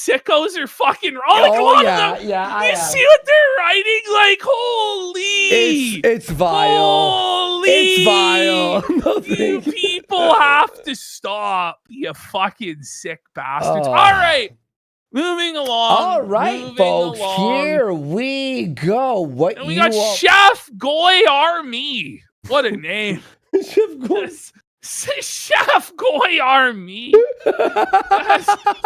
sickos are fucking wrong. Like, a lot of them. You see what they're writing? Like, holy. It's vile. Holy. It's vile. No, you people have to stop, you fucking sick bastards. All right. Moving along. All right, folks. Here we go. What and we got Chef Goy Army. What a name. Chef Goy. Chef Goy Army.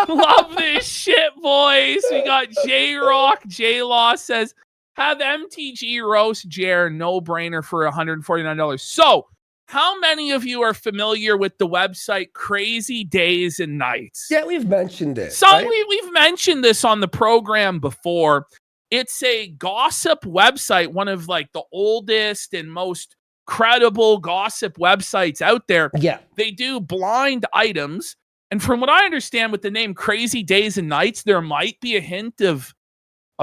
Love this shit, boys. We got J-Rock. J-Law says, have MTG roast Jer, no brainer for $149. So, how many of you are familiar with the website Crazy Days and Nights? Yeah, we've mentioned it. We've mentioned this on the program before. It's a gossip website, one of like the oldest and most credible gossip websites out there. Yeah. They do blind items. And from what I understand with the name Crazy Days and Nights, there might be a hint of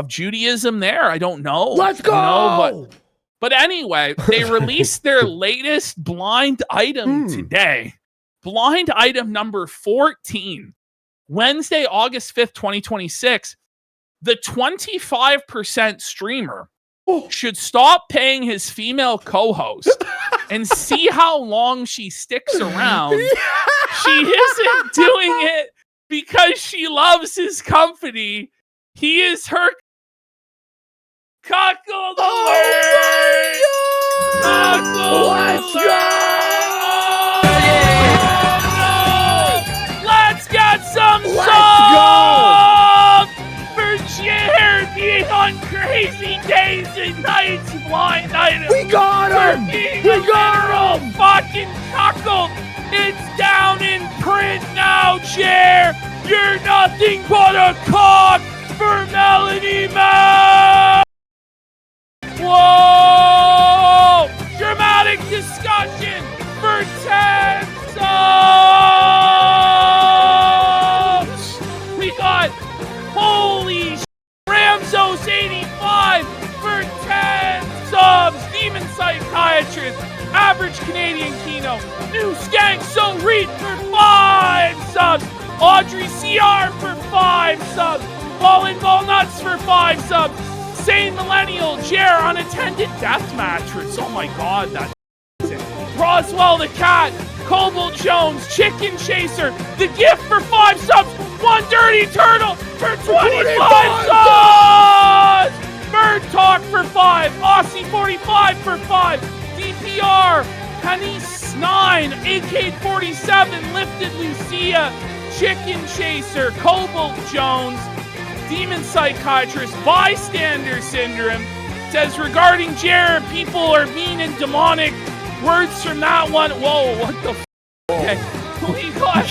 Judaism there. I don't know. Let's go! But anyway, they released their latest blind item today. Blind item number 14. Wednesday, August 5th, 2026. The 25% streamer should stop paying his female co-host and see how long she sticks around. She isn't doing it because she loves his company. He is her cuckold alert! Cuckold alert! No! Let's get some songs for Jared being on Crazy Days and Nights blind item. We got him! We got him! Fucking cuckold! It's down in print now, Jared! You're nothing but a cock for Melanie Mouse! Whoa! Dramatic discussion for 10 subs! We got holy Ramsos 85 for 10 subs! Demon Psychiatrist, Average Canadian Kino, New Skank So Reed for 5 subs! Audrey CR for 5 subs! Ballin' Ball Nuts for 5 subs! Sane Millennial, Jer, Unattended Death Mattress. Oh my god, that's it. Roswell the Cat, Cobalt Jones, Chicken Chaser, The Gift for 5 subs, One Dirty Turtle for 25 subs! Bird Talk for 5, Aussie 45 for 5, DPR, Canis 9, AK-47, Lifted Lucia, Chicken Chaser, Cobalt Jones, Demon Psychiatrist, Bystander Syndrome, says regarding Jared, people are mean and demonic. Words from that one. Whoa, what the f? Okay. We got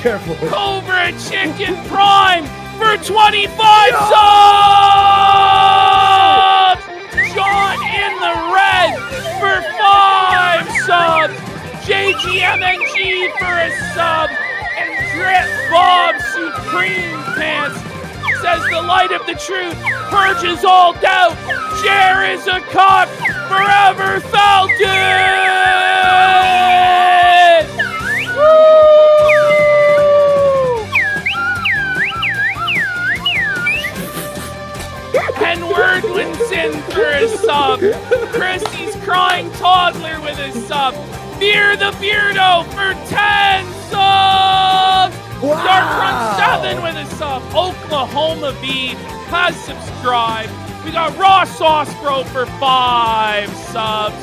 Cobra Chicken Prime for 25 subs! John in the red for 5 subs! JGMNG for a sub! And Drip Bob Supreme Pants says the light of the truth purges all doubt. Jer is a cock, forever felt it! Woo! And Wordwin's in for a sub. Christy's crying toddler with a sub. Fear the Beardo for 10 subs! Wow. Dark Run 7 with a sub. Oklahoma V has subscribed. We got Raw Sauce Bro for 5 subs.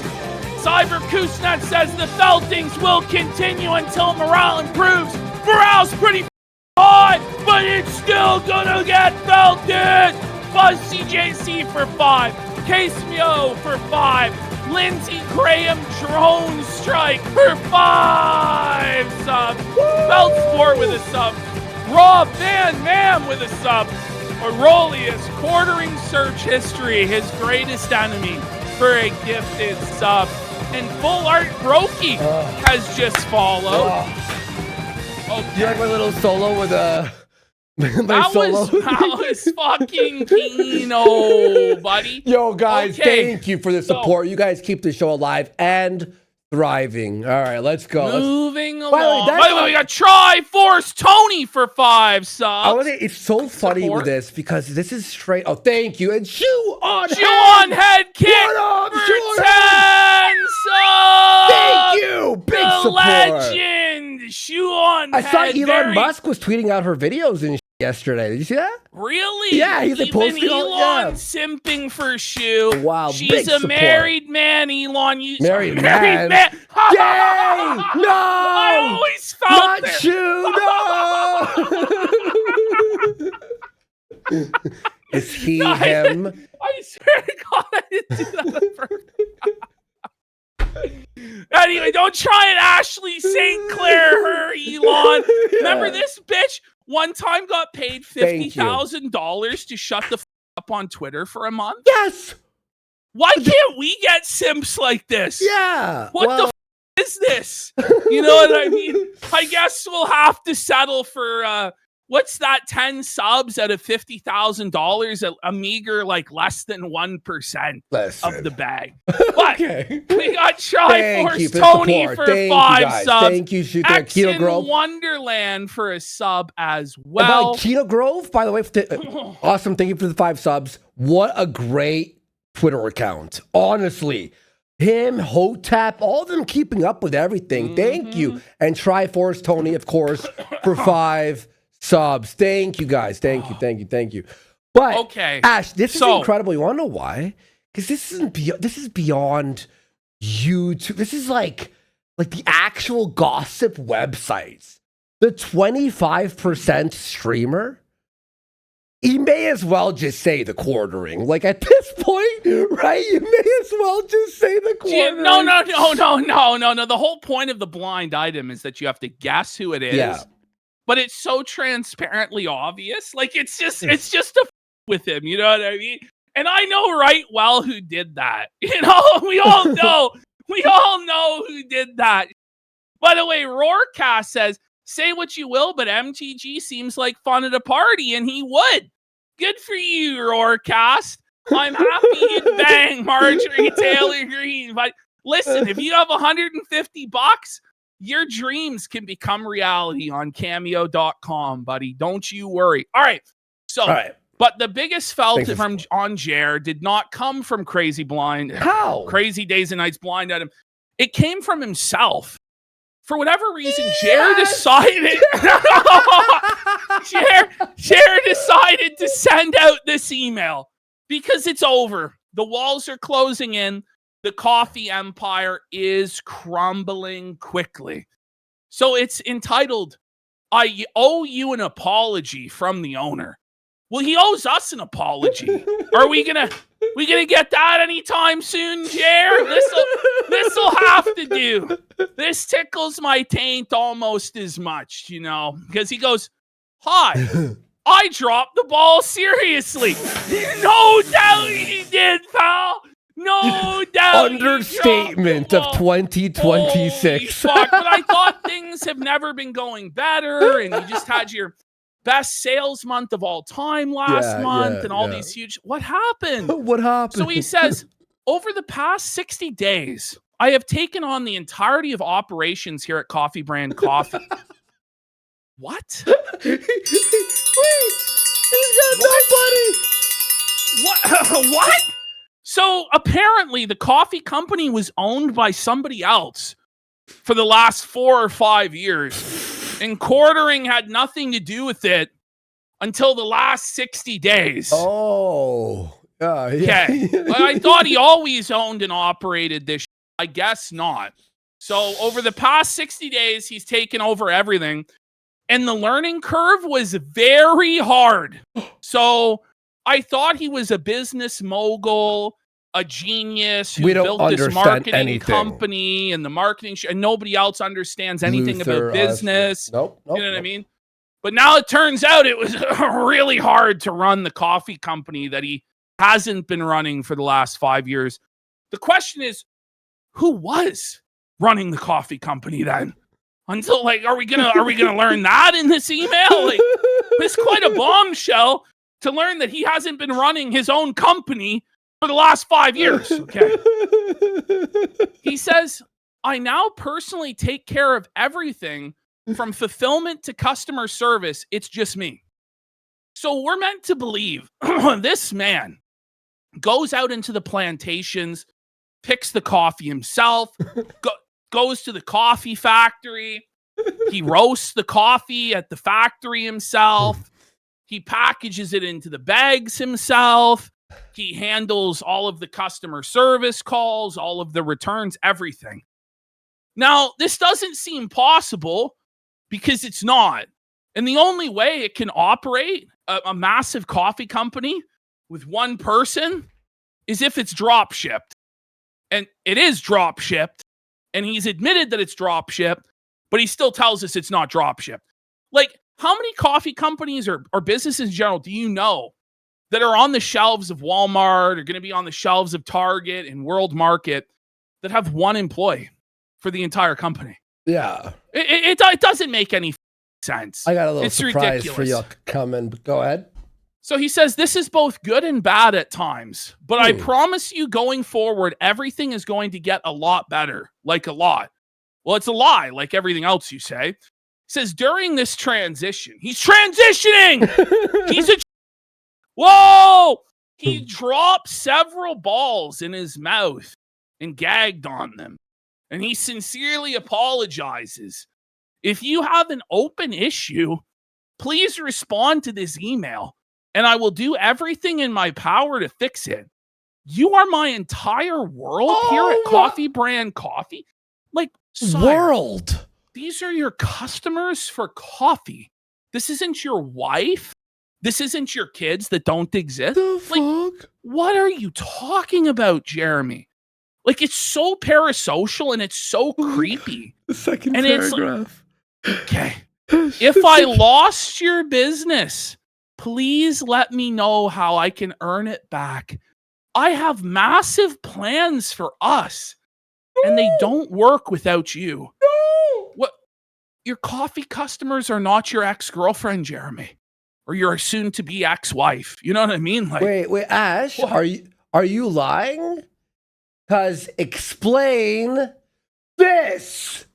Cyber Kusnet says the feltings will continue until morale improves. Morale's pretty hot, but it's still gonna get felted. Buzz CJC for 5. Case Mio for 5. Lindsey Graham Drone Strike for 5 subs. Belt Sport with a sub. Rob Van Mam with a sub. Aurelius quartering search history, his greatest enemy, for a gifted sub. And Full Art Brokey has just followed. Okay. Do you like my little solo with that was fucking Kino, buddy. Yo, guys, thank you for the support. You guys keep the show alive. And thriving. All right, let's go. Moving By the way, along. that's By the way, we got Triforce Tony for 5 subs. I want to say it's so funny Support. with this because this is straight. Oh, thank you. And Chew on Chew on head kick What up, for Chew on 10 subs. Thank you. Big the support. legend. Chew on I saw head. Elon Musk was tweeting out her videos and yesterday. Did you see that? Really? Yeah, he's like Even posting Elon all- yeah. simping for Shoe. Wow, She's big a support. married man, Elon. Married man. man. Yay! I No! always felt Not it. Chew! No! Is he him? I swear to God, I didn't do that at first. Anyway, don't try and Ashley St. Clair her, Elon. Remember this bitch one time got paid $50,000 to shut the up on Twitter for a month? Yes! Why can't we get simps like this? Yeah! What the is this? You know what I mean? I guess we'll have to settle for what's that? 10 subs out of $50,000, a meager like less than 1% of the bag. But Okay. we got Thank you Triforce for the Tony support. for Thank you, 5 guys. subs. Thank you, Shoot X Kino in Grove. Wonderland for a sub as And well. by Kino Grove, by the way, awesome. Thank you for the 5 subs. What a great Twitter account. Honestly. Him, Hotep, all of them keeping up with everything. Thank you. And Triforce Tony, of course, for 5 subs. Thank you, guys. Thank you. But Okay. Ash, this is incredible. You want to know why? Because this is beyond YouTube. This is like the actual gossip websites. The 25% streamer, he may as well just say the quartering. Like at this point, right? You may as well just say the quartering. No. The whole point of the blind item is that you have to guess who it is. Yeah. But it's so transparently obvious. Like it's just a with him. You know what I mean? And I know right well who did that. You know, we all know. We all know who did that. By the way, Roarcast says, say what you will, but MTG seems like fun at a party, and he would. Good for you, Roarcast. I'm happy you'd bang Marjorie Taylor Greene. But listen, if you have $150, your dreams can become reality on Cameo.com, buddy. Don't you worry. All right. But the biggest felt from on Jer did not come from Crazy Blind. How? Crazy Days and Nights Blind Item. It came from himself. For whatever reason, Jer decided Jer decided to send out this email because it's over. The walls are closing in. The coffee empire is crumbling quickly. So it's entitled, I owe you an apology from the owner. Well, he owes us an apology. Are we gonna get that anytime soon, Jer? This'll have to do. This tickles my taint almost as much, you know, because he goes, hi, I dropped the ball seriously. No doubt he did, pal. No doubt. Understatement of 2026. Holy fuck, but I thought things have never been going better, and you just had your best sales month of all time last month, and all these huge. What happened? What happened? So he says, over the past 60 days, I have taken on the entirety of operations here at Coffee Brand Coffee. What? Wait, he's got nobody. What? So apparently the coffee company was owned by somebody else for the last 4 or 5 years. And quartering had nothing to do with it until the last 60 days. Oh. Yeah. Okay. I thought he always owned and operated this. I guess not. So over the past 60 days, he's taken over everything. And the learning curve was very hard. So I thought he was a business mogul, a genius who built this marketing company and the marketing and nobody else understands anything about business. Nope. You know what I mean? But now it turns out it was really hard to run the coffee company that he hasn't been running for the last 5 years. The question is, who was running the coffee company then? Until are we gonna learn that in this email? Like, it's quite a bombshell to learn that he hasn't been running his own company for the last 5 years. Okay. He says, I now personally take care of everything from fulfillment to customer service. It's just me. So we're meant to believe this man goes out into the plantations, picks the coffee himself, goes to the coffee factory. He roasts the coffee at the factory himself. He packages it into the bags himself. He handles all of the customer service calls, all of the returns, everything. Now, this doesn't seem possible because it's not. And the only way it can operate a massive coffee company with one person is if it's drop shipped. And it is drop shipped. And he's admitted that it's drop shipped, but he still tells us it's not drop shipped. Like, how many coffee companies or businesses in general do you know that are on the shelves of Walmart or going to be on the shelves of Target and World Market that have one employee for the entire company? Yeah. It doesn't make any sense. I got a little It's surprise ridiculous. for you coming, but go ahead. So he says, this is both good and bad at times, but I promise you going forward, everything is going to get a lot better. Like a lot. Well, it's a lie, like everything else you say. He says, during this transition, he's transitioning. Whoa! He dropped several balls in his mouth and gagged on them. And he sincerely apologizes. If you have an open issue, please respond to this email, and I will do everything in my power to fix it. You are my entire world here at Coffee Brand Coffee. Like, sire, World. these are your customers for coffee. This isn't your wife. This isn't your kids that don't exist. The fuck? What are you talking about, Jeremy? Like, it's so parasocial and it's so creepy. The second And it's paragraph. Okay. If I lost your business, please let me know how I can earn it back. I have massive plans for us, and they don't work without you. No. What? Your coffee customers are not your ex-girlfriend, Jeremy, or your soon-to-be ex-wife. You know what I mean? Like, Wait, Ash, what? are you lying? Cause explain this.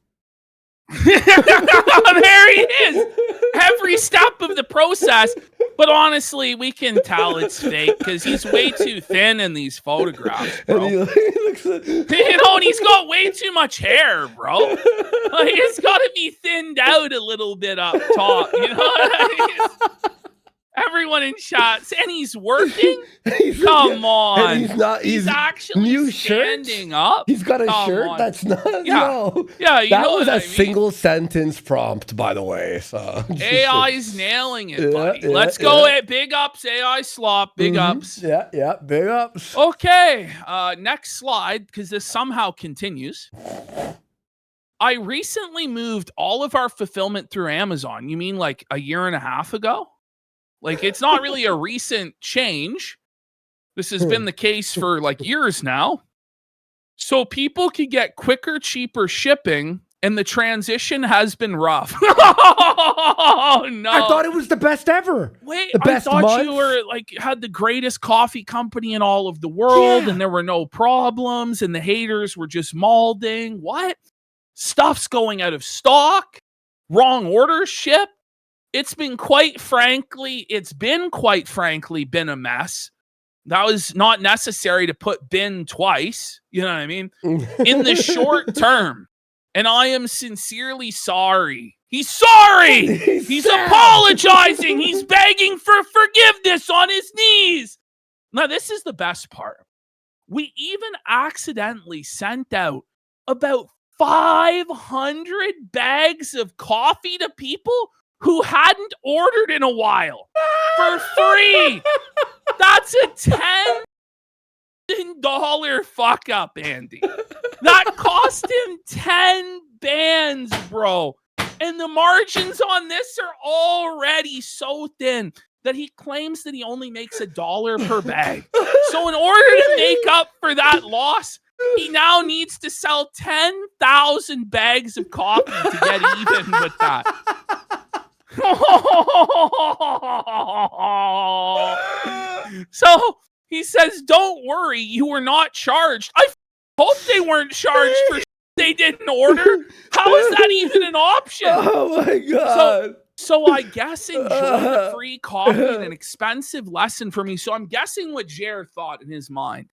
There he is. Every step of the process. But honestly, we can tell it's fake because he's way too thin in these photographs, bro. And he looks at, And he's got way too much hair, bro. Like, it's got to be thinned out a little bit up top. You know what I mean? Everyone in shots, and he's working. Come on, and he's not. He's actually new standing up. He's got a Come shirt on. that's not. Yeah. No. Yeah, you that know was what a I mean. single sentence prompt, by the way. So AI's nailing it, buddy. Yeah, Let's go at big ups, AI slop. Big ups. Yeah, big ups. Okay, next slide, because this somehow continues. I recently moved all of our fulfillment through Amazon. You mean like a year and a half ago? Like, it's not really a recent change. This has been the case for like years now. So people can get quicker, cheaper shipping, and the transition has been rough. Oh, no. I thought it was the best ever. Wait, the best I thought month? you were like had the greatest coffee company in all of the world, Yeah. and there were no problems, and the haters were just molding. What? Stuff's going out of stock. Wrong order ship. It's been quite frankly been a mess. That was not necessary to put bin twice. You know what I mean? In the short term. And I am sincerely sorry. He's sorry. He's sad. apologizing. He's begging for forgiveness on his knees. Now, this is the best part. We even accidentally sent out about 500 bags of coffee to people who hadn't ordered in a while for free. That's a $10 fuck up, Andy. That cost him 10 bands, bro. And the margins on this are already so thin that he claims that he only makes $1 per bag. So in order to make up for that loss, he now needs to sell 10,000 bags of coffee to get even with that. So he says, don't worry, you were not charged. I hope they weren't charged for they didn't order? How is that even an option? Oh my god. So I guess enjoy the free coffee and an expensive lesson for me. So I'm guessing what Jer thought in his mind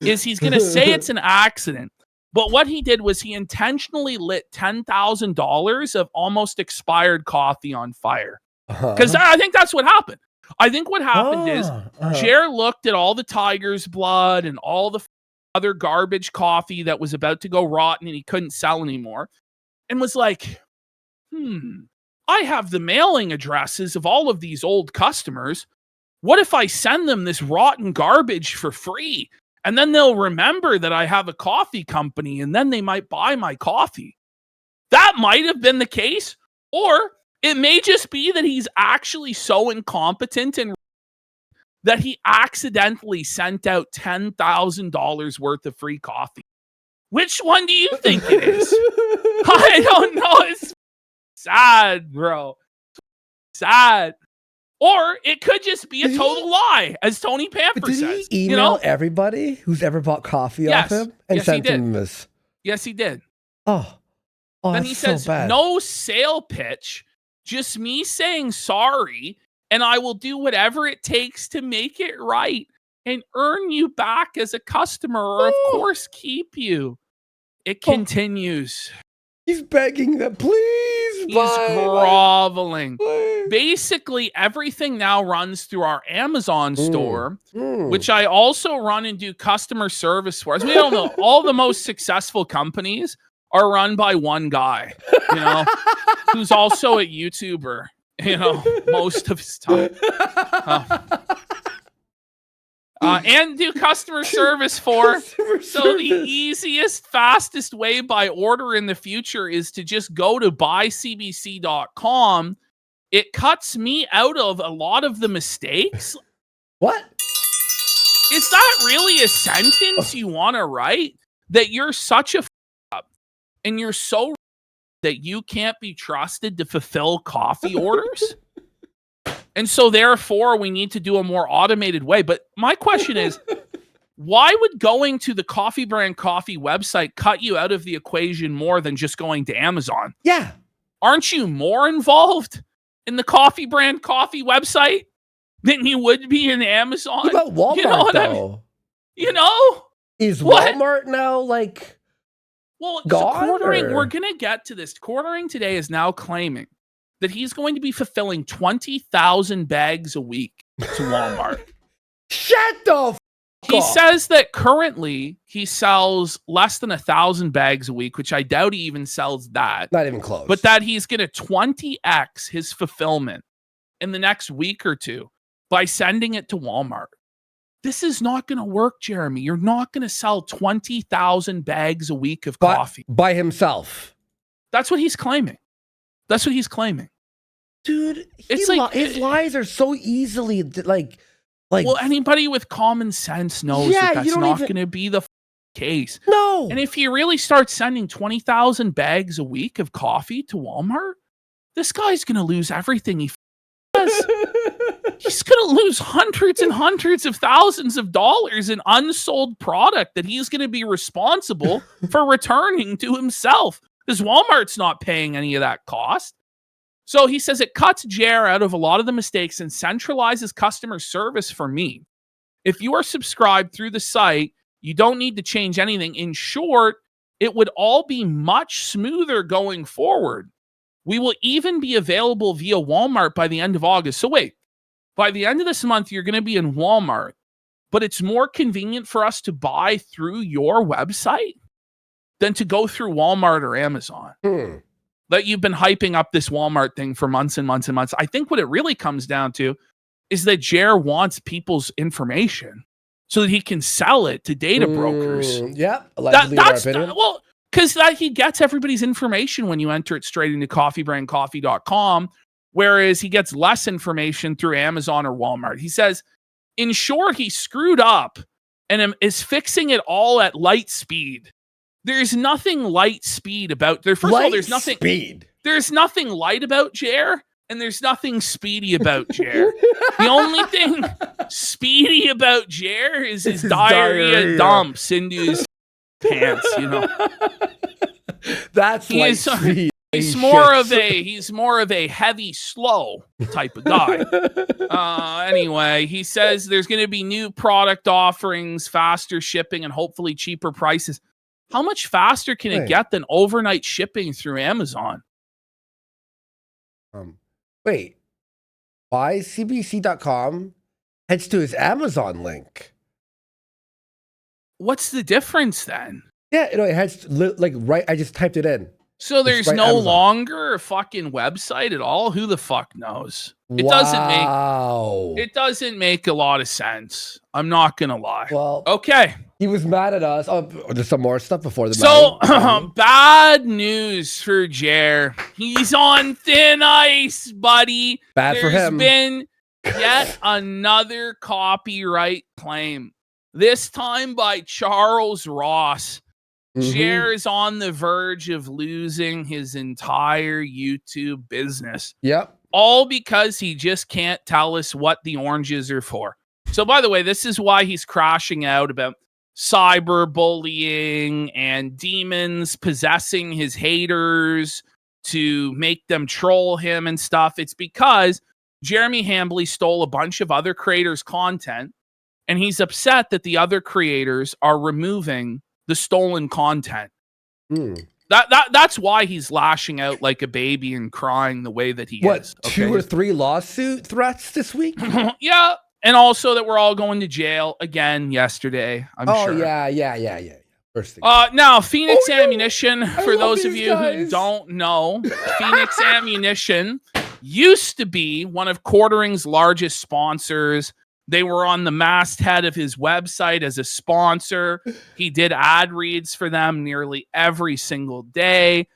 is he's going to say it's an accident. But what he did was he intentionally lit $10,000 of almost expired coffee on fire. Because I think that's what happened. I think what happened is Jer looked at all the tiger's blood and all the other garbage coffee that was about to go rotten and he couldn't sell anymore and was like, I have the mailing addresses of all of these old customers. What if I send them this rotten garbage for free? And then they'll remember that I have a coffee company and then they might buy my coffee. That might have been the case. Or it may just be that he's actually so incompetent and that he accidentally sent out $10,000 worth of free coffee. Which one do you think it is? I don't know. It's sad, bro. Sad. Or it could just be a total lie, as Tony Pamper says. Did he email everybody who's ever bought coffee off him and sent him this? Yes, he did. Oh, then he says, so bad. No sale pitch, just me saying sorry, and I will do whatever it takes to make it right and earn you back as a customer, or of course keep you. It continues. He's begging them, please. He's groveling. Basically, everything now runs through our Amazon store, which I also run and do customer service for. As we all know, all the most successful companies are run by one guy, who's also a YouTuber, most of his time. And do customer service for. So the easiest, fastest way by order in the future is to just go to buycbc.com. It cuts me out of a lot of the mistakes. What? Is that really a sentence you want to write? That you're such a up and you're so that you can't be trusted to fulfill coffee orders? And so therefore we need to do a more automated way. But my question is, why would going to the Coffee Brand Coffee website cut you out of the equation more than just going to Amazon? Yeah. Aren't you more involved in the Coffee Brand Coffee website than you would be in Amazon? What about Walmart, you know what though? Is Walmart now like gone? So we're going to get to this. Quartering today is now claiming that he's going to be fulfilling 20,000 bags a week to Walmart. Shut the f*** He says that currently he sells less than 1,000 bags a week, which I doubt he even sells that. Not even close. But that he's going to 20x his fulfillment in the next week or two by sending it to Walmart. This is not going to work, Jeremy. You're not going to sell 20,000 bags a week of coffee. By himself. That's what he's claiming. Dude, his lies are so easily like. Well, anybody with common sense knows that that's not going to be the case. No. And if he really starts sending 20,000 bags a week of coffee to Walmart, this guy's going to lose everything he does. He's going to lose hundreds and hundreds of thousands of dollars in unsold product that he's going to be responsible for returning to himself, because Walmart's not paying any of that cost. So he says it cuts Jer out of a lot of the mistakes and centralizes customer service for me. If you are subscribed through the site, you don't need to change anything. In short, it would all be much smoother going forward. We will even be available via Walmart by the end of August. So wait, by the end of this month, you're going to be in Walmart, but it's more convenient for us to buy through your website than to go through Walmart or Amazon. That you've been hyping up this Walmart thing for months and months and months. I think what it really comes down to is that Jer wants people's information so that he can sell it to data brokers. Yep. That's well, because he gets everybody's information when you enter it straight into coffeebrandcoffee.com, whereas he gets less information through Amazon or Walmart. He says, in short, he screwed up and is fixing it all at light speed. There's nothing light speed about there. First of all, there's nothing speed. There's nothing light about Jer, and there's nothing speedy about Jer. The only thing speedy about Jer is his diarrhea dumps into his pants, That's He light is- speed. He's He more shits. of a heavy, slow type of guy. Anyway, he says there's going to be new product offerings, faster shipping, and hopefully cheaper prices. How much faster can it Wait. get than overnight shipping through Amazon? Wait. Why CBC.com heads to his Amazon link? What's the difference then? Yeah, it heads right. I just typed it in. So there's right no Amazon. longer a fucking website at all? Who the fuck knows? It doesn't make a lot of sense. I'm not gonna lie. Well, Okay. he was mad at us. Oh, there's some more stuff before the. So mountain. bad news for Jer. He's on thin ice, buddy. Bad for him. There's been yet another copyright claim. This time by Charles Ross. Mhm. Jer is on the verge of losing his entire YouTube business. Yep. All because he just can't tell us what the oranges are for. So, by the way, this is why he's crashing out about cyberbullying and demons possessing his haters to make them troll him and stuff. It's because Jeremy Hambly stole a bunch of other creators' content, and he's upset that the other creators are removing the stolen content. That's why he's lashing out like a baby and crying the way that he is. What, 2 or 3 lawsuit threats this week? Yeah. And also that we're all going to jail again yesterday, I'm sure. Oh, yeah. First thing. Now, Phoenix yeah. Ammunition, for those of you who don't know, Phoenix Ammunition used to be one of Quartering's largest sponsors. They were on the masthead of his website as a sponsor. He did ad reads for them nearly every single day.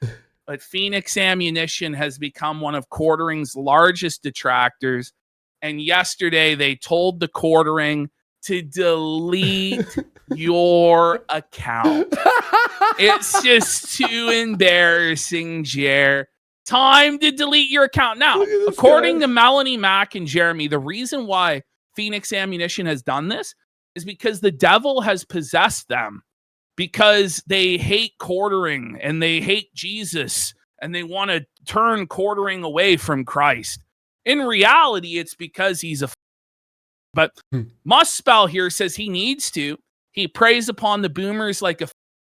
But Phoenix Ammunition has become one of Quartering's largest detractors. And yesterday they told the Quartering to delete your account. It's just too embarrassing, Jer. Time to delete your account. Now, according to Melanie Mack and Jeremy, the reason why Phoenix Ammunition has done this is because the devil has possessed them, because they hate Quartering and they hate Jesus and they want to turn Quartering away from Christ. In reality, it's because he's a but Muspel here says he needs to. He preys upon the boomers like a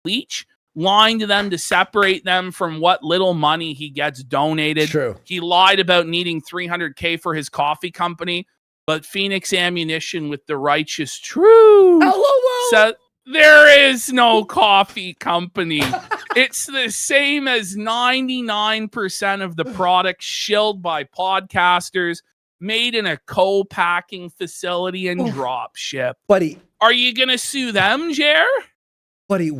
leech, lying to them to separate them from what little money he gets donated. True. He lied about needing $300K for his coffee company. But Phoenix Ammunition with the righteous truth said there is no coffee company. It's the same as 99% of the products shilled by podcasters, made in a co-packing facility and drop ship. Buddy. Are you going to sue them, Jer? Buddy,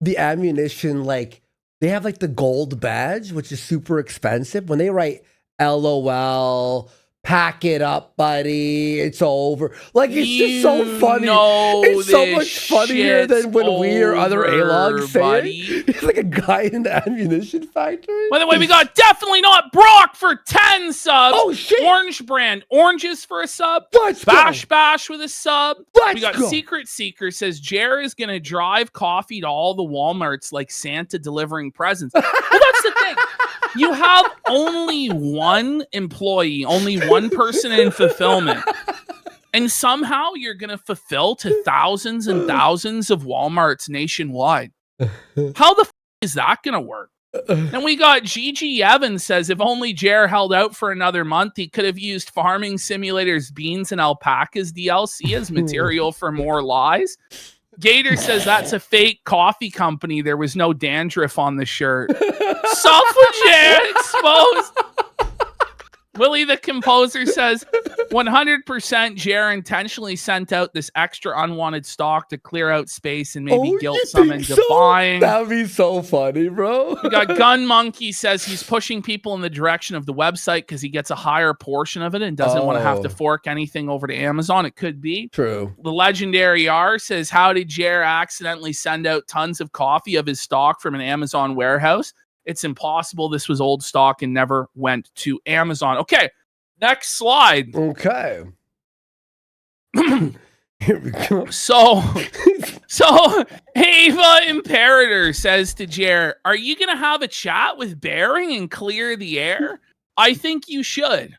the ammunition, they have the gold badge, which is super expensive. When they write LOL, pack it up, buddy, it's over. It's just so funny. It's so much funnier than when we or other A-logs say it. It's like a guy in the ammunition factory. By the way, we got Definitely Not Brock for 10 subs. Oh, shit. Orange Brand Oranges for a sub. Let's Bash go. Bash with a sub. We got Secret Seeker says Jer is going to drive coffee to all the Walmarts like Santa delivering presents. Well, that's the thing. You have only one employee, only one person in fulfillment. And somehow you're going to fulfill to thousands and thousands of Walmarts nationwide. How the is that going to work? And we got Gigi Evans says, if only Jer held out for another month, he could have used Farming Simulator's Beans and Alpacas DLC as material for more lies. Gator says that's a fake coffee company. There was no dandruff on the shirt. Jer exposed. Willie the Composer says 100% Jer intentionally sent out this extra unwanted stock to clear out space and maybe guilt some into buying. That'd be so funny, bro. We got Gun Monkey says he's pushing people in the direction of the website because he gets a higher portion of it and doesn't want to have to fork anything over to Amazon. It could be. True. The Legendary R says, how did Jer accidentally send out tons of coffee of his stock from an Amazon warehouse? It's impossible. This was old stock and never went to Amazon. Okay, next slide. Okay. Here we go. So Ava Imperator says to Jer, "Are you going to have a chat with Bering and clear the air? I think you should."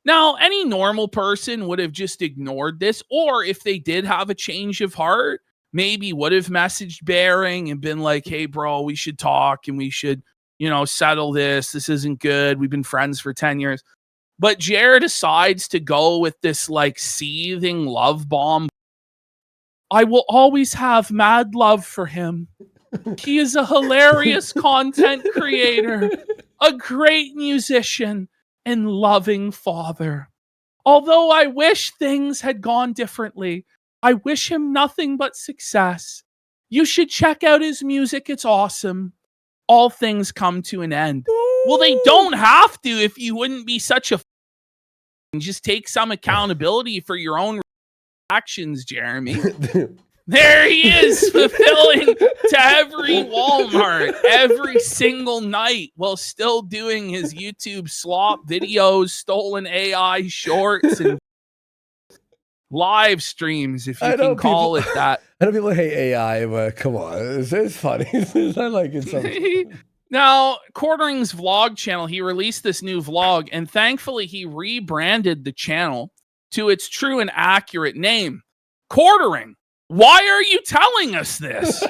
Now, any normal person would have just ignored this, or if they did have a change of heart, maybe would have messaged Bering and been like, "Hey, bro, we should talk and we should, settle this. This isn't good. We've been friends for 10 years." But Jer decides to go with this like seething love bomb. "I will always have mad love for him. He is a hilarious content creator, a great musician, and loving father. Although I wish things had gone differently, I wish him nothing but success. You should check out his music. It's awesome. All things come to an end." Well, they don't have to if you wouldn't be such a and just take some accountability for your own actions, Jeremy. There he is, fulfilling to every Walmart every single night while still doing his YouTube slop videos, stolen AI shorts, and live streams, if you can call it that. I know people hate AI, but come on, it's funny. I like it so much. Now, Quartering's vlog channel, he released this new vlog, and thankfully he rebranded the channel to its true and accurate name, Quartering. Why are you telling us this?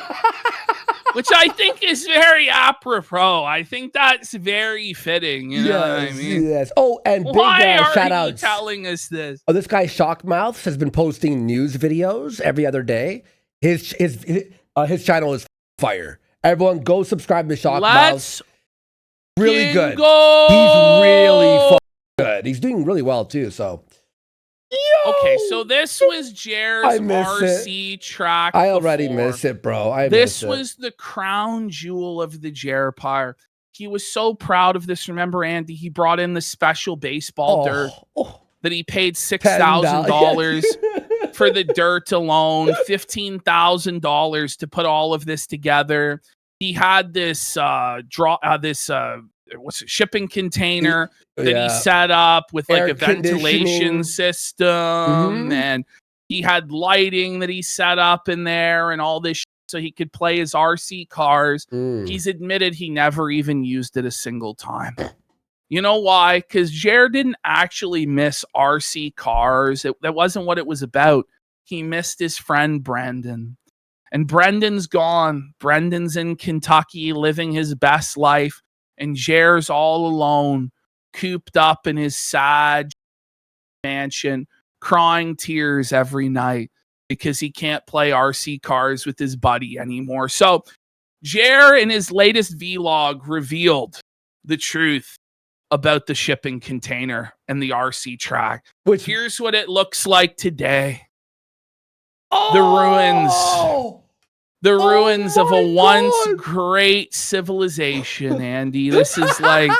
Which I think is very apropos. I think that's very fitting. You know what I mean? Yes. Oh, and big Why are shout you outs. telling us this? Oh, this guy Shockmouth has been posting news videos every other day. His channel is fire. Everyone, go subscribe to Shockmouth. Let's really good. go. He's really good. He's doing really well too. So. Okay, so this was Jer's RC track. I already miss it, bro. This was the crown jewel of the Jerpire. He was so proud of this. Remember, Andy, he brought in the special baseball dirt that he paid $6,000 for the dirt alone, $15,000 to put all of this together. He had this shipping container that he set up with like a ventilation system, and he had lighting that he set up in there and all this so he could play his RC cars. He's admitted he never even used it a single time. You know why? Because Jer didn't actually miss RC cars. That wasn't what it was about. He missed his friend Brendan. And Brendan's gone. Brendan's in Kentucky living his best life. And Jer's all alone, cooped up in his sad mansion, crying tears every night because he can't play RC cars with his buddy anymore. So Jer in his latest vlog revealed the truth about the shipping container and the RC track. Here's what it looks like today. The ruins of a once great civilization, Andy. This is like,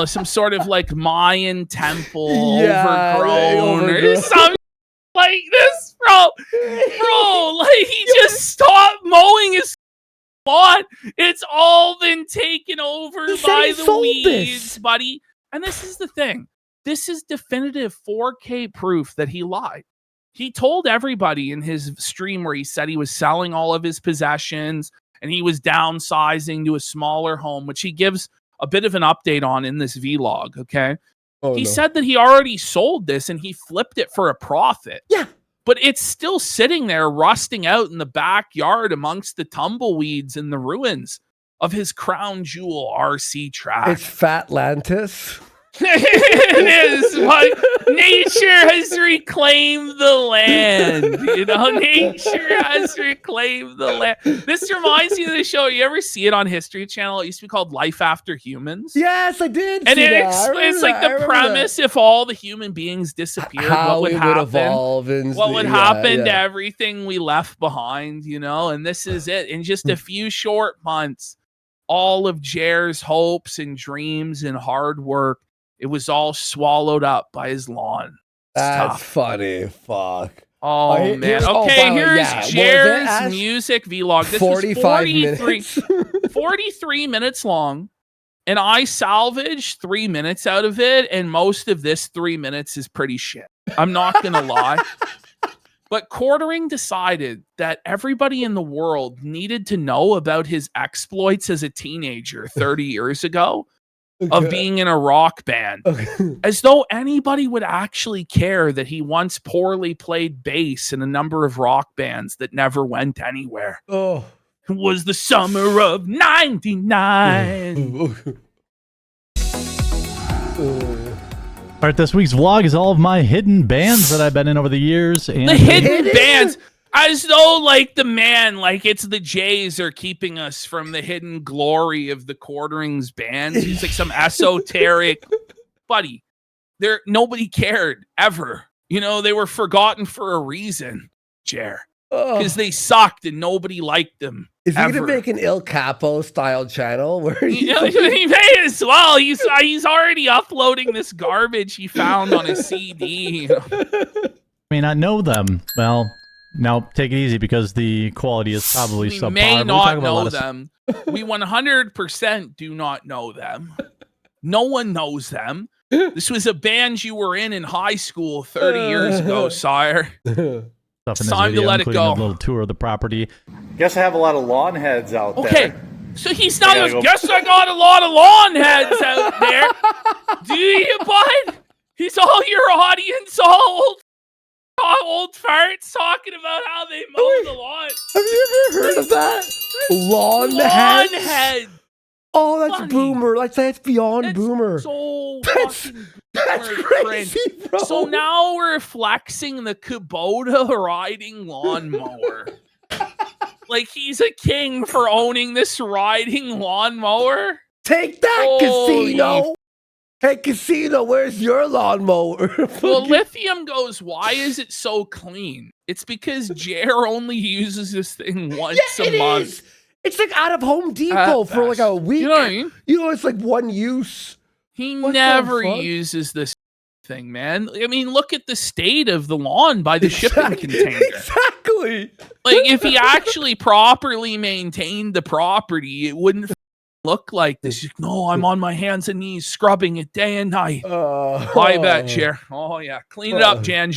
some sort of like Mayan temple overgrown or something like this, bro. Like he just stopped mowing his lawn. It's all been taken over by the weeds, buddy. And this is the thing. This is definitive 4K proof that he lied. He told everybody in his stream where he said he was selling all of his possessions and he was downsizing to a smaller home, which he gives a bit of an update on in this vlog, okay? He said that he already sold this and he flipped it for a profit. Yeah. But it's still sitting there rusting out in the backyard amongst the tumbleweeds and the ruins of his crown jewel RC track. It's Fatlantis. It is, but nature has reclaimed the land. Nature has reclaimed the land. This reminds me of the show. You ever see it on History Channel? It used to be called Life After Humans. Yes, I did. And it explains like the premise: if all the human beings disappeared, what would happen? What would happen to everything we left behind? And this is it. In just a few short months, all of Jer's hopes and dreams and hard work. It was all swallowed up by his lawn. That's funny. Fuck. Oh, man. Okay, here's Jer's music vlog. This 45 minutes. 43 minutes long. And I salvaged 3 minutes out of it. And most of this 3 minutes is pretty shit. I'm not going to lie. But Quartering decided that everybody in the world needed to know about his exploits as a teenager 30 years ago of being in a rock band. As though anybody would actually care that he once poorly played bass in a number of rock bands that never went anywhere. Oh. It was the summer of 99. All right, this week's vlog is all of my hidden bands that I've been in over the years. And The hidden bands. As though, like, the man, like, it's the Jays are keeping us from the hidden glory of the Quarterings bands. He's like some esoteric buddy. Nobody cared, ever. You know, they were forgotten for a reason, Jer. Because they sucked and nobody liked them. Is he going to make an Il Capo style channel? Where he may as well. He's already uploading this garbage he found on his CD. You know? I may not know them. Well, now take it easy because the quality is probably subpar. We may not know them. We 100% do not know them. No one knows them. This was a band you were in high school 30 years ago, sire. Stuff in It's this time to video, let it including go. a little tour of the property. Guess I have a lot of lawn heads out there. Okay, so he's not. gotta go- Guess I got a lot of lawn heads out there. Do you, bud? He's all your audience, all old farts talking about how they mow the lawn. Have you ever heard of that? Lawn Lawn heads? head. Oh, that's Funny. boomer. That's beyond That's boomer. so That's- fucking That's boomer crazy, cringe. bro. So now we're flexing the Kubota riding lawnmower. Like he's a king for owning this riding lawnmower. Take that, Holy Casino. Hey, Casino, where's your lawnmower? Well, Lithium goes, why is it so clean? It's because Jer only uses this thing once it a month. is. It's like out of Home Depot for like a week. You know what I mean? It's like one use. He What the never fuck? uses this thing, man. I mean, look at the state of the lawn by the shipping container. Exactly. Like, if he actually properly maintained the property, it wouldn't look like this. No, I'm on my hands and knees scrubbing it day and night. I bet, Jer. Oh, yeah. Clean it up, Jan.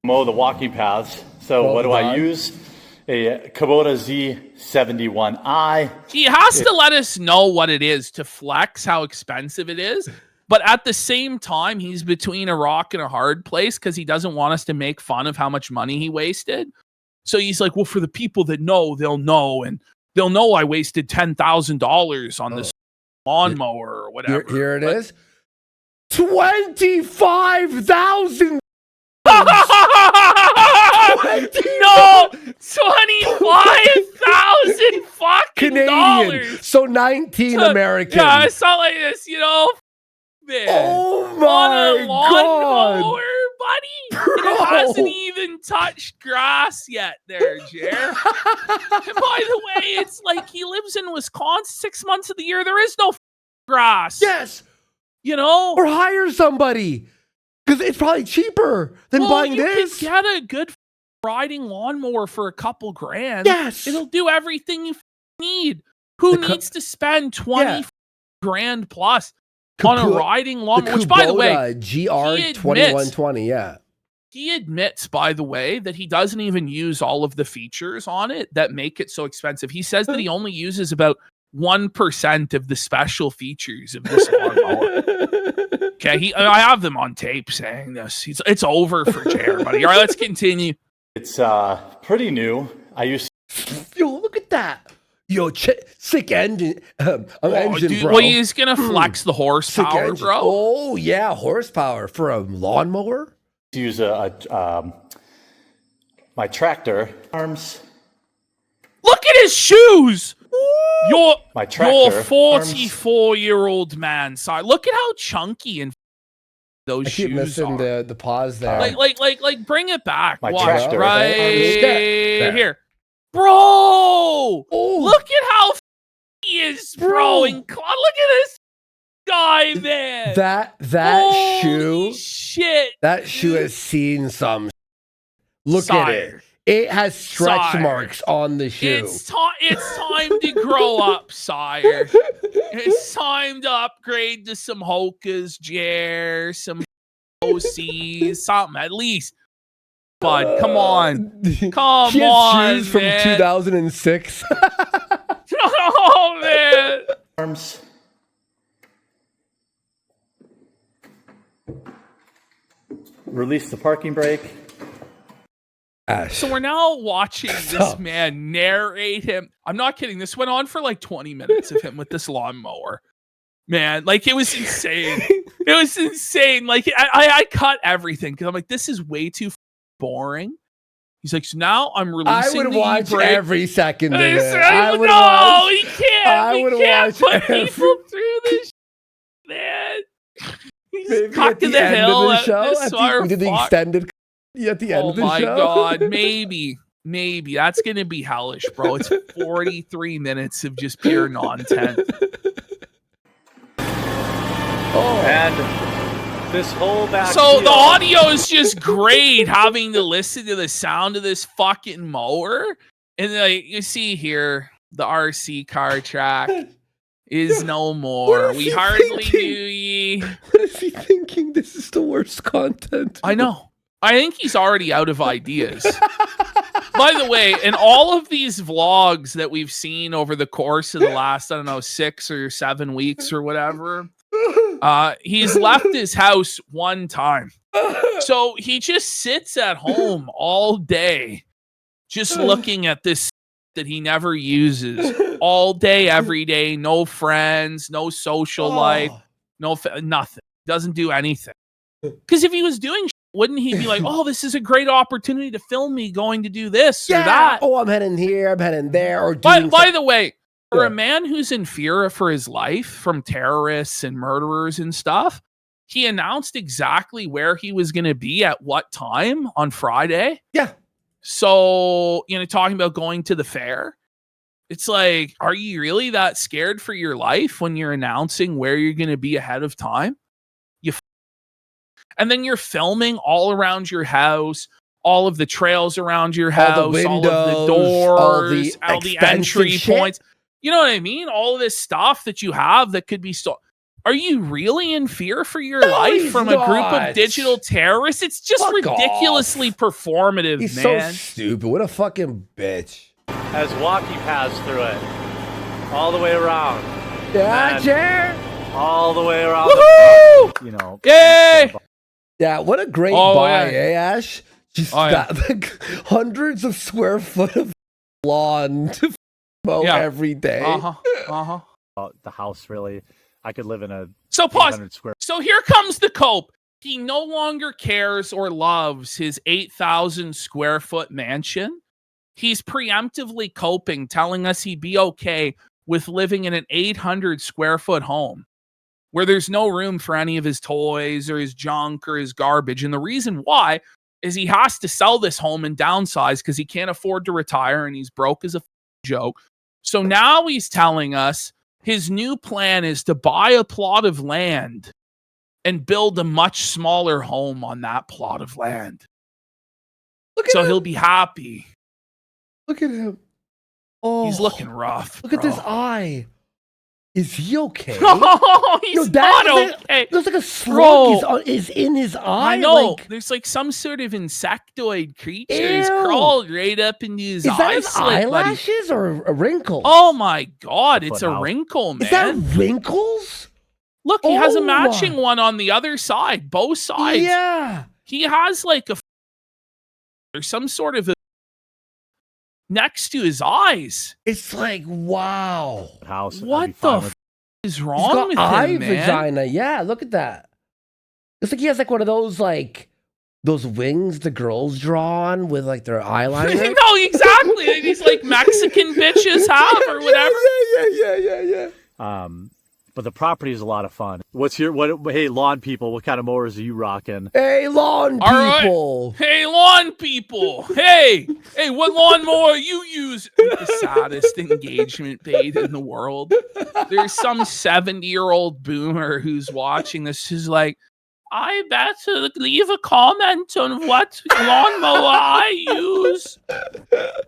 Mow the walking paths. So Well what do I done. use? A Kubota Z71i. He has to let us know what it is to flex how expensive it is. But at the same time, he's between a rock and a hard place because he doesn't want us to make fun of how much money he wasted. So he's like, well, for the people that know, they'll know. And they'll know I wasted $10,000 on this lawnmower or whatever. Here it But- is. 25,000. No, 25,000 fucking Canadian. dollars. So 19 American. Yeah, it's not like this, you know. Man. Oh On a my god. lawnmower, buddy. Bro. It hasn't even touched grass yet there, Jer. And by the way, it's like he lives in Wisconsin 6 months of the year. There is no grass. Yes. You know? Or hire somebody. Because it's probably cheaper than Well, buying you this. could get a good riding lawnmower for a couple grand. Yes. It'll do everything you need. Who The cu- needs to spend 20 Yeah. grand plus on a Kubo- riding lawnmower? Which, by the way, GR 2120, yeah. he admits, by the way, that he doesn't even use all of the features on it that make it so expensive. He says that he only uses about 1% of the special features of this lawnmower. Okay, I have them on tape saying this. It's over for Jer, buddy. All right, let's continue. It's pretty new. I used Yo, look at that. Yo, sick engine. Engine, Dude, bro. well, he's gonna flex the Sick horsepower, engine. bro. Oh, yeah, horsepower for a lawnmower. to use my tractor arms. Look at his shoes. You're My tractor 44-year-old man. Sorry, look at how chunky and those I keep shoes missing are. the pause there. Like, bring it back. My Watch tractor. right There. here, bro. Oh, Look at how he is, bro. Bro. And look at this guy, man. that Holy shoe, shit. that shoe has seen some. Look at it. Sire. It has stretch Sire. marks on the shoe. It's time to grow up, sire. It's time to upgrade to some Hokas, Jer, some OCs, something at least. bud. Come on. Come She has on, shoes from man. 2006. Oh, man. arms. Release the parking brake. Ash. So we're now watching this Stop. man narrate him. I'm not kidding. This went on for like 20 minutes of him with this lawnmower. Man, like it was insane. It was insane. Like I cut everything because I'm like, this is way too boring. He's like, so now I'm I releasing would the watch e-brake. every second of And it. I said, I would no, watch. he can't. I We would can't watch put every- people through this, man. He's Maybe cocked at to the the end hill of the at show, this at the, far we did the fuck. extended at the end Oh of the my show. god, maybe that's gonna be hellish, bro. It's 43 minutes of just pure nonsense. And this whole back So field- the audio is just great, having to listen to the sound of this fucking mower, and like you see here, the RC car track is no more. is We he hardly thinking? knew ye. What is he thinking? This is the worst content. I know. I think he's already out of ideas. By the way, in all of these vlogs that we've seen over the course of the last, I don't know, 6 or 7 weeks or whatever, he's left his house one time. So he just sits at home all day, just looking at this that he never uses all day, every day. No friends, no social life, nothing. Doesn't do anything. Because if he was doing wouldn't he be like, oh, this is a great opportunity to film me going to do this or that? Oh, I'm heading here. I'm heading there. Or By doing the way, for Yeah. a man who's in fear for his life from terrorists and murderers and stuff, he announced exactly where he was going to be at what time on Friday. Yeah. So, talking about going to the fair, it's like, are you really that scared for your life when you're announcing where you're going to be ahead of time? And then you're filming all around your house, all of the trails around your house, All the all of the windows, doors, all all the the expensive entry shit. points. You know what I mean? All of this stuff that you have that could be stolen. Are you really in fear for your No, life he's from a group not. of digital terrorists? It's just Fuck ridiculously performative, He's man. so stupid. What a fucking bitch. as Walkie passed through it, all the way around, Yeah, Man. chair. all the way around. Woohoo! You know, Yay! Yeah, what a great Oh, buy, yeah. eh, Ash? Just Oh, yeah. that, like, hundreds of square foot of lawn to mow Yeah. every day. Uh-huh. the house really. I could live in a So pause. 800 square. So here comes the cope. He no longer cares or loves his 8,000 square foot mansion. He's preemptively coping, telling us he'd be okay with living in an 800 square foot home where there's no room for any of his toys or his junk or his garbage. And the reason why is he has to sell this home and downsize because he can't afford to retire and he's broke as a joke. So now he's telling us his new plan is to buy a plot of land and build a much smaller home on that plot of land. Look at So him. he'll be happy. Look at him. Oh, He's looking rough. Look at this bro. eye. Is he okay? Oh, he's No, not that- okay. There's like a slug Bro. is in his eye. I know. Like, There's like some sort of insectoid creature Ew. has crawled right up into his is that eye his slit, buddy. eyelashes or a wrinkle? Oh my god, it's a Footnote. wrinkle, man. is that wrinkles? Look, he has a Oh. matching one on the other side, both sides. Yeah. He has like or some sort of a next to his eyes. It's like, wow. House. I'd be What fine the with- is He's wrong got with eye him, man? vagina. Yeah, look at that. It's like he has like one of those like those wings the girls draw on with like their eyeliner. No, exactly. These like Mexican bitches have or whatever. Yeah. But the property is a lot of fun. Hey, lawn people, what kind of mowers are you rocking? Hey, lawn All right. people. Hey, lawn people. Hey, what lawnmower you use? The saddest engagement bait in the world. There's some 70-year-old boomer who's watching this who's like, I better leave a comment on what lawnmower I use.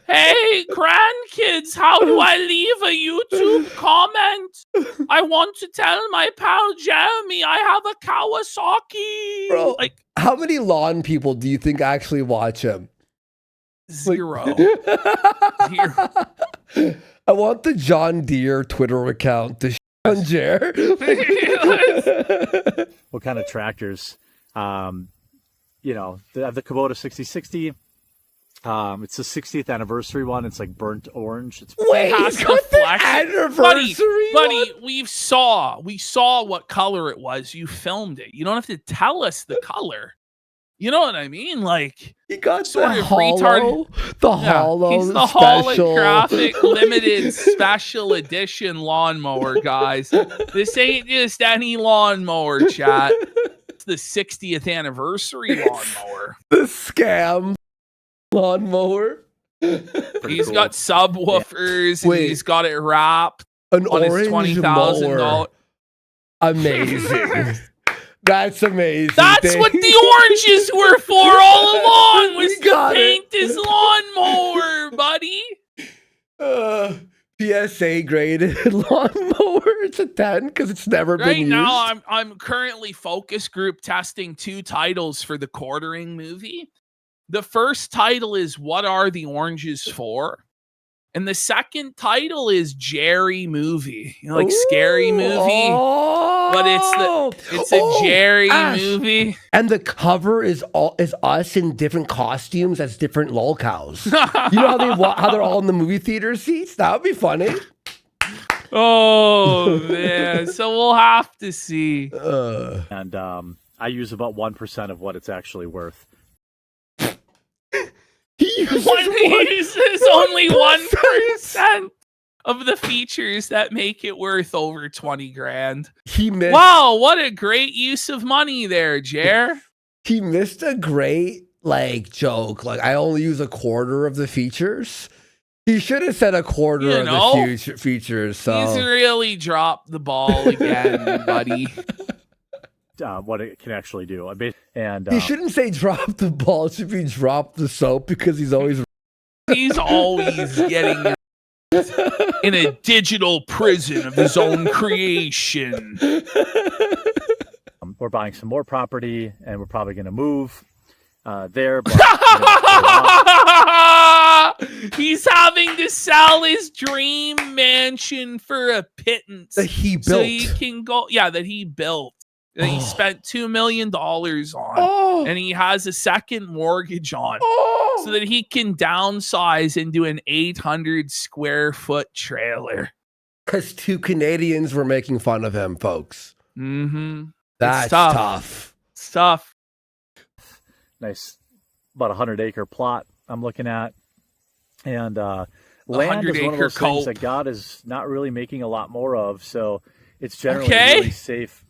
Hey, grandkids, how do I leave a YouTube comment? I want to tell my pal Jeremy I have a Kawasaki. Bro, Like, how many lawn people do you think actually watch him? zero. I want the John Deere Twitter account to on Jer. What kind of tractors? You know, the Kubota 6060. It's the 60th anniversary one. It's like burnt orange. It's Wait, has he's got the flex. anniversary Buddy, one? we saw what color it was. You filmed it. You don't have to tell us the color. You know what I mean? Like, He got sort the of hollow, he's the special. holographic limited special edition lawnmower, guys. This ain't just any lawnmower, chat. It's the 60th anniversary lawnmower. The scam lawnmower. He's cool. got subwoofers and Wait. he's got it wrapped An on his orange $20,000. mower. Amazing. That's amazing. That's what the oranges were for all along, was We got to paint it. his lawnmower, buddy. PSA graded lawnmower. It's a 10 because it's never been Right used. now, I'm currently focus group testing 2 titles for the quartering movie. The first title is "What Are the Oranges For?" And the second title is Jerry Movie. You know, like scary movie. But it's a Jerry Ash. movie. And the cover is us in different costumes as different lolcows. You know how they're all in the movie theater seats? That would be funny. Oh man. So we'll have to see. and I use about 1% of what it's actually worth. He uses There's only 1% of the features that make it worth over 20 grand. He missed. Wow, what a great use of money there, Jer. He missed a great joke. Like, I only use a quarter of the features. He should have said a quarter You of know, the features. So He's really dropped the ball again, buddy. What it can actually do. I mean, and he shouldn't say drop the ball. It should be drop the soap because he's always. He's always getting in a digital prison of his own creation. we're buying some more property, and we're probably going to move there. But, He's having to sell his dream mansion for a pittance That he built. so he can go. Yeah, that he built. That he spent $2 million on, and he has a second mortgage on, so that he can downsize into an 800 square foot trailer. Because 2 Canadians were making fun of him, folks. Mm-hmm. That's tough. tough. It's tough. nice, about 100-acre plot I'm looking at, and land is one of those things that God is not really making a lot more of, so it's generally really safe.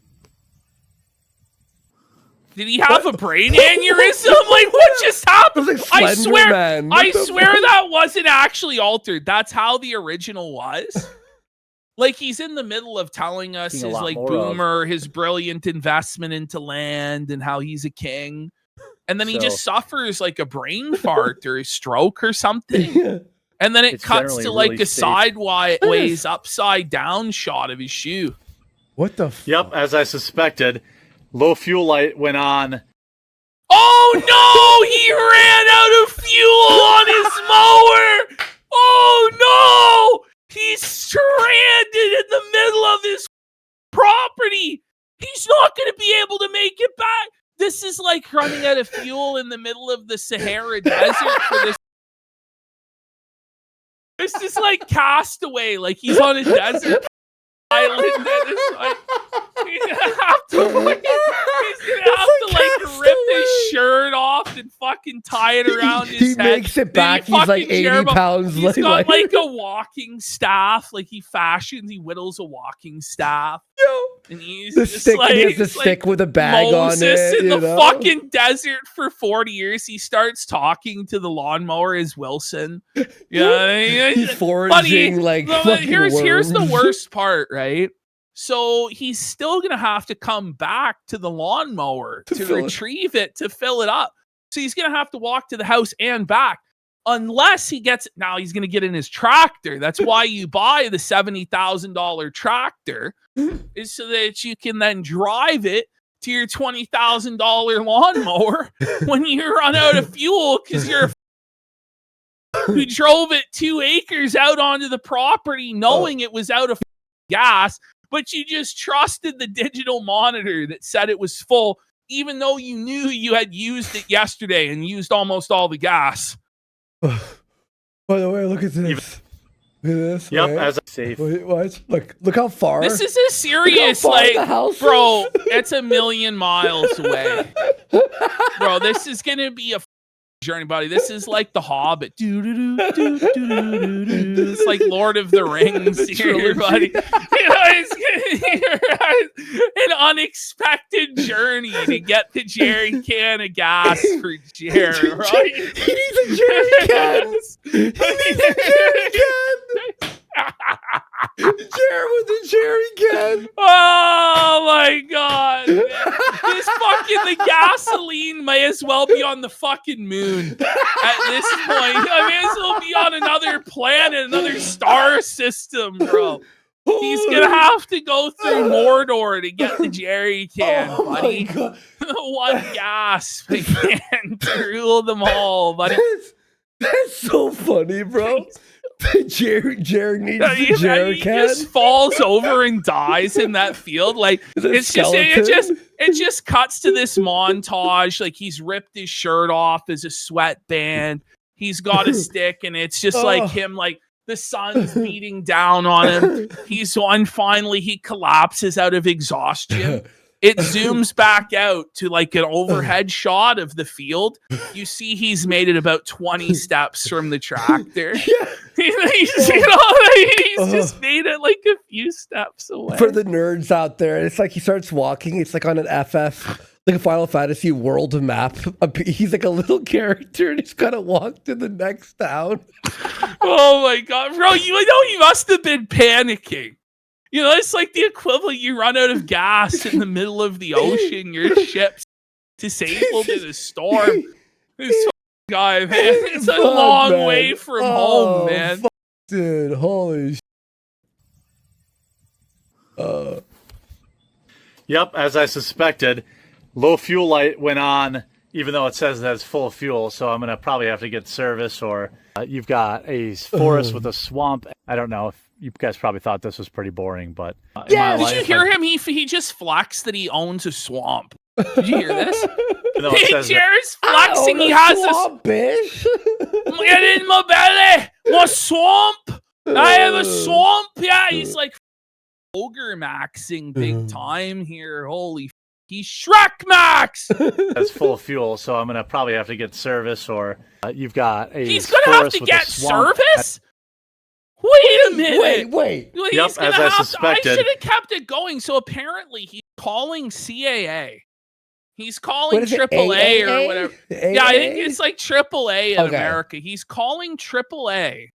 Did he have a brain aneurysm? Like, what just happened? It was I like swear, Slender Man. I What the swear fuck? that wasn't actually altered. That's how the original was. Like, he's in the middle of telling us Seeing a his lot like more boomer, his brilliant investment into land and how he's a king. And then he So- just suffers like a brain fart or a stroke or something. And then it It's cuts generally to like really a safe. sideways upside down shot of his shoe. What the fuck? Yep, as I suspected, low fuel light went on. Oh no! He ran out of fuel on his mower! Oh no! He's stranded in the middle of his property! He's not going to be able to make it back! This is like running out of fuel in the middle of the Sahara Desert for this. This is like Castaway, like he's on a desert island and it's like he's gonna have to rip his shirt off and fucking tie it around his He head. makes it Then back. you He's like fucking 80 Jeremy- pounds He's got lighter. like a walking staff, like he whittles a walking staff. And he's The just stick, like, he has the he's like stick with a bag Moses on it. in you the know? fucking desert for 40 years. He starts talking to the lawnmower as Wilson. Yeah, He's foraging like no, fucking here's the worms. worst part, right? So he's still going to have to come back to the lawnmower to retrieve it, to fill it up. So he's going to have to walk to the house and back. Unless he gets, now he's going to get in his tractor. That's why you buy the $70,000 tractor, is so that you can then drive it to your $20,000 lawnmower when you run out of fuel because you're who drove it 2 acres out onto the property knowing it was out of gas, but you just trusted the digital monitor that said it was full, even though you knew you had used it yesterday and used almost all the gas. By the way, look at this. Look at this. Yep, wait. as a safe. Wait, what? Look how far. This is a serious, like, bro, it's a million miles away. Bro, this is going to be a journey, buddy. This is like The Hobbit. It's like Lord of the Rings here, buddy. You know, it's an unexpected journey to get the jerry can of gas for Jer, right? He needs a jerry can. He needs a jerry can. Jer with the jerry can. Oh my god. Man. This the gasoline may as well be on the fucking moon at this point. I may as well be on another planet, another star system, bro. He's gonna have to go through Mordor to get the jerry can, buddy. One gas can to rule them all, buddy. That's so funny, bro. Jerry needs the jerry can. He just falls over and dies in that field. Like it just cuts to this montage. Like he's ripped his shirt off as a sweatband. He's got a stick, and it's just like him, like the sun's beating down on him. Finally he collapses out of exhaustion. It zooms back out to like an overhead shot of the field. You see he's made it about 20 steps from the tractor. He's just made it like a few steps away. For the nerds out there, it's like he starts walking. It's like on an FF, like a Final Fantasy world map. He's like a little character, and he's got to walk to the next town. Oh my god, bro! You know he must have been panicking. You know, it's like the equivalent. You run out of gas in the middle of the ocean. Your ship's disabled in a storm. This guy, man, it's a long way from home, man. Dude, holy Yep, as I suspected, low fuel light went on, even though it says that it's full of fuel. So I'm going to probably have to get service, or you've got a forest with a swamp. I don't know if you guys probably thought this was pretty boring, but yeah, did you hear him? He just flexed that he owns a swamp. Did you hear this? Hey, Jared's flexing. He has a swamp, bitch. Get in my belly, my swamp. I have a swamp. Yeah, he's like ogre maxing big time here. Holy, he's Shrek Max. That's full of fuel, so I'm gonna probably have to get service, or you've got a. He's gonna have to get service. Wait a minute. Wait. Yep, as I suspected. I should have kept it going. So apparently he's calling CAA. He's calling AAA or whatever. Yeah, I think it's like AAA in America. He's calling AAA,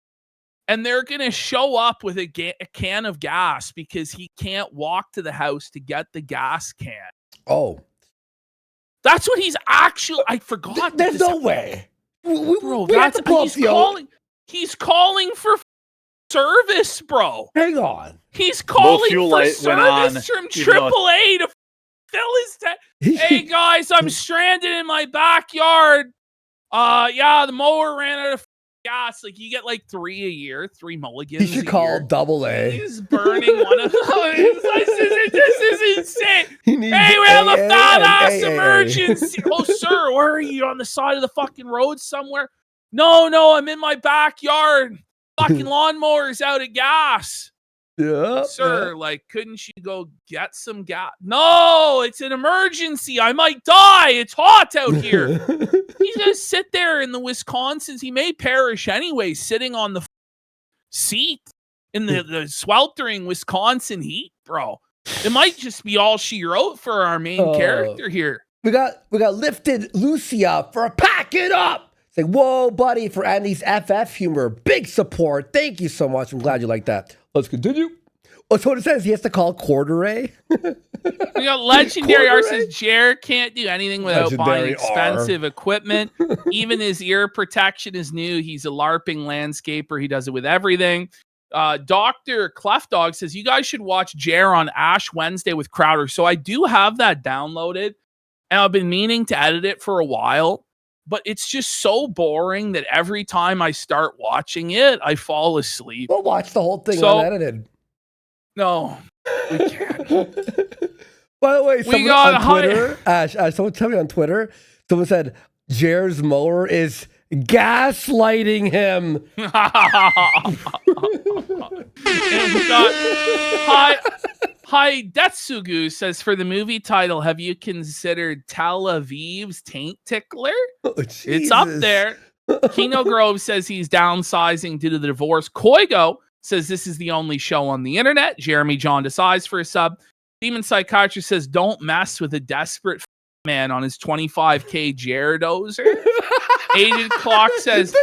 and they're going to show up with a can of gas because he can't walk to the house to get the gas can. Oh. That's what he's actually... I forgot. There's no way. Bro, he's calling for service, bro. Hang on. He's calling for service from AAA to fill his tank. Hey guys, I'm stranded in my backyard. The mower ran out of gas. Like you get like 3 a year, 3 mulligans. He should call AA. He's burning one of those. This is insane. Hey, we have a fat ass emergency. Oh, sir, where are you? On the side of the fucking road somewhere? No, I'm in my backyard. Fucking lawnmower's out of gas. Yeah. Sir, like, couldn't you go get some gas? No, it's an emergency. I might die. It's hot out here. He's gonna sit there in the Wisconsins. He may perish anyway, sitting on the seat in the sweltering Wisconsin heat, bro. It might just be all she wrote for our main character here. We got lifted Lucia for a pack it up. Say, whoa, buddy, for Andy's FF humor. Big support. Thank you so much. I'm glad you like that. Let's continue. Oh, so it says he has to call Corduroy. We got Legendary R Corduroy? says Jer can't do anything without buying Legendary expensive equipment. Even his ear protection is new. He's a LARPing landscaper. He does it with everything. Dr. Clef Dog says, you guys should watch Jer on Ash Wednesday with Crowder. So I do have that downloaded, and I've been meaning to edit it for a while, but it's just so boring that every time I start watching it, I fall asleep. We'll watch the whole thing So- unedited. No, we can't. By the way, someone got on Twitter, Ash, someone tell me on Twitter, someone said Jer's mower is gaslighting him. And we got Hi Detsugu says, for the movie title, have you considered Tel Aviv's Taint Tickler? Oh, It's up Jesus. there. Kino Grove says he's downsizing due to the divorce. Koigo says this is the only show on the internet. Jeremy John decides for a sub. Demon Psychiatrist says don't mess with a desperate man on his 25K Gyaradozer. Agent Clock says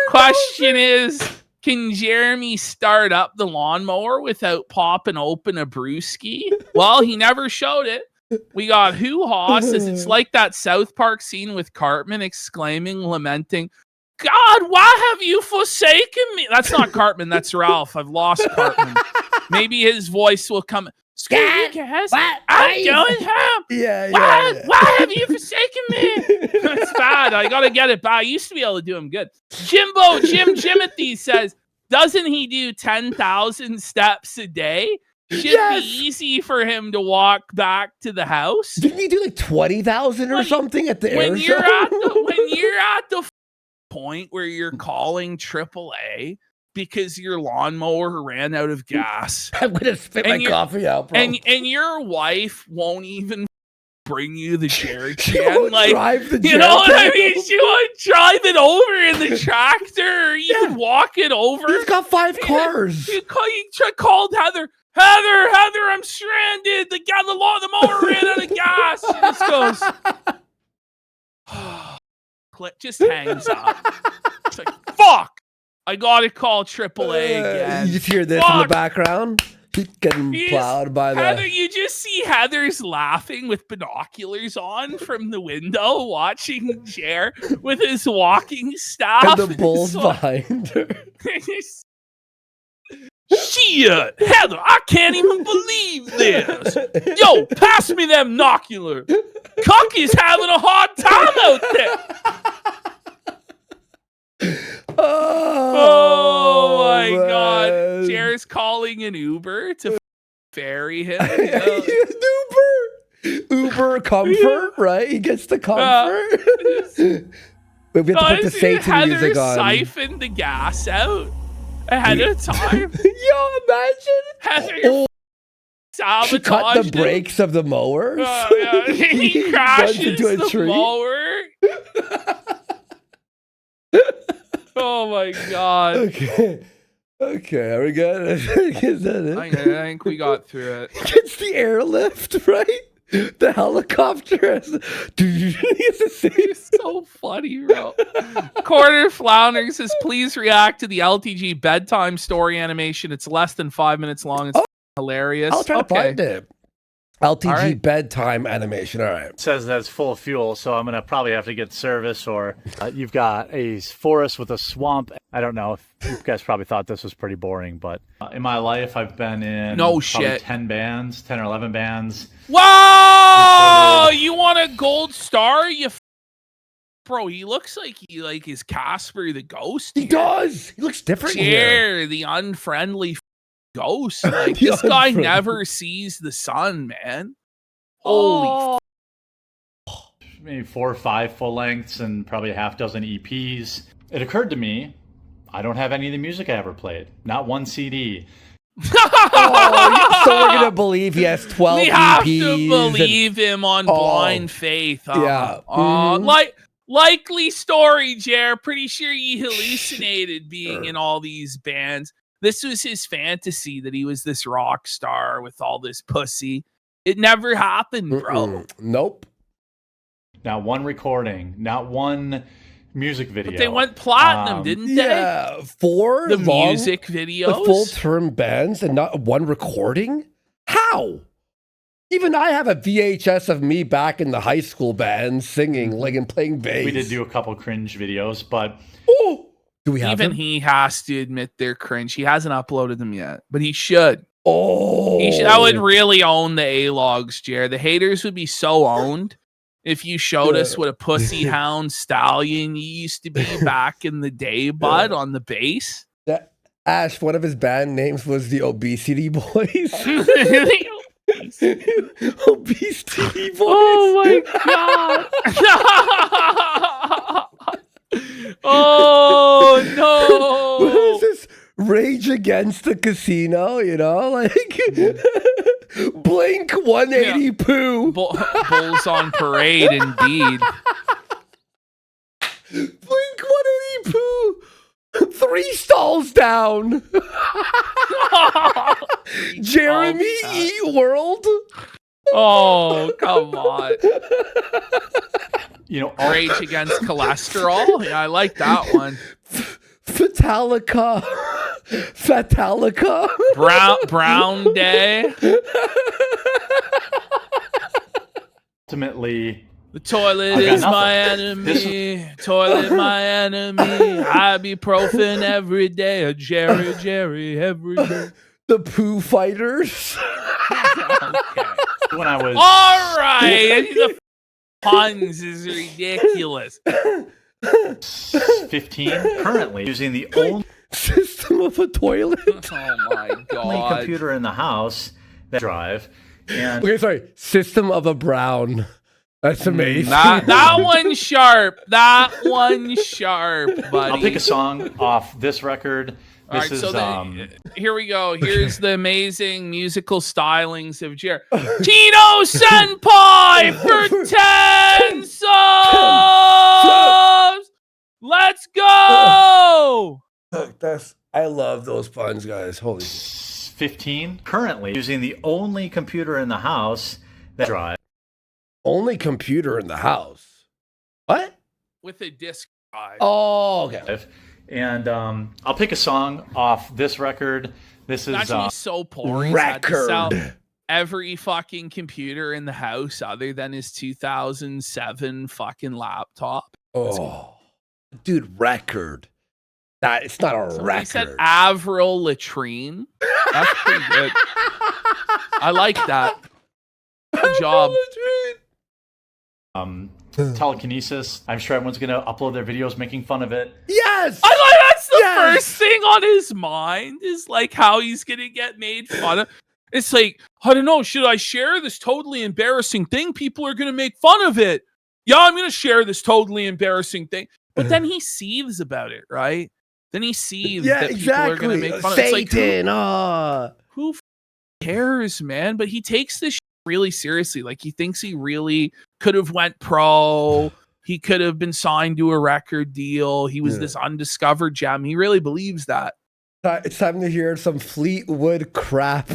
question is, can Jeremy start up the lawnmower without popping open a brewski? Well, he never showed it. We got Hoo Ha says it's like that South Park scene with Cartman exclaiming, lamenting, God, why have you forsaken me? That's not Cartman, that's Ralph. I've lost Cartman. Maybe his voice will come. Screw you guys. I'm going home. Yeah. Why have you forsaken me? It's bad. I gotta get it back. I used to be able to do him good. Jim Jimothy says, doesn't he do 10,000 steps a day? Should be easy for him to walk back to the house. Didn't he do like 20,000 or something at the air show? When you're at the point where you're calling AAA because your lawnmower ran out of gas, I'm gonna spit my coffee out, bro. and your wife won't even bring you the jerry She can. won't Like, drive the you know what I jerry mean? can. She won't drive it over in the tractor or even walk it over. He's got 5 cars. You called Heather. Heather, I'm stranded. The mower ran out of gas. She just goes, just hangs up. It's like, fuck. I gotta call AAA again. You just hear this in the background. He's getting plowed by the. Heather, you just see Heather's laughing with binoculars on from the window, watching Jer with his walking staff. And the bulls So- behind her. Shit, Heather, I can't even believe this. Yo, pass me them binocular. Cookie having a hard time out there. Oh my God. man. Jer's calling an Uber to ferry him. Uber comfort, right? He gets the comfort. We have to put the Satan Heather music on. siphoned the gas out ahead of time. Yo, imagine. Heather She cut the brakes of the mower. Yeah. He runs crashes into a the tree. mower. Oh my God. Okay, are we good? Is that it? I think we got through it. It's the airlift, right? The helicopter has It's so funny, bro. Quarter Flounder says, please react to the LTG bedtime story animation. It's less than 5 minutes long. It's hilarious. I'll try to find it. LTG All right. bedtime animation. All right. It says that it's full of fuel, so I'm going to probably have to get service, or you've got a forest with a swamp. I don't know if you guys probably thought this was pretty boring, but in my life, I've been in No probably shit. 10 or 11 bands. Whoa! You want a gold star? Bro, he looks like he is Casper the Ghost. He does. He looks different here. Jer, the unfriendly ghost. Like, The this guy unfriendly- never sees the sun, man. Holy Maybe 4 or 5 full lengths and probably a half dozen EPs. It occurred to me, I don't have any of the music I ever played. Not one CD. Oh, so we're gonna believe he has 12 we have EPs. to believe him on blind faith. Yeah. Mhm. Likely story, Jer. Pretty sure he hallucinated being in all these bands. This was his fantasy that he was this rock star with all this pussy. It never happened, bro. Nope. Not one recording, not one music video. But they went platinum, didn't they? Yeah, 4 The long, music videos. full-term bands and not one recording? How? Even I have a VHS of me back in the high school band singing, like, and playing bass. We did do a couple cringe videos, but Oh, do we have Even them? he has to admit they're cringe. He hasn't uploaded them yet, but he should. Oh, He should. I would really own the A-logs, Jared. The haters would be so owned if you showed us what a pussy hound stallion you used to be back in the day, bud, on the bass. That Ash, one of his band names was the Obesity Boys. Obesity Boys. Oh my god! Oh What is no! this? Rage Against the Casino, you know? Like Blink 180 Poo. Bulls on parade, indeed. Blink 180 Poo. 3 stalls down. Jeremy E. World. Oh, come on. you know, Rage Against Cholesterol. Yeah, I like that one. Fatalica. Brown Day. ultimately, The toilet I got is my nothing. enemy. Toilet my enemy. Ibuprofen every day. Jerry every day. The Pooh Fighters. Okay. when I was All right. The puns is ridiculous. 15, currently using the only System of a Toilet. Oh my god. computer in the house that drive, and Okay, sorry. System of a Brown. That's amazing. That one's sharp. That one's sharp, buddy. I'll pick a song off this record. All This right, is so here we go. Here's the amazing musical stylings of Jared. Tino Senpai for 10 subs! Let's go! I love those puns, guys. Holy shit. 15, currently using the only computer in the house that drive. Only computer in the house. What? With a disc drive. Oh, okay. And I'll pick a song off this record. This is That's actually so boring. Had to Record. sell every fucking computer in the house other than his 2007 fucking laptop. Oh, dude, record. That it's not a Somebody said record. Avril Latrine. That's pretty good. I like that. Good job. Telekinesis. I'm sure everyone's gonna upload their videos making fun of it. Yes. I like that's the Yes. first thing on his mind is like how he's gonna get made fun of. It's like, I don't know, should I share this totally embarrassing thing? People are gonna make fun of it. Yeah, I'm gonna share this totally embarrassing thing. But then he seethes about it, right? Then he seethes Yeah, that exactly. people are gonna make fun of it. It's like, Satan. who cares, man? But he takes this really seriously. Like, he thinks he really could have went pro. He could have been signed to a record deal. He was this undiscovered gem. He really believes that. It's time to hear some Fleetwood crap.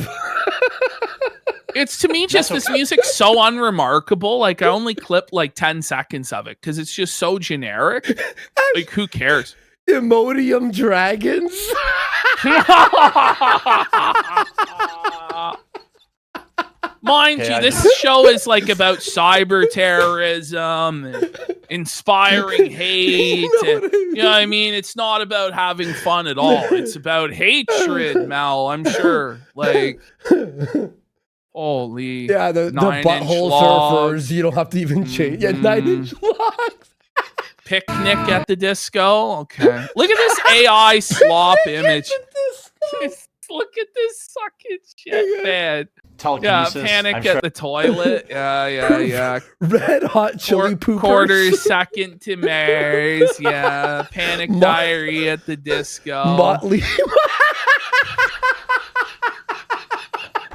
It's, to me, just this music's so unremarkable. Like, I only clipped like 10 seconds of it because it's just so generic. Like, who cares? Imodium Dragons. Mind Okay, you, this show is like about cyber terrorism, and inspiring hate. You know what I mean? It's not about having fun at all. It's about hatred, Mel, I'm sure. Like, holy. Yeah, the 9-inch butthole logs. surfers. You don't have to even change. Yeah, 9-inch logs. Picnic at the disco. Okay. Look at this AI slop image. Look at this sucking shit, man. Yeah, Telekinesis. Panic I'm at sure the toilet. Yeah. Red Hot Chili Poopers. Quarters second to Mary's. Yeah. Panic diary at the disco. Motley.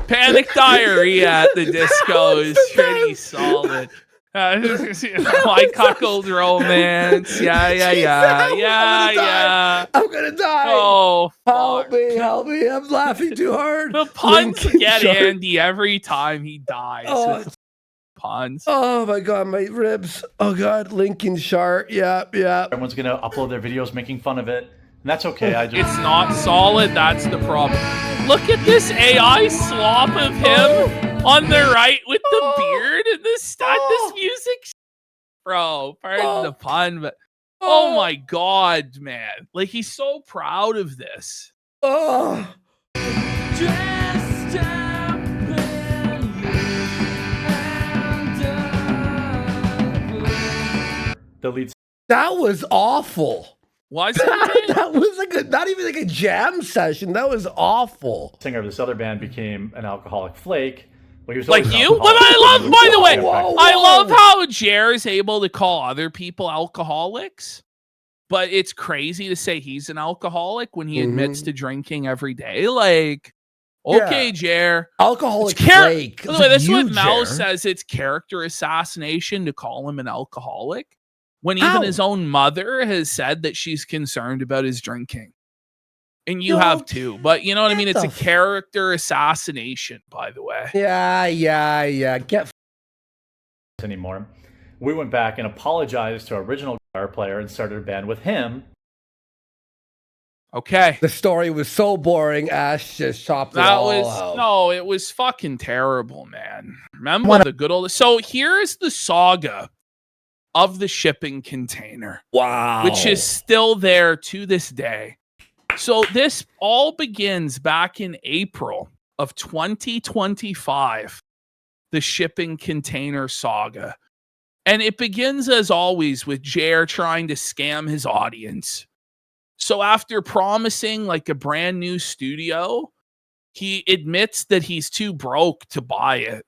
Panic diary at the disco is pretty solid. My cuckold romance. Yeah. I'm gonna die. Oh, help fuck. me. I'm laughing too hard. The puns Linkin get Shark. Andy every time he dies. Oh, puns. Oh my god, my ribs. Oh god, Lincoln Sharp. Yeah. Everyone's gonna upload their videos making fun of it, and that's okay. It's not solid. That's the problem. Look at this AI slop of him on the right with the beard and this music. Bro, pardon the pun, but oh my god, man. Like, he's so proud of this. Oh. That was awful. Why is that? That was like not even like a jam session. That was awful. Singer of this other band became an alcoholic flake. Well, he was like you? But I love, by the way, I love how Jer is able to call other people alcoholics. But it's crazy to say he's an alcoholic when he admits to drinking every day. Like, okay, Jer. Alcoholic flake. By the way, that's what Mel says. It's character assassination to call him an alcoholic. When even his own mother has said that she's concerned about his drinking. And you have too. But you know what I mean? It's a character assassination, by the way. Yeah. Get anymore. We went back and apologized to our original guitar player and started a band with him. Okay. The story was so boring, Ash just chopped it all out. No, it was fucking terrible, man. Remember the good old... So here's the saga of the shipping container. Wow. Which is still there to this day. So this all begins back in April of 2025. The shipping container saga. And it begins, as always, with Jer trying to scam his audience. So after promising like a brand new studio, he admits that he's too broke to buy it.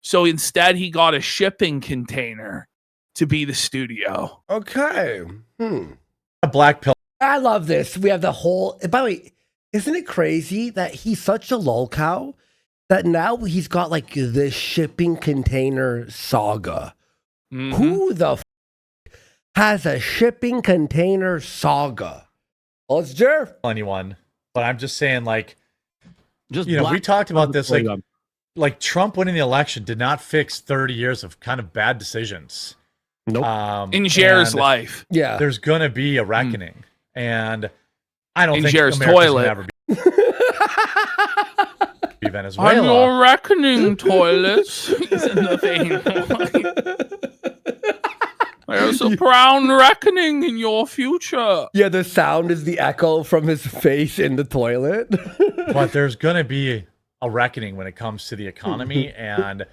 So instead, he got a shipping container to be the studio. Okay. A black pill. I love this. We have the whole... By the way, isn't it crazy that he's such a lolcow that now he's got like the shipping container saga? Who the has a shipping container saga? Well, it's Jer. Anyone, but I'm just saying, like, we talked about this, like Trump winning the election did not fix 30 years of kind of bad decisions. Nope. In Jer's life, there's gonna be a reckoning, and I don't think Jer's America's toilet. Never be Venezuela. I'm your reckoning toilet. He's in the vein. There's a brown reckoning in your future. Yeah, the sound is the echo from his face in the toilet. But there's going to be a reckoning when it comes to the economy. And,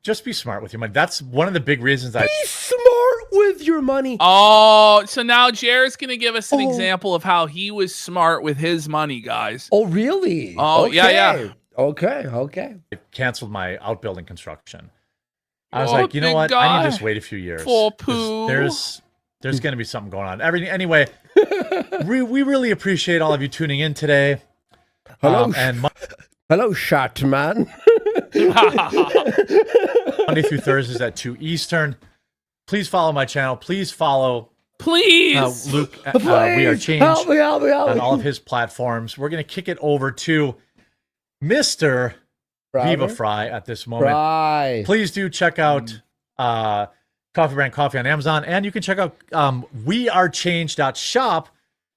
just be smart with your money. That's one of the big reasons Be smart with your money. Oh, so now Jared's going to give us an example of how he was smart with his money, guys. Oh, really? Oh, okay. Yeah. Okay. I canceled my outbuilding construction. I was like, you know what? I need to just wait a few years. For poo. There's going to be something going on. Anyway, we really appreciate all of you tuning in today. Hello, hello, shot man. Monday through Thursdays at 2 Eastern. Please follow my channel. Please follow Luke. We Are Changed. Help me. On all of his platforms. We're going to kick it over to Mr. Viva Fry at this moment. Fry. Please do check out Coffee Brand Coffee on Amazon, and you can check out wearechange.shop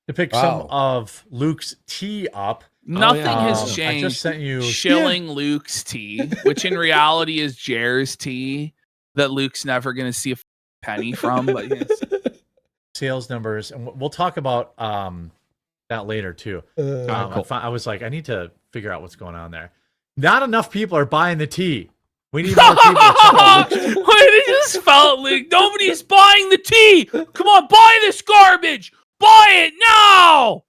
to pick some of Luke's tea up. Nothing has changed. I just sent you shilling Luke's tea, which in reality is Jer's tea that Luke's never going to see a penny from. But yes. Sales numbers, and we'll talk about that later too. Cool. I was like, I need to figure out what's going on there. Not enough people are buying the tea. We need more people to check out Luke's. Wait, it just felt like nobody's buying the tea. Come on, buy this garbage. Buy it now.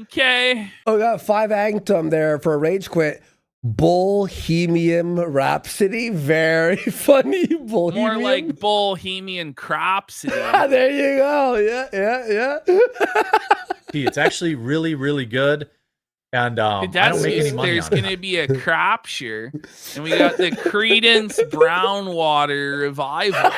Okay. Oh, we got 5 Anctum there for a rage quit. Bohemian Rhapsody. Very funny. More like Bohemian Crapsody. There you go. Yeah. It's actually really, really good. And I don't make any money there's on it. going to be a crapture. And we got the Creedence Brownwater Revival.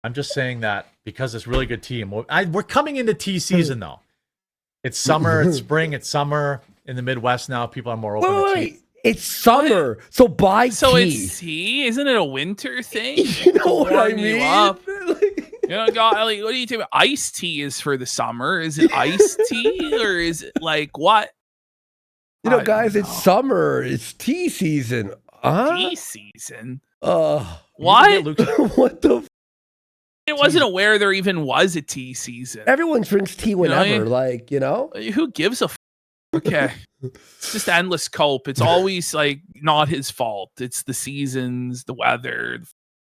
I'm just saying that because it's really good tea. And we're coming into tea season, though. It's summer, it's spring, it's summer in the Midwest now. People are more open to tea. it's summer, so buy So tea. it's tea? Isn't it a winter thing? You know what I Warm you mean? up. You know, God, like, what do you think? Iced tea is for the summer. Is it iced tea or is it like what? You know, I guys, don't it's know. summer. It's tea season. Tea season. What? What the? I wasn't aware there even was a tea season. Everyone drinks tea whenever, you- like, you know? Who gives a okay. It's just endless cope. It's always like not his fault. It's the seasons, the weather,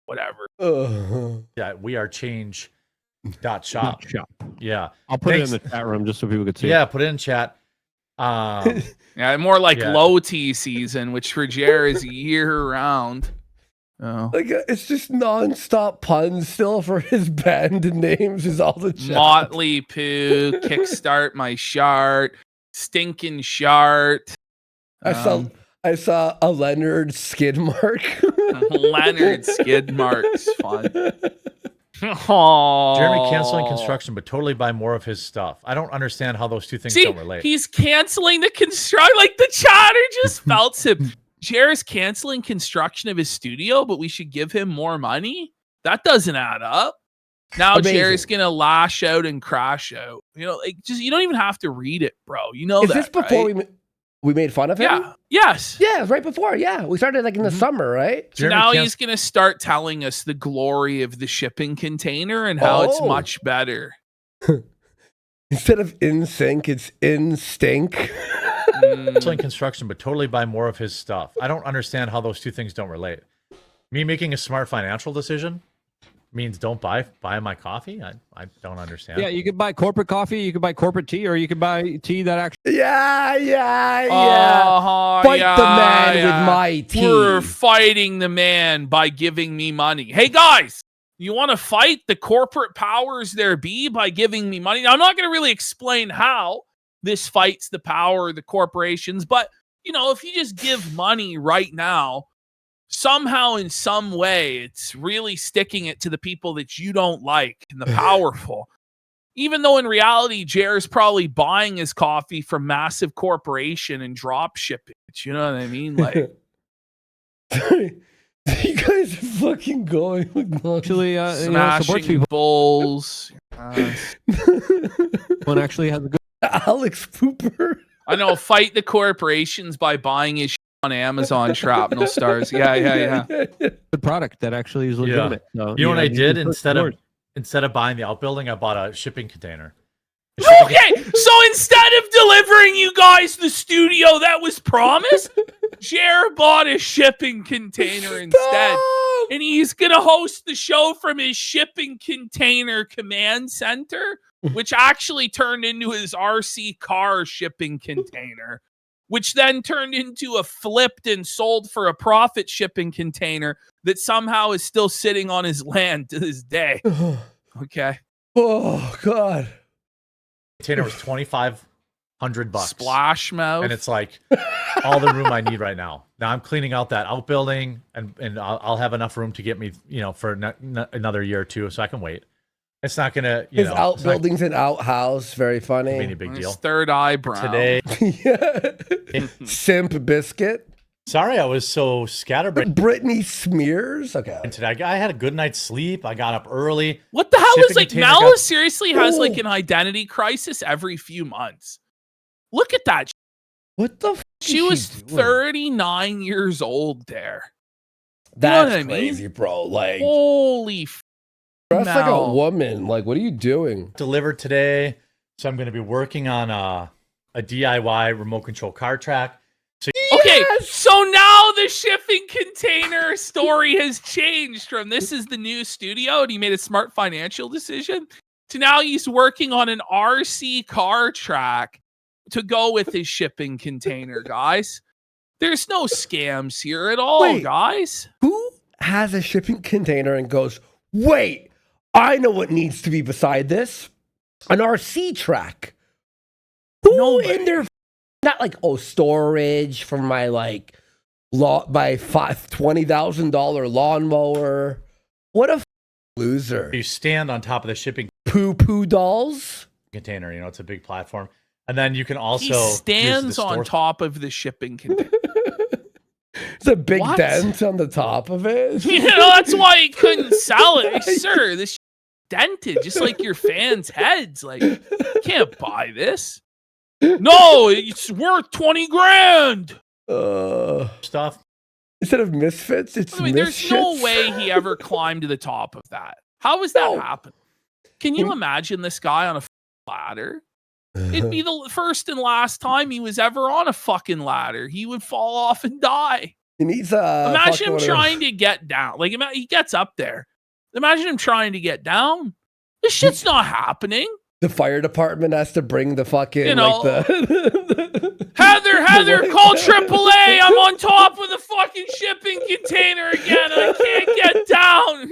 whatever. Yeah, we are change.shop. Shop. Yeah. I'll put Thanks. it in the chat room just so people could see. Yeah, put it in chat. Yeah, more like Yeah. low tea season, which for Jer is year round. Oh. Like, it's just nonstop puns still for his band names is all the chat. Motley Poo, Kickstart My Shart, Stinking Shart. I saw a Leonard skid mark. Leonard skid marks. Fun. Aww. Jeremy canceling construction, but totally buy more of his stuff. I don't understand how those two things See, don't relate. he's canceling the construct. Like the chatter just felt him. Jer's canceling construction of his studio, but we should give him more money. That doesn't add up. Now Amazing. Jerry's gonna lash out and crash out. You know, like just you don't even have to read it, bro. You know Is that. this before right? we made fun of him? Yeah. Yes. Yeah, right before. Yeah, we started like in the summer, right? So Jeremy now can't- he's gonna start telling us the glory of the shipping container and how it's Oh. much better. Instead of in sync, it's in stink. Canceling construction, but totally buy more of his stuff. I don't understand how those two things don't relate. Me making a smart financial decision means don't buy my coffee. I don't understand. Yeah, you could buy corporate coffee, you could buy corporate tea, or you could buy tea that actually. Yeah. Fight Fight the man with my tea. We're fighting the man by giving me money. Hey guys, you want to fight the corporate powers there be by giving me money? Now, I'm not going to really explain how this fights the power of the corporations, but you know, if you just give money right now, somehow in some way, it's really sticking it to the people that you don't like and the powerful. Even though in reality, Jer's probably buying his coffee from massive corporation and drop shipping it. You know what I mean? Like, You guys are fucking going with nonsense. Actually, supports smashing people bulls. and actually has a good Alex Pooper. I know. Fight the corporations by buying his shit on Amazon. Shrapnel stars. Yeah. product that actually is legitimate. So, You know what I did it's instead of buying the outbuilding, I bought a shipping container. Okay, so instead of delivering you guys the studio that was promised, Jer bought a shipping container instead. And he's going to host the show from his shipping container command center, which actually turned into his RC car shipping container, which then turned into a flipped and sold for a profit shipping container that somehow is still sitting on his land to this day. Okay. Oh God. Container was $2,500, Splash mouth. and it's like all the room I need right now. Now I'm cleaning out that outbuilding, and I'll have enough room to get me, for another year or two, so I can wait. It's not gonna, His it's not outbuilding's an outhouse. Very gonna be any funny. big His deal. third eyebrow. Today, Yeah. Simp biscuit. sorry I was so scatterbrained Britney Smears. Okay. today. I had a good night's sleep. I got up early. What the hell Shipping is like container Mala got- seriously has like Ooh. an identity crisis every few months. Look at that. What the? F- She is was doing? 39 years old there. That's what I mean? crazy, bro. Like, Holy f- dress like a Mel. woman. Like, what are you doing? Delivered today, so I'm going to be working on a DIY remote control car track. Okay, Yes! so now the shipping container story has changed from this is the new studio and he made a smart financial decision to now he's working on an RC car track to go with his shipping container, guys. There's no scams here at all, Wait. guys. Who has a shipping container and goes, wait, I know what needs to be beside this? An RC track. Who Nobody. in their not like storage for my my $20,000 lawnmower? What a loser. You stand on top of the shipping Poo poo dolls. container. It's a big platform, and then you can also He use the stands on store- top of the shipping container. It's a big What? dent on the top of it. You know, that's why he couldn't sell it. Like, sir, this dented just like your fans' heads. Like, you can't buy this. No, it's worth 20 grand. Stuff. Instead of misfits, it's I mean, there's no misshits. way he ever climbed to the top of that. How has that happened? Can you imagine this guy on a ladder? It'd be the first and last time he was ever on a fucking ladder. He would fall off and die. He needs a. Imagine him trying to get down. Like, he gets up there. Imagine him trying to get down. This shit's not happening. The fire department has to bring the fucking, You know, like the. Heather, call AAA. I'm on top of the fucking shipping container again. I can't get down.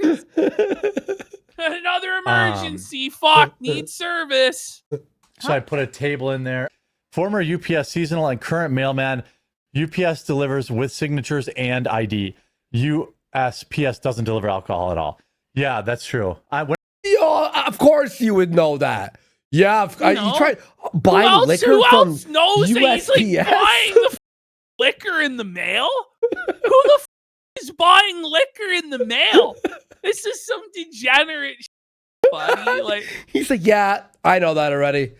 Another emergency. Fuck, need service. So I put a table in there. Former UPS seasonal and current mailman. UPS delivers with signatures and ID. USPS doesn't deliver alcohol at all. Yeah, that's true. Yeah, of course you would know that. Yeah, you tried buying liquor Who from else knows that he's like buying the liquor in the mail? Who the is buying liquor in the mail? This is some degenerate buddy. Like, he's like, yeah, I know that already.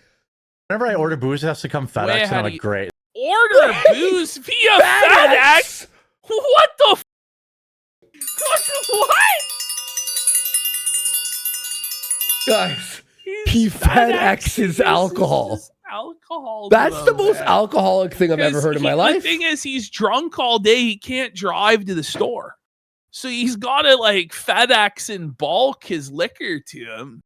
Whenever I order booze, it has to come FedEx, and I'm like, great. Order booze via FedEx? What the what? Guys, he FedExes alcohol. Alcohol. That's the most alcoholic thing I've ever heard in my life. The thing is, he's drunk all day. He can't drive to the store. So he's got to like FedEx in bulk his liquor to him.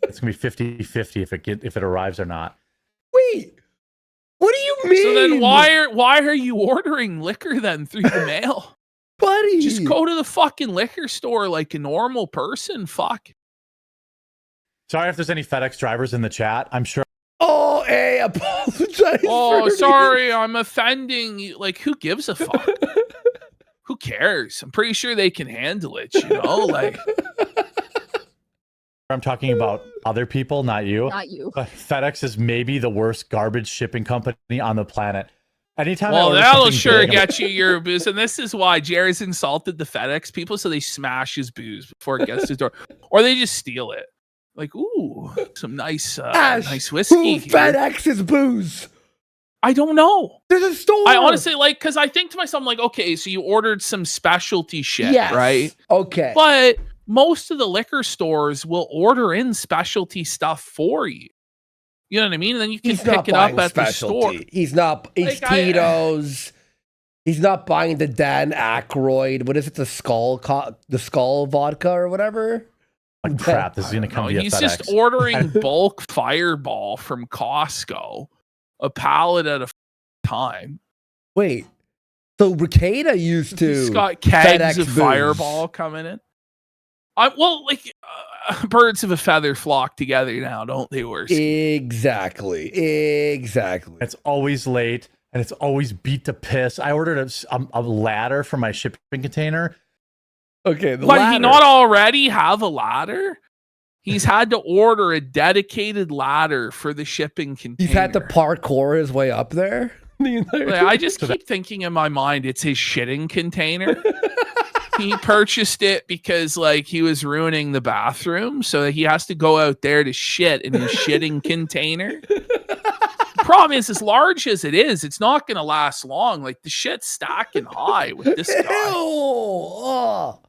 It's going to be 50-50 if it arrives or not. Wait, what do you mean? So then why are you ordering liquor then through the mail? Buddy, Just go to the fucking liquor store like a normal person. Fuck. Sorry if there's any FedEx drivers in the chat. I'm sure. Oh, hey, apologize. Oh, sorry, I'm offending you. Like, who gives a fuck? Who cares? I'm pretty sure they can handle it, you know? Like, I'm talking about other people, not you. Not you. But FedEx is maybe the worst garbage shipping company on the planet. Anytime well, I order that'll something sure big, get you your booze. And this is why Jared's insulted the FedEx people, so they smash his booze before it gets to his door. Or they just steal it. Like, ooh, some nice nice whiskey. Who here. FedExes booze? I don't know. There's a store. I honestly, like, because I think to myself, I'm like, okay, so you ordered some specialty shit, Yes. right? Okay. But most of the liquor stores will order in specialty stuff for you. You know what I mean? And then you can pick it up at the store. He's not. It's Like, Tito's. He's not buying the Dan Aykroyd. What is it? The skull vodka or whatever. like, crap, this is going to come via He's FedEx. just ordering bulk Fireball from Costco, a pallet at a time. Wait. So Ricada used to. He's got kegs FedEx of booze. Fireball coming in. Birds of a feather flock together now, don't they, Worski? Exactly. It's always late and it's always beat to piss. I ordered a ladder for my shipping container. Okay. But he not already have a ladder? He's had to order a dedicated ladder for the shipping container. He's had to parkour his way up there. Like, I just keep thinking in my mind it's his shitting container. He purchased it because like he was ruining the bathroom, so he has to go out there to shit in his shitting container. Problem is, as large as it is, it's not going to last long. Like the shit's stacking high with this guy. Oh.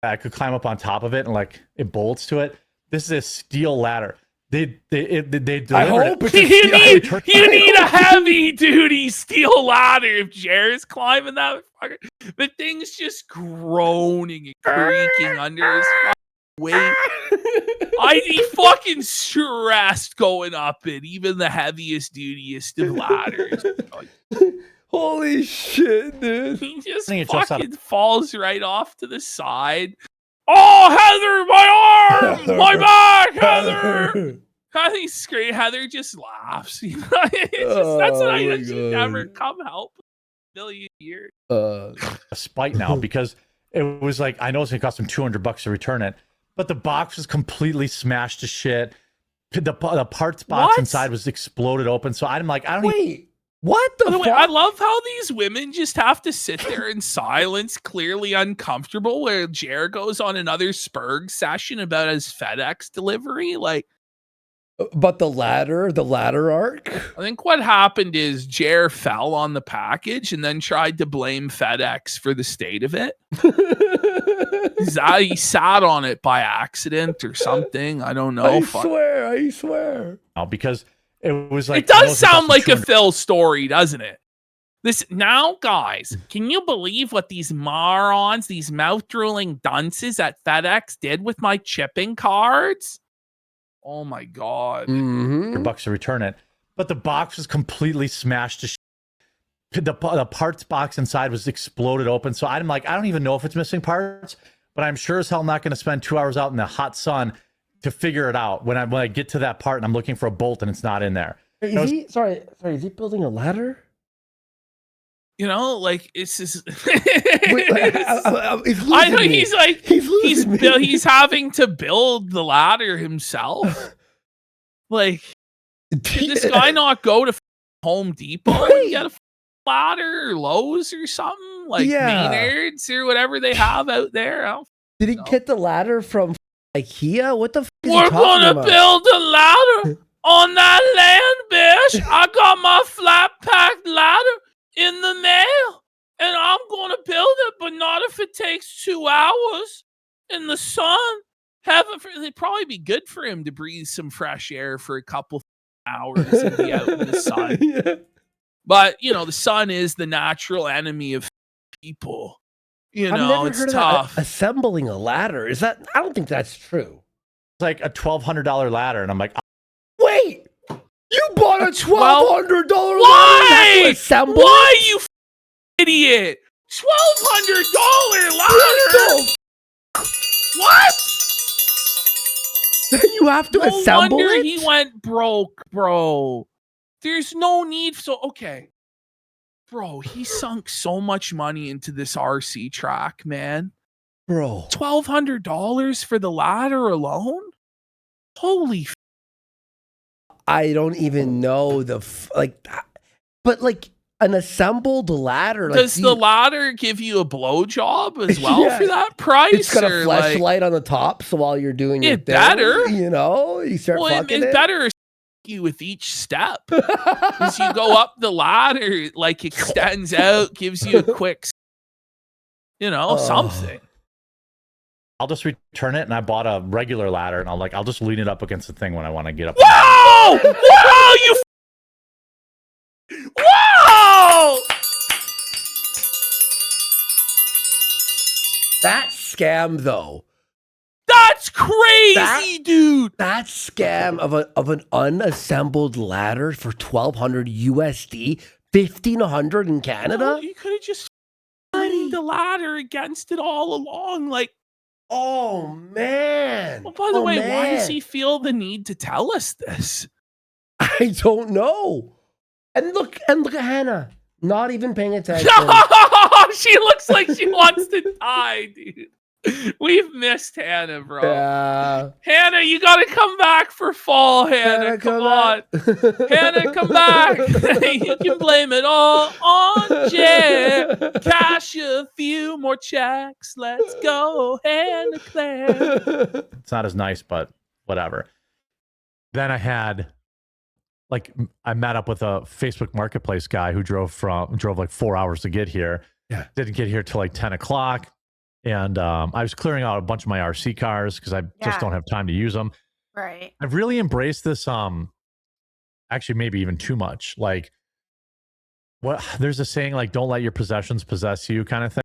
I could climb up on top of it and like it bolts to it. This is a steel ladder. They delivered I hope it. You need a heavy duty steel ladder if Jared's climbing that fucker. The thing's just groaning and creaking under his weight. I'd be fucking stressed going up it, even the heaviest, dutiest of ladders. Holy shit, dude. He just I think it jumps out fucking falls right off to the side. Oh, Heather, my arm! My back, Heather! I think scream. Heather just laughs. You know? That's what I should never come help in a million years. A spite now because it was like, I know it's going to cost him $200 to return it, but the box was completely smashed to shit. The part spots inside was exploded open. So I'm like, I don't even. Wait, What the By the way, fuck? I love how these women just have to sit there in silence, clearly uncomfortable, where Jer goes on another Spurg session about his FedEx delivery. Like, But the ladder arc? I think what happened is Jer fell on the package and then tried to blame FedEx for the state of it. He sat on it by accident or something. I don't know. I swear. No, because it was like It does sound like a Phil story, doesn't it? This now, guys, can you believe what these morons, these mouth-drooling dunces at FedEx did with my chipping cards? Oh my god. $100 to return it. But the box was completely smashed to shit. The parts box inside was exploded open. So I'm like, I don't even know if it's missing parts, but I'm sure as hell not going to spend 2 hours out in the hot sun to figure it out when I get to that part and I'm looking for a bolt and it's not in there. Is he building a ladder? You know, like it's just Wait, I know he's having to build the ladder himself. Like, did this guy not go to Home Depot and get a ladder or Lowe's or something? Like Maynards or whatever they have out there. Did he get the ladder from IKEA? What the f is We're he talking about? gonna build a ladder on that land, bitch. I got my flat packed ladder in the mail, and I'm gonna build it, but not if it takes 2 hours in the sun. It'd probably be good for him to breathe some fresh air for a couple hours and be out in the sun. Yeah. But you know, the sun is the natural enemy of people. You I've know, never it's heard tough. Of assembling a ladder. Is that? I don't think that's true. It's like a $1,200 ladder, and I'm like, Wait, you bought a $1,200 ladder? Why? To assemble? Why, you idiot? $1,200 ladder? What? You have to No assemble wonder it? he went broke, bro. There's no need. Okay. Bro, he sunk so much money into this RC track, man. Bro. $1,200 for the ladder alone? Holy I don't even know but like an assembled ladder. Does the ladder give you a blowjob as well Yeah. for that price? It's got a or, flashlight on the top, so while you're doing your It thing, better. you know, you start fucking it's it. better you with each step. As you go up the ladder, it like extends out, gives you a quick, something. I'll just return it, and I bought a regular ladder, and I'll just lean it up against the thing when I want to get up. Whoa! Whoa! Whoa! That scam though. That's crazy, dude. That scam of an unassembled ladder for $1,200 USD, $1,500 in Canada. No, you could have just leaned the ladder against it all along. Like, oh man. well, by the way, why does he feel the need to tell us this? I don't know. And look at Hannah, not even paying attention. She looks like she wants to die, dude. We've missed Hannah, bro. Yeah. Hannah, you gotta come back for fall, Hannah. Come on. Hannah, come back. You can blame it all on Jay. Cash a few more checks. Let's go, Hannah Claire. It's not as nice, but whatever. Then I met up with a Facebook Marketplace guy who drove like 4 hours to get here. Yeah. Didn't get here till like 10 o'clock. And I was clearing out a bunch of my RC cars because I just don't have time to use them. Right. I've really embraced this. Actually, maybe even too much. Like, there's a saying like, "Don't let your possessions possess you," kind of thing.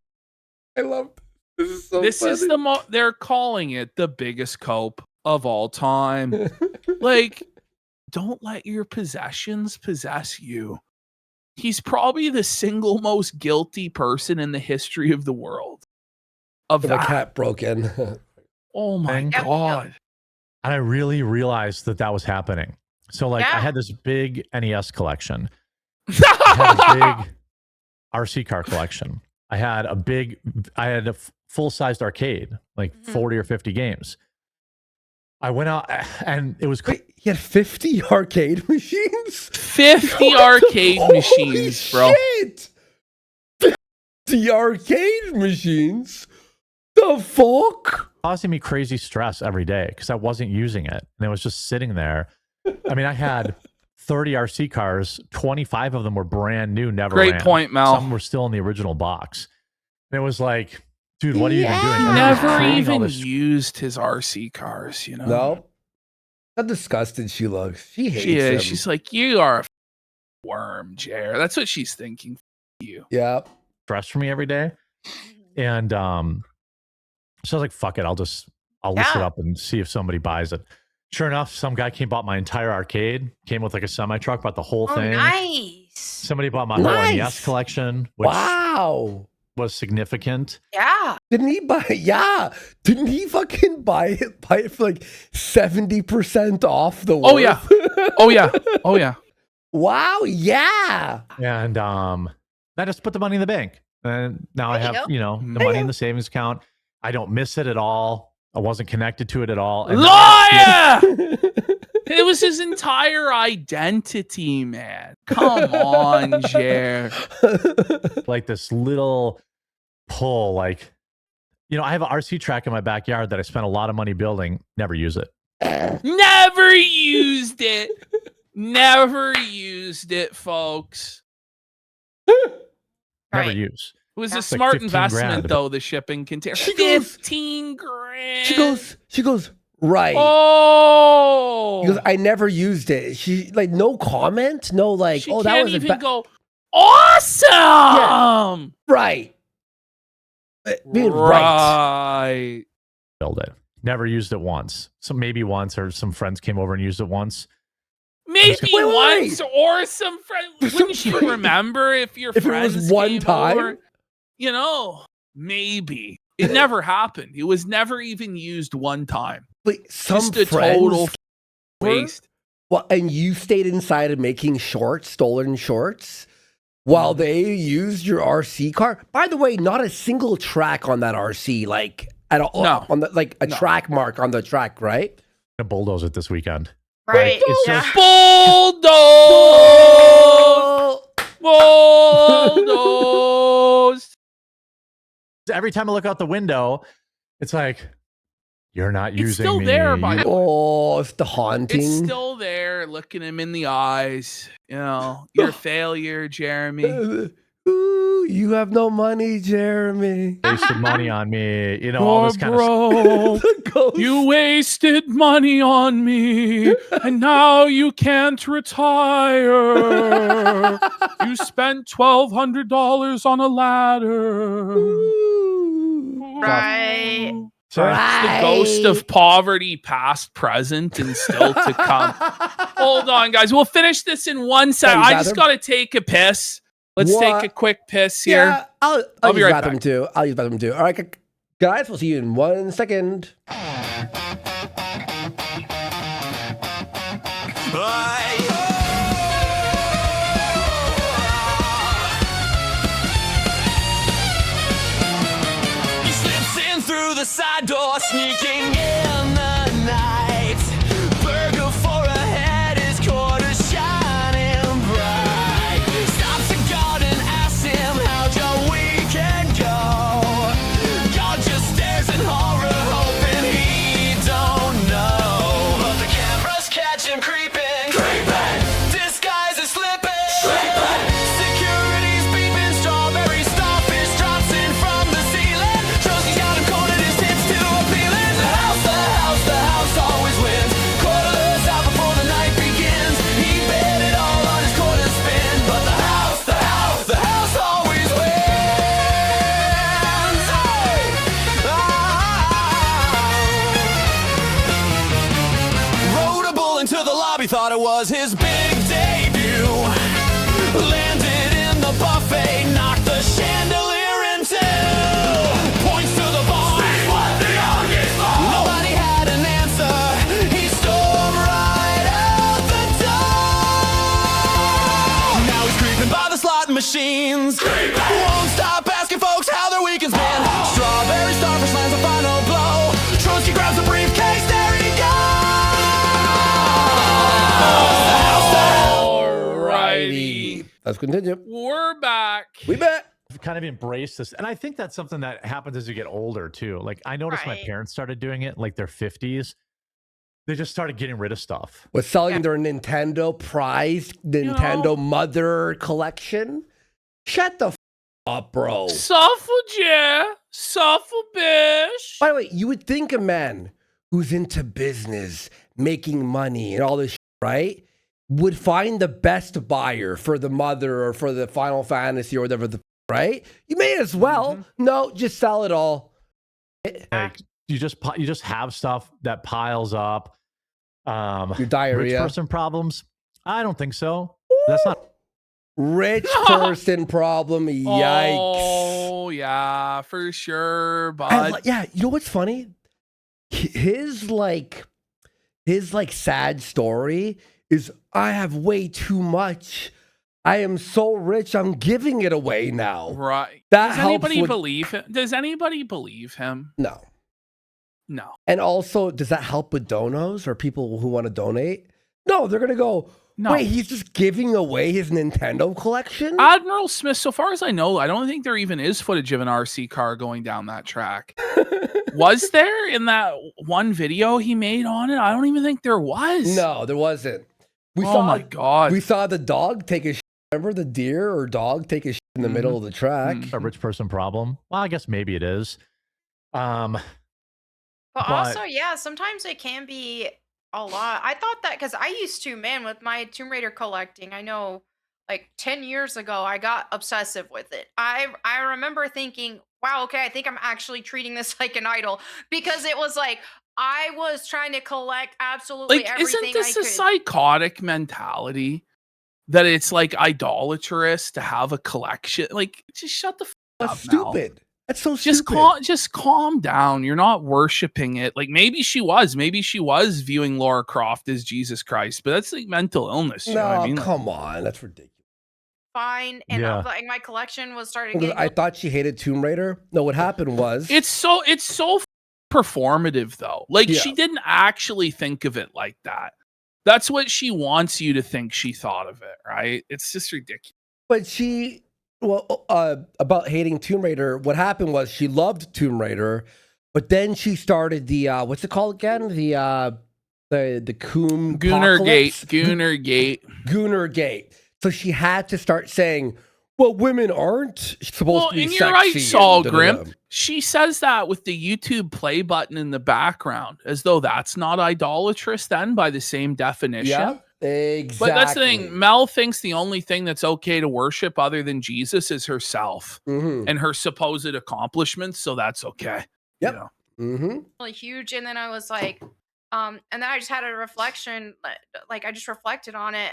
I love this. Is so This funny. is they're calling it the biggest cope of all time. Like, don't let your possessions possess you. He's probably the single most guilty person in the history of the world. Of the that. cat broken. Oh my Thing. god. And I really realized that was happening. So like I had this big NES collection. I had a big RC car collection. I had a full-sized arcade, like 40 or 50 games. I went out and it was Wait, he had 50 arcade machines? 50 arcade machines, bro. Shit! 50 arcade machines? The fuck? causing me crazy stress every day because I wasn't using it. And it was just sitting there. I mean, I had 30 RC cars. 25 of them were brand new, never Great ran. point, Mel. Some were still in the original box. And it was like, dude, what are you even doing? He And then never creating all even this- used his RC cars, you know? No. How disgusted she looks. She hates She is. him. She's like, you are a worm, Jer. That's what she's thinking. You. Yeah. stress for me every day. And so I was like, fuck it, I'll list it up and see if somebody buys it. Sure enough, some guy bought my entire arcade, came with like a semi truck, bought the whole thing. Nice. Somebody bought my whole Nice. NES collection, which Wow. was significant. Yeah. Didn't he buy? Yeah. Didn't he fucking buy it for like 70% off the worth? Oh, yeah. Oh, yeah. Oh, yeah. Wow. Yeah. And I just put the money in the bank. And now I There you have, go. the money in the savings account. I don't miss it at all. I wasn't connected to it at all. And Liar! It was his entire identity, man. Come on, Jer. like this little pull, like, I have an RC track in my backyard that I spent a lot of money building, never use it. Never used it. Never used it, folks. Never Right. use. It was a like smart 15 investment, grand. though, the shipping container. She goes- 15 grand. She goes, right. Oh. He goes, I never used it. She like no comment, no like, She oh, can't that was even a go, awesome. right. Being right. Right. Build it. Never used it once. So maybe once, or some friends came over and used it once. Maybe Wait, wait. once or some friend. Wouldn't you remember if your If it was friends one came time? over? Maybe. It never happened. It was never even used one time. Wait, some Just a friends total were- waste. Well, and you stayed inside and making shorts, stolen shorts, while they used your RC car. By the way, not a single track on that RC, like at all. No. On the like a No. track mark on the track, right? I'm gonna bulldoze it this weekend. Right. It's Yeah. just- Bulldoze! Bulldoze! Every time I look out the window, it's like, you're not It's using still me. there, by the way. Oh, it's the haunting. It's still there, looking him in the eyes. Your failure, Jeremy. Ooh, you have no money, Jeremy. Wasted money on me. All this kind of Bro, The ghost. you wasted money on me, and now you can't retire. You spent $1,200 on a ladder. Ooh. Right. Sorry. It's the ghost of poverty, past, present, and still to come. Hold on, guys. We'll finish this in 1 second. I just got to take a piss. Let's What? take a quick piss here. Yeah, I'll be use right bathroom back. too. I'll use bathroom too. All right, guys, we'll see you in 1 second. He slips in through the side door, sneaking in the night. Burger for a head, his quarters shining bright. Stops a guard and asks him, how'd your weekend go? God just stares in horror, hoping he don't know. But the cameras catch him creeping. Disguise is slipping. Security's beeping. Strawberry starfish drops in from the ceiling. Shows he's got him cornered, his tips too appealing. The house always wins. Quarterless out before the night begins. He bet it all on his quarter spin. But the house always wins. Hey! Rode a bull into the lobby, thought it was his big debut. Landed in the buffet, knocked the chandelier in two. Points to the bar. Nobody had an answer. He stormed right out the door. Now he's creeping by the slot machines. Won't stop asking folks how their weekend's been. Strawberry starfish lands a final blow. Trusty grabs a briefcase, there he goes. Let's continue. We're back. We bet. Kind of embrace this, and I think that's something that happens as you get older too. Like I noticed my parents started doing it, like their 50s. They just started getting rid of stuff. Was selling their Nintendo prized Nintendo Mother collection. Shut the up, bro. Suffragette. Bish. By the way, you would think a man who's into business, making money, and all this shit, right, would find the best buyer for the Mother or for the Final Fantasy or whatever the right? You may as well. No, just sell it all. Like you just have stuff that piles up. Your diarrhea. Rich person problems? I don't think so. That's not rich person problem. Yikes. Oh yeah, for sure. But yeah, you know what's funny? His sad story is I have way too much. I am so rich, I'm giving it away now. Right. That Does anybody believe him? Does anybody believe him? No. No. And also, does that help with donos or people who want to donate? No, they're going to go, wait, he's just giving away his Nintendo collection? Admiral Smith, so far as I know, I don't think there even is footage of an RC car going down that track. Was there in that one video he made on it? I don't even think there was. No, there wasn't. My God. We saw the dog take a shit. Remember the deer or dog take a shit in the middle of the track? A rich person problem? Well, I guess maybe it is. But also, yeah, sometimes it can be a lot. I thought that because I used to, man, with my Tomb Raider collecting, I know like 10 years ago, I got obsessive with it. I remember thinking, wow, okay, I think I'm actually treating this like an idol because it was like, I was trying to collect absolutely everything. Isn't this a psychotic mentality that it's like idolatrous to have a collection? Like, just shut the f up. That's stupid. Now. That's so stupid. Just calm down. You're not worshiping it. Like maybe she was viewing Lara Croft as Jesus Christ, but that's like mental illness. You know what I mean? Come on, that's ridiculous. Fine, and like my collection was starting. Getting I thought she hated Tomb Raider. No, what happened was it's so performative though. Like she didn't actually think of it like that. That's what she wants you to think she thought of it, right? It's just ridiculous. But about hating Tomb Raider, what happened was she loved Tomb Raider, but then she started the what's it called again? The Goonergate. So she had to start saying, well, women aren't supposed to be sexy. You're right, Saul Grimp. She says that with the YouTube play button in the background, as though that's not idolatrous then by the same definition. Yeah, exactly. But that's the thing. Mel thinks the only thing that's okay to worship other than Jesus is herself and her supposed accomplishments, so that's okay. Yep. You know? Really huge. And then I was like, and then I just had a reflection, like I just reflected on it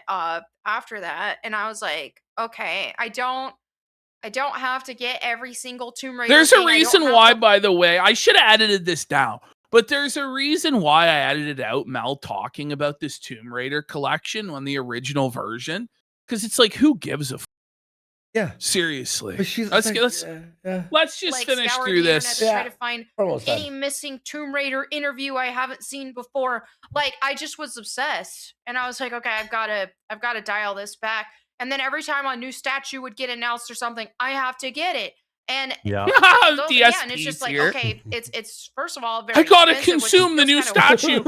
after that, and I was like, okay, I don't have to get every single Tomb Raider. There's a reason why, by the way, I should have edited this down, but there's a reason why I edited out Mel talking about this Tomb Raider collection on the original version, because it's like, who gives a yeah, seriously. Let's just finish through this. Try to find any missing Tomb Raider interview I haven't seen before. Like I just was obsessed, and I was like, okay, I've got to dial this back. And then every time a new statue would get announced or something, I have to get it. And and it's just like, okay, it's first of all very I gotta expensive, consume the new statue.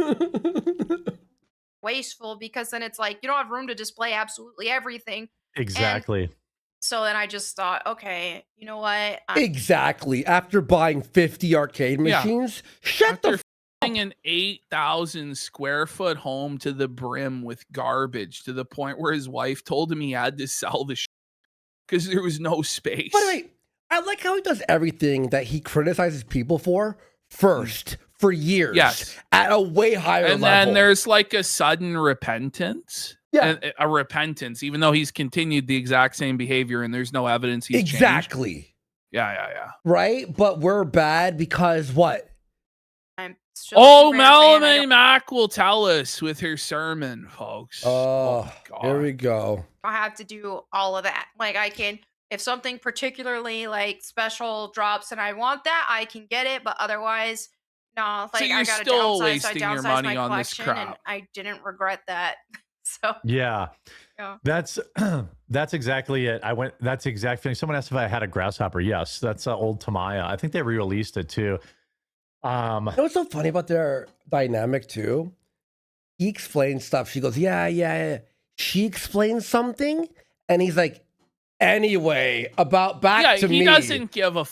Wasteful, because then it's like you don't have room to display absolutely everything. Exactly. And so then I just thought, okay, you know what? Exactly. After buying 50 arcade machines, shut the an 8,000 square foot home to the brim with garbage to the point where his wife told him he had to sell the because there was no space. By the way, I like how he does everything that he criticizes people for first for years. Yes. At a way higher level. And then there's like a sudden repentance. Yeah. A repentance, even though he's continued the exact same behavior and there's no evidence he's exactly changed. Yeah. Right? But we're bad because what? Melanie Mack will tell us with her sermon, folks. Oh, here we go. I have to do all of that. Like I can, if something particularly like special drops and I want that, I can get it. But otherwise, no. Like so you're I got to still downsize. wasting I your downsized money my on this collection, crap. and I didn't regret that. So Yeah. yeah. That's exactly it. That's the exact thing. Someone asked if I had a grasshopper. Yes, that's old Tamaya. I think they re-released it too. You know what's so funny about their dynamic too? He explains stuff. She goes, yeah. She explains something, and he's like, anyway, back to me. He doesn't give a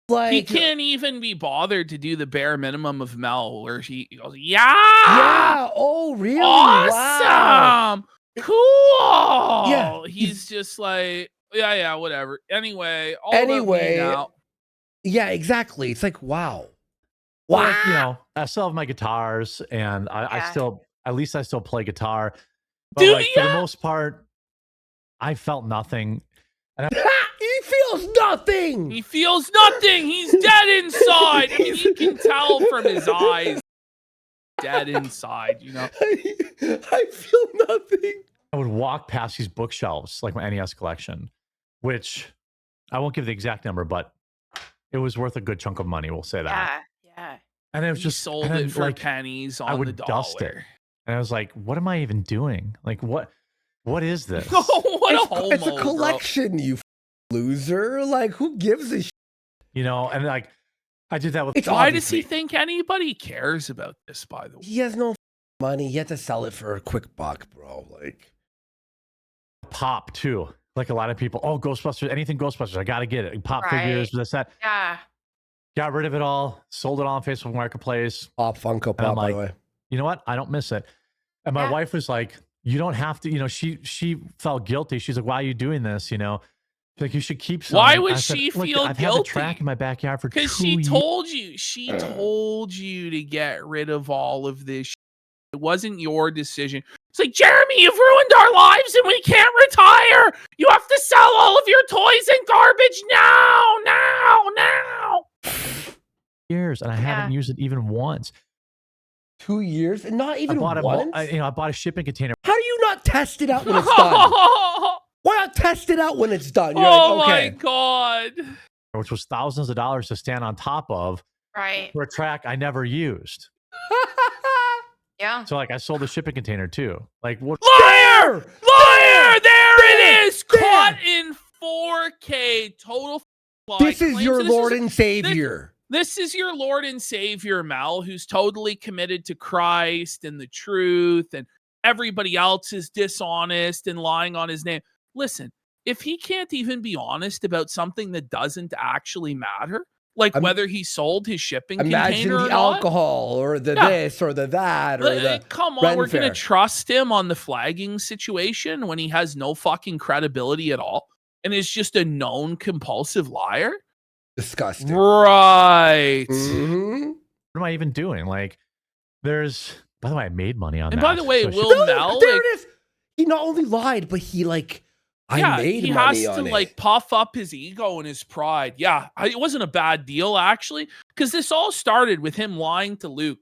like, he can't even be bothered to do the bare minimum of Mel, where he goes, yeah, oh really? awesome, Wow. cool. Yeah, he's just like, yeah, whatever. Anyway, all about me now. Yeah, exactly. It's like, wow. Well, like, you know, I still have my guitars, and I still play guitar. But for the most part, I felt nothing. And he feels nothing. He feels nothing. He's dead inside. I mean, you can tell from his eyes. Dead inside, you know. I feel nothing. I would walk past these bookshelves, like my NES collection, which I won't give the exact number, but it was worth a good chunk of money. We'll say that. Yeah. And it was just sold it for pennies on the dollar. Dust it, and I was like, "What am I even doing? Like, what is this?" It's a collection, bro. You loser. Like, who gives a shit? You know, and like, I did that with. Why does he think anybody cares about this? By the way, he has no money. He had to sell it for a quick buck, bro. Like, pop too. Like a lot of people, Ghostbusters, anything Ghostbusters, I gotta get it. Pop figures, this, that. Yeah. Got rid of it all, sold it on Facebook Marketplace. Pop Funko Pop, by the way. You know what? I don't miss it. And my wife was like, "You don't have to." You know, she felt guilty. She's like, "Why are you doing this?" You know, she's like, "You should keep some." Why would she feel guilty? I've had a track in my backyard for 2 years. Because she told you. She told you to get rid of all of this. It wasn't your decision. It's like, Jeremy, you've ruined our lives and we can't retire. You have to sell all of your toys and garbage now. 2 years, and I haven't used it even once. 2 years, and not even once. I bought a shipping container. How do you not test it out when it's done? Why not test it out when it's done? You're like, okay. My god! Which was thousands of dollars to stand on top of, right? For a track I never used. Yeah. So like, I sold the shipping container too. Like, what? Liar! There it is, caught in 4K total. This is your Lord and Savior. This is your Lord and Savior, Mel, who's totally committed to Christ and the truth, and everybody else is dishonest and lying on his name. Listen, if he can't even be honest about something that doesn't actually matter, like whether he sold his shipping container or the not, alcohol or the this or the that or the come on, we're going to trust him on the flagging situation when he has no fucking credibility at all and is just a known compulsive liar? Disgusting. Right. Mm-hmm. What am I even doing? Like, by the way, I made money on that. And by the way, Mel, there it is. He not only lied, but he I made money on it. He has to puff up his ego and his pride. Yeah, it wasn't a bad deal actually, because this all started with him lying to Luke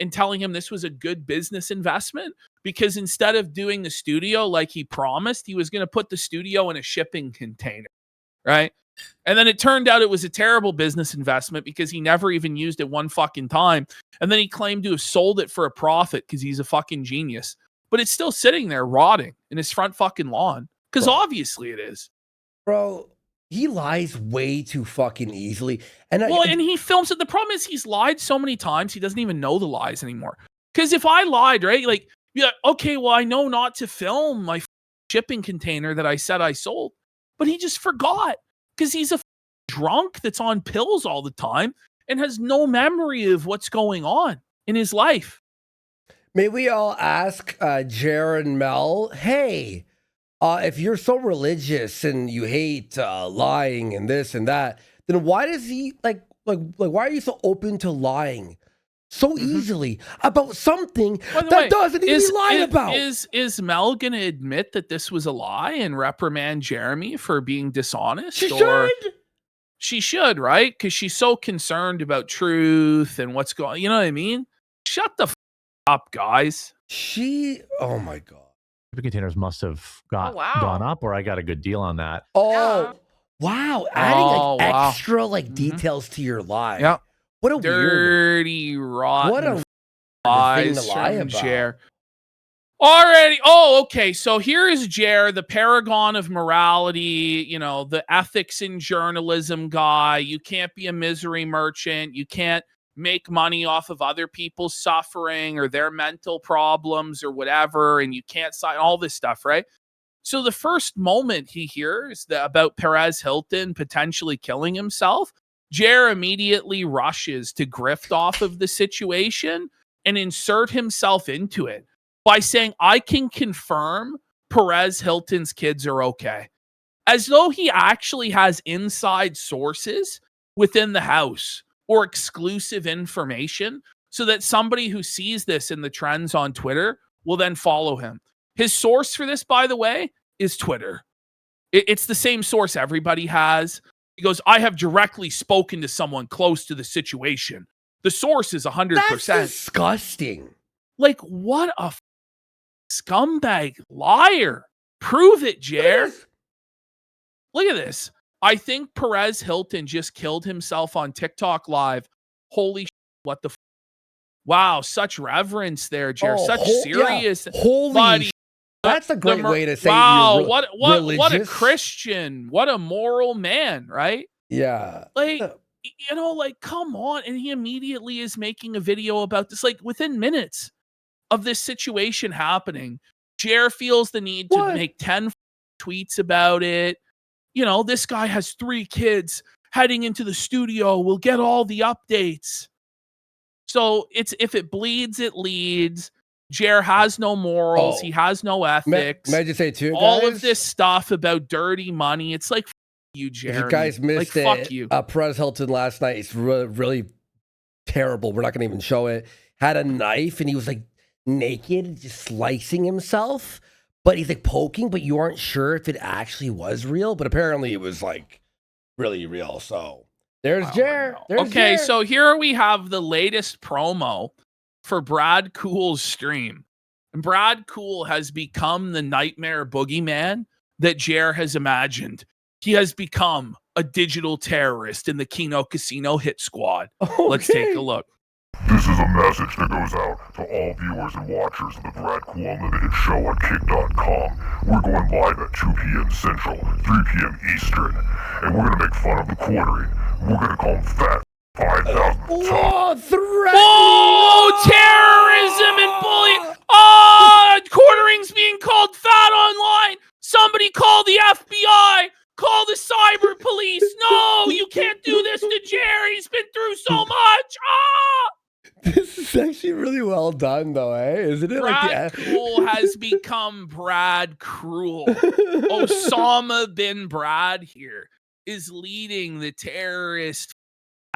and telling him this was a good business investment, because instead of doing the studio like he promised, he was going to put the studio in a shipping container, right? And then it turned out it was a terrible business investment because he never even used it one fucking time. And then he claimed to have sold it for a profit because he's a fucking genius. But it's still sitting there rotting in his front fucking lawn. Because obviously it is. Bro, he lies way too fucking easily. And he films it. The problem is he's lied so many times he doesn't even know the lies anymore. Because if I lied, right? Like, yeah, okay, well, I know not to film my shipping container that I said I sold. But he just forgot. Because he's a drunk that's on pills all the time and has no memory of what's going on in his life. May we all ask Jer and Mel, hey, if you're so religious and you hate lying and this and that, then why does he why are you so open to lying so easily about something that doesn't need to be lied about? Is Mel going to admit that this was a lie and reprimand Jeremy for being dishonest? She should, right? Because she's so concerned about truth and what's going on. You know what I mean? Shut the up, guys. Oh my God. The containers must have gone up, or I got a good deal on that. Oh, wow. Adding extra details to your lie. Yeah. What a dirty, rotten what a lies thing to lie about. Jer. Already. Oh, okay. So here is Jer, the paragon of morality, you know, the ethics in journalism guy. You can't be a misery merchant. You can't make money off of other people's suffering or their mental problems or whatever. And you can't sign all this stuff, right? So the first moment he hears about Perez Hilton potentially killing himself, Jer immediately rushes to grift off of the situation and insert himself into it by saying, I can confirm Perez Hilton's kids are okay. As though he actually has inside sources within the house or exclusive information so that somebody who sees this in the trends on Twitter will then follow him. His source for this, by the way, is Twitter. It's the same source everybody has. He goes, I have directly spoken to someone close to the situation. The source is 100%. That's disgusting. Like, what a scumbag liar. Prove it, Jer. Look at this. I think Perez Hilton just killed himself on TikTok Live. Holy shit, what the wow, such reverence there, Jer. Such serious. Yeah. Holy buddy. That's a great way to say wow, you're what a Christian. What a moral man, right? Yeah. Like, you know, like, come on. And he immediately is making a video about this, like, within minutes of this situation happening. Jer feels the need to make 10 tweets about it. You know, this guy has 3 kids heading into the studio. We'll get all the updates. So it's, if it bleeds, it leads. Jer has no morals. He has no ethics. May I just say too, guys? All of this stuff about dirty money. It's like, you, Jeremy. If you guys missed like, it, fuck you. Perez Hilton last night, it's really terrible. We're not going to even show it. Had a knife and he was like naked, just slicing himself. But he's like poking, but you aren't sure if it actually was real. But apparently it was like really real. So there's Jer. Okay, so here we have the latest promo for Brad Cool's stream. And Brad Cool has become the nightmare boogeyman that Jer has imagined. He has become a digital terrorist in the Keno Casino hit squad. Okay. Let's take a look. This is a message that goes out to all viewers and watchers of the Brad Cool Unlimited show on Kick.com. We're going live at 2 p.m. Central, 3 p.m. Eastern, and we're going to make fun of the quartering. We're going to call him Fat 5,000. Terrorism and bullying. Quartering's being called fat online. Somebody call the FBI. Call the cyber police. No, you can't do this to Jerry. He's been through so much. This is actually really well done, though, eh? Isn't it? Brad Cool has become Brad Cruel. Osama bin Brad here is leading the terrorist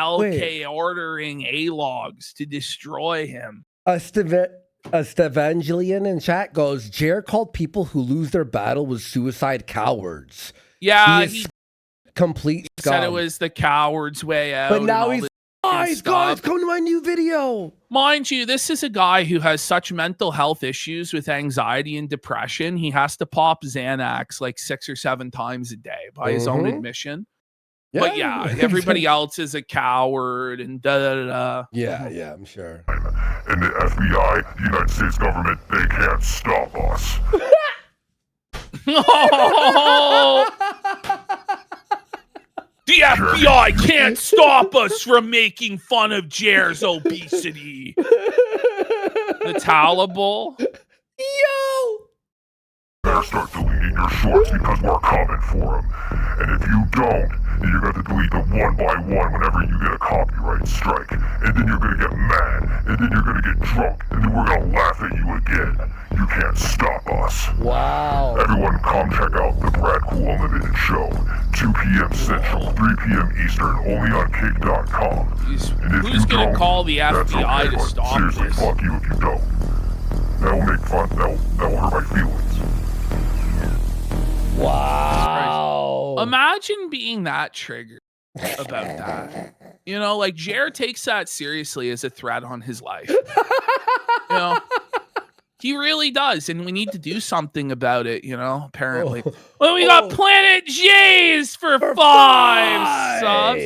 LK ordering A-logs to destroy him. Stevangelian in chat goes, Jer called people who lose their battle with suicide cowards. Yeah, he complete scum. Said it was the coward's way out. But now he's guys, come to my new video. Mind you, this is a guy who has such mental health issues with anxiety and depression. He has to pop Xanax like 6 or 7 times a day by his own admission. Yeah. But yeah, everybody else is a coward and da-da-da-da. Yeah, I'm sure. And the FBI, the United States government, they can't stop us. The FBI can't stop us from making fun of Jer's obesity. The Talibol. Yo! Better start deleting your shorts because we're coming for them. And if you don't, then you're going to delete them one by one whenever you get a copyright strike. And then you're going to get mad. And then you're going to get drunk. And then we're going to laugh at you again. You can't stop us. Wow. Everyone come check out the Brad Cool Unlimited show. 2 p.m. Central, 3 p.m. Eastern, only on Kick.com. Who's going to call the FBI to stop seriously, this? Fuck you if you don't. That will make fun. That will hurt my feelings. Wow. Imagine being that triggered about that. You know, like Jer takes that seriously as a threat on his life. You know, he really does. And we need to do something about it, you know, apparently. Well, we got Planet J's for 5 subs.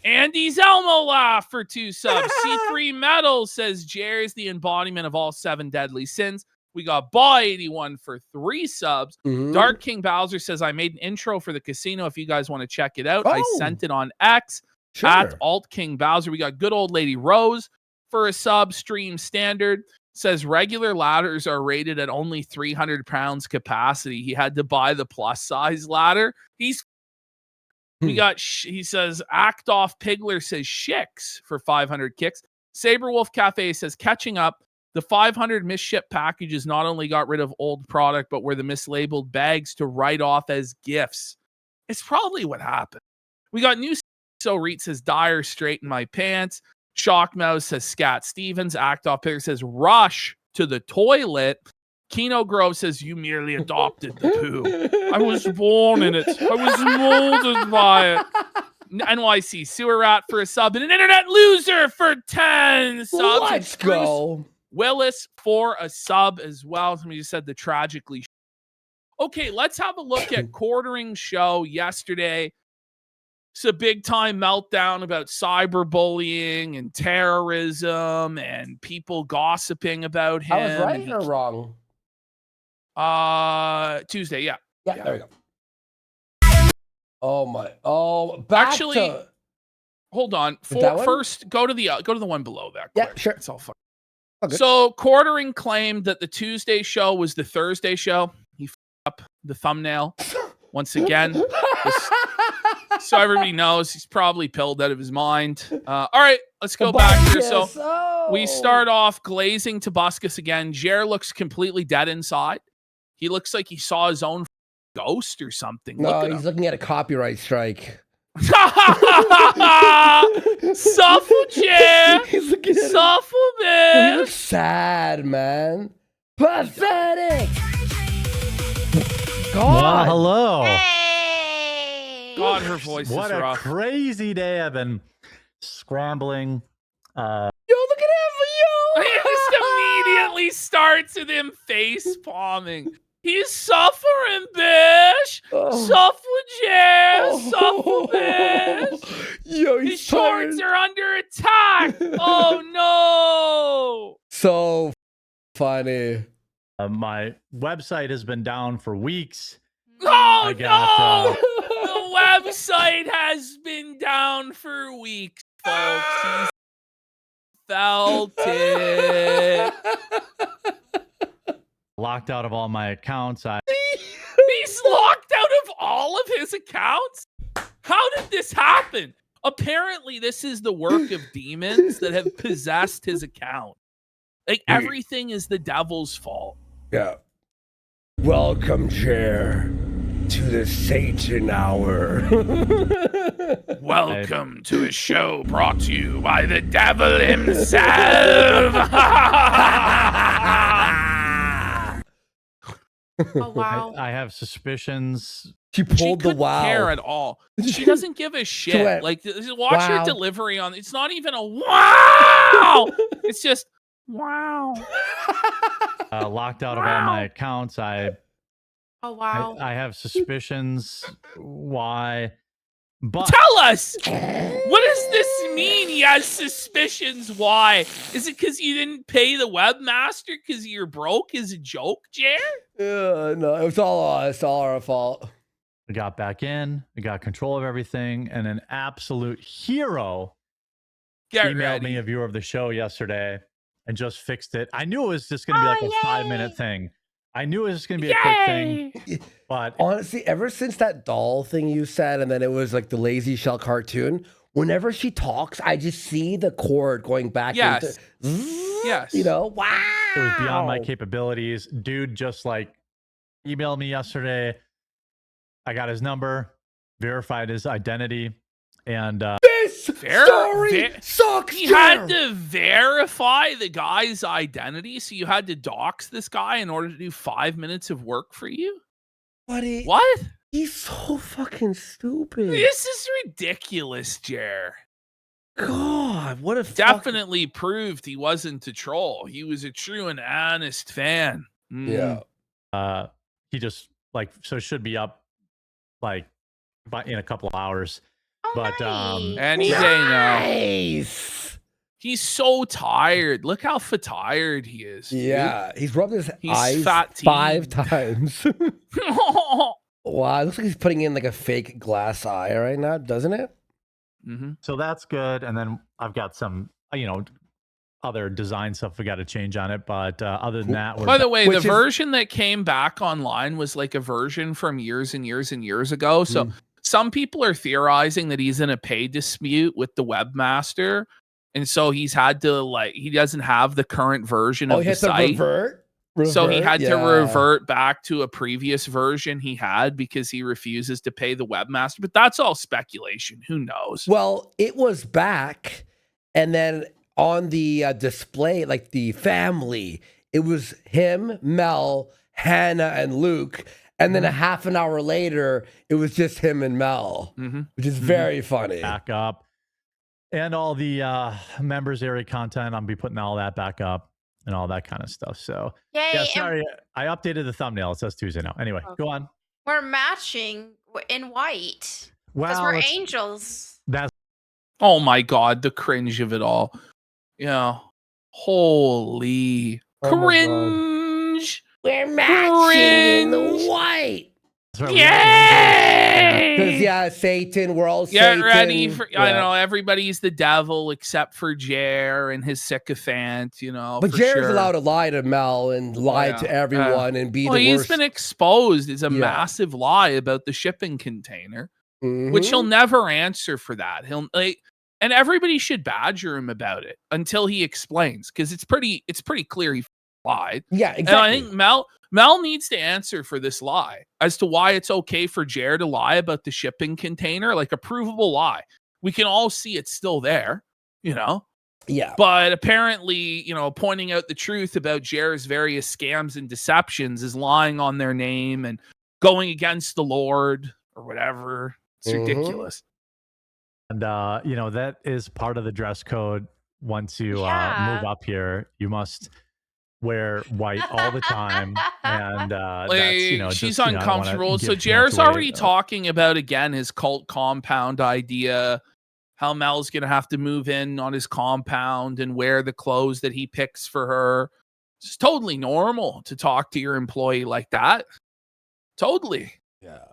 Andy Zelmo laugh for 2 subs. C3 Metal says Jer is the embodiment of all 7 deadly sins. We got Ball81 for 3 subs. Mhm. Dark King Bowser says, I made an intro for the casino if you guys want to check it out. I Oh. sent it on X Sure. at Alt King Bowser. We got good old lady Rose for a sub. Stream Standard says regular ladders are rated at only 300 pounds capacity. He had to buy the plus size ladder. We got, he says, Act Off Pigler says Shix for 500 kicks. Saberwolf Cafe says, catching up. The 500 misship packages not only got rid of old product, but were the mislabeled bags to write off as gifts. It's probably what happened. We got new. So Reed says, Dire Straighten My Pants. Shock Mouse says, Scat Stevens. Act Off Pigler says, Rush to the toilet. Keno Grove says, you merely adopted the poo. I was born in it. I was molded by it. NYC Sewer Rat for a sub. And an internet loser for 10 subs. Let's go. Willis for a sub as well. Somebody just said the tragically. Okay, let's have a look at Quartering show yesterday. It's a big time meltdown about cyberbullying and terrorism and people gossiping about him. I was right or wrong? Tuesday, yeah. Yeah, there we go. Oh my! Oh, back Actually, to... hold on. That one? First, go to the one below that. Yeah, quick. sure. It's all fun. Okay. So Quartering claimed that the Tuesday show was the Thursday show. He up the thumbnail once again. So everybody knows he's probably pilled out of his mind. All right, let's go back here. So we start off glazing Tobuscus again. Jer looks completely dead inside. He looks like he saw his own ghost or something. No, Look at he's him. looking at a copyright strike. Suffer, Jer. He's looking at Suffer, He man. looks sad, man. Pathetic. Well, God. hello. Hey! God, her voice What is a rough. crazy day. I've been scrambling. Yo, look at him, It just immediately starts with him face palming. He's suffering, bitch. Oh. Suffer, Jer. Suffer, bitch. Yo, His he's shorts tired. are under attack. Oh no. So funny. My website has been down for weeks. Oh I got, no. The website has been down for weeks, folks. He's felt it. Locked out of all my accounts. He's locked out of all of his accounts? How did this happen? Apparently, this is the work of demons that have possessed his account. Like, everything is the devil's fault. Yeah. Welcome, Chair, to the Satan Hour. Welcome to a show brought to you by the devil himself. Oh wow. I have suspicions. She She pulled the couldn't wow. care at all. She doesn't give a shit. went, Like, watch her wow. delivery on. It's not even a wow. It's just wow. Locked out of all my accounts. Oh wow. I have suspicions why, but Tell us. What does this mean? He has suspicions. Why? Is it because you didn't pay the webmaster because you're broke? Is a joke, Jer? No, it was all us. All our fault. I got back in. I got control of everything, and an absolute hero Get emailed ready. me a viewer of the show yesterday and just fixed it. I knew it was just going to be like a 5-minute thing. I knew it was just going to be a quick thing, but Honestly, ever since that doll thing you said, and then it was like the Lazy Shell cartoon, whenever she talks, I just see the cord going back Yes. into... Yes. You know? Wow. it was beyond my capabilities. Dude just like emailed me yesterday. I got his number, verified his identity, and This Fair- story fair- sucks, You Jer. had to verify the guy's identity, so you had to dox this guy in order to do 5 minutes of work for you? Buddy, What? he's so fucking stupid. This is ridiculous, Jer. God, what a Definitely proved he wasn't a troll. He was a true and honest fan. Mm. Yeah. he just like so it should be up like in a couple of hours. Oh, but nice. Any day now. Nice. He's so tired. Look how tired he is. Dude. Yeah, he's rubbed his He's eyes fatigued. 5 times. Wow, it looks like he's putting in like a fake glass eye right now, doesn't it? Mm-hmm. So that's good. And then I've got some, other design stuff we got to change on it. But other than that, by the way, the version that came back online was like a version from years and years and years ago. So some people are theorizing that he's in a pay dispute with the webmaster. And so he's had to he doesn't have the current version of the site. Revert, so he had to revert back to a previous version he had because he refuses to pay the webmaster. But that's all speculation. Who knows? Well, it was back, and then on the display, like the family, it was him, Mel, Hannah, and Luke. And then a half an hour later, it was just him and Mel, which is very funny. Back up. And all the members area content, I'll be putting all that back up and all that kind of stuff. So, Yay, yeah, sorry, I updated the thumbnail. It says Tuesday now. Anyway, go on. We're matching in white because Well, we're angels. That's Oh my God, the cringe of it all. Yeah. Holy Oh my cringe. We're matching in the white. Yay! Because Satan, we're all Get Satan. ready for I Yeah. know everybody's the devil except for Jer and his sycophant, But for Jared's sure. allowed to lie to Mel and lie to everyone and be well, the he's worst. been exposed as a Yeah. massive lie about the shipping container, which he'll never answer for that. He'll and everybody should badger him about it until he explains, because it's pretty clear he lied. Yeah, And exactly. I think Mel needs to answer for this lie as to why it's okay for Jared to lie about the shipping container, like a provable lie. We can all see it's still there, Yeah. But apparently, pointing out the truth about Jared's various scams and deceptions is lying on their name and going against the Lord or whatever. It's ridiculous. And that is part of the dress code. Once you move up here, you must wear white all the time, and that's she's just, I don't wanna uncomfortable. give So too Jared's much away, already talking about again his cult compound idea. How Mel's gonna have to move in on his compound and wear the clothes that he picks for her. It's totally normal to talk to your employee like that. Totally. Yeah.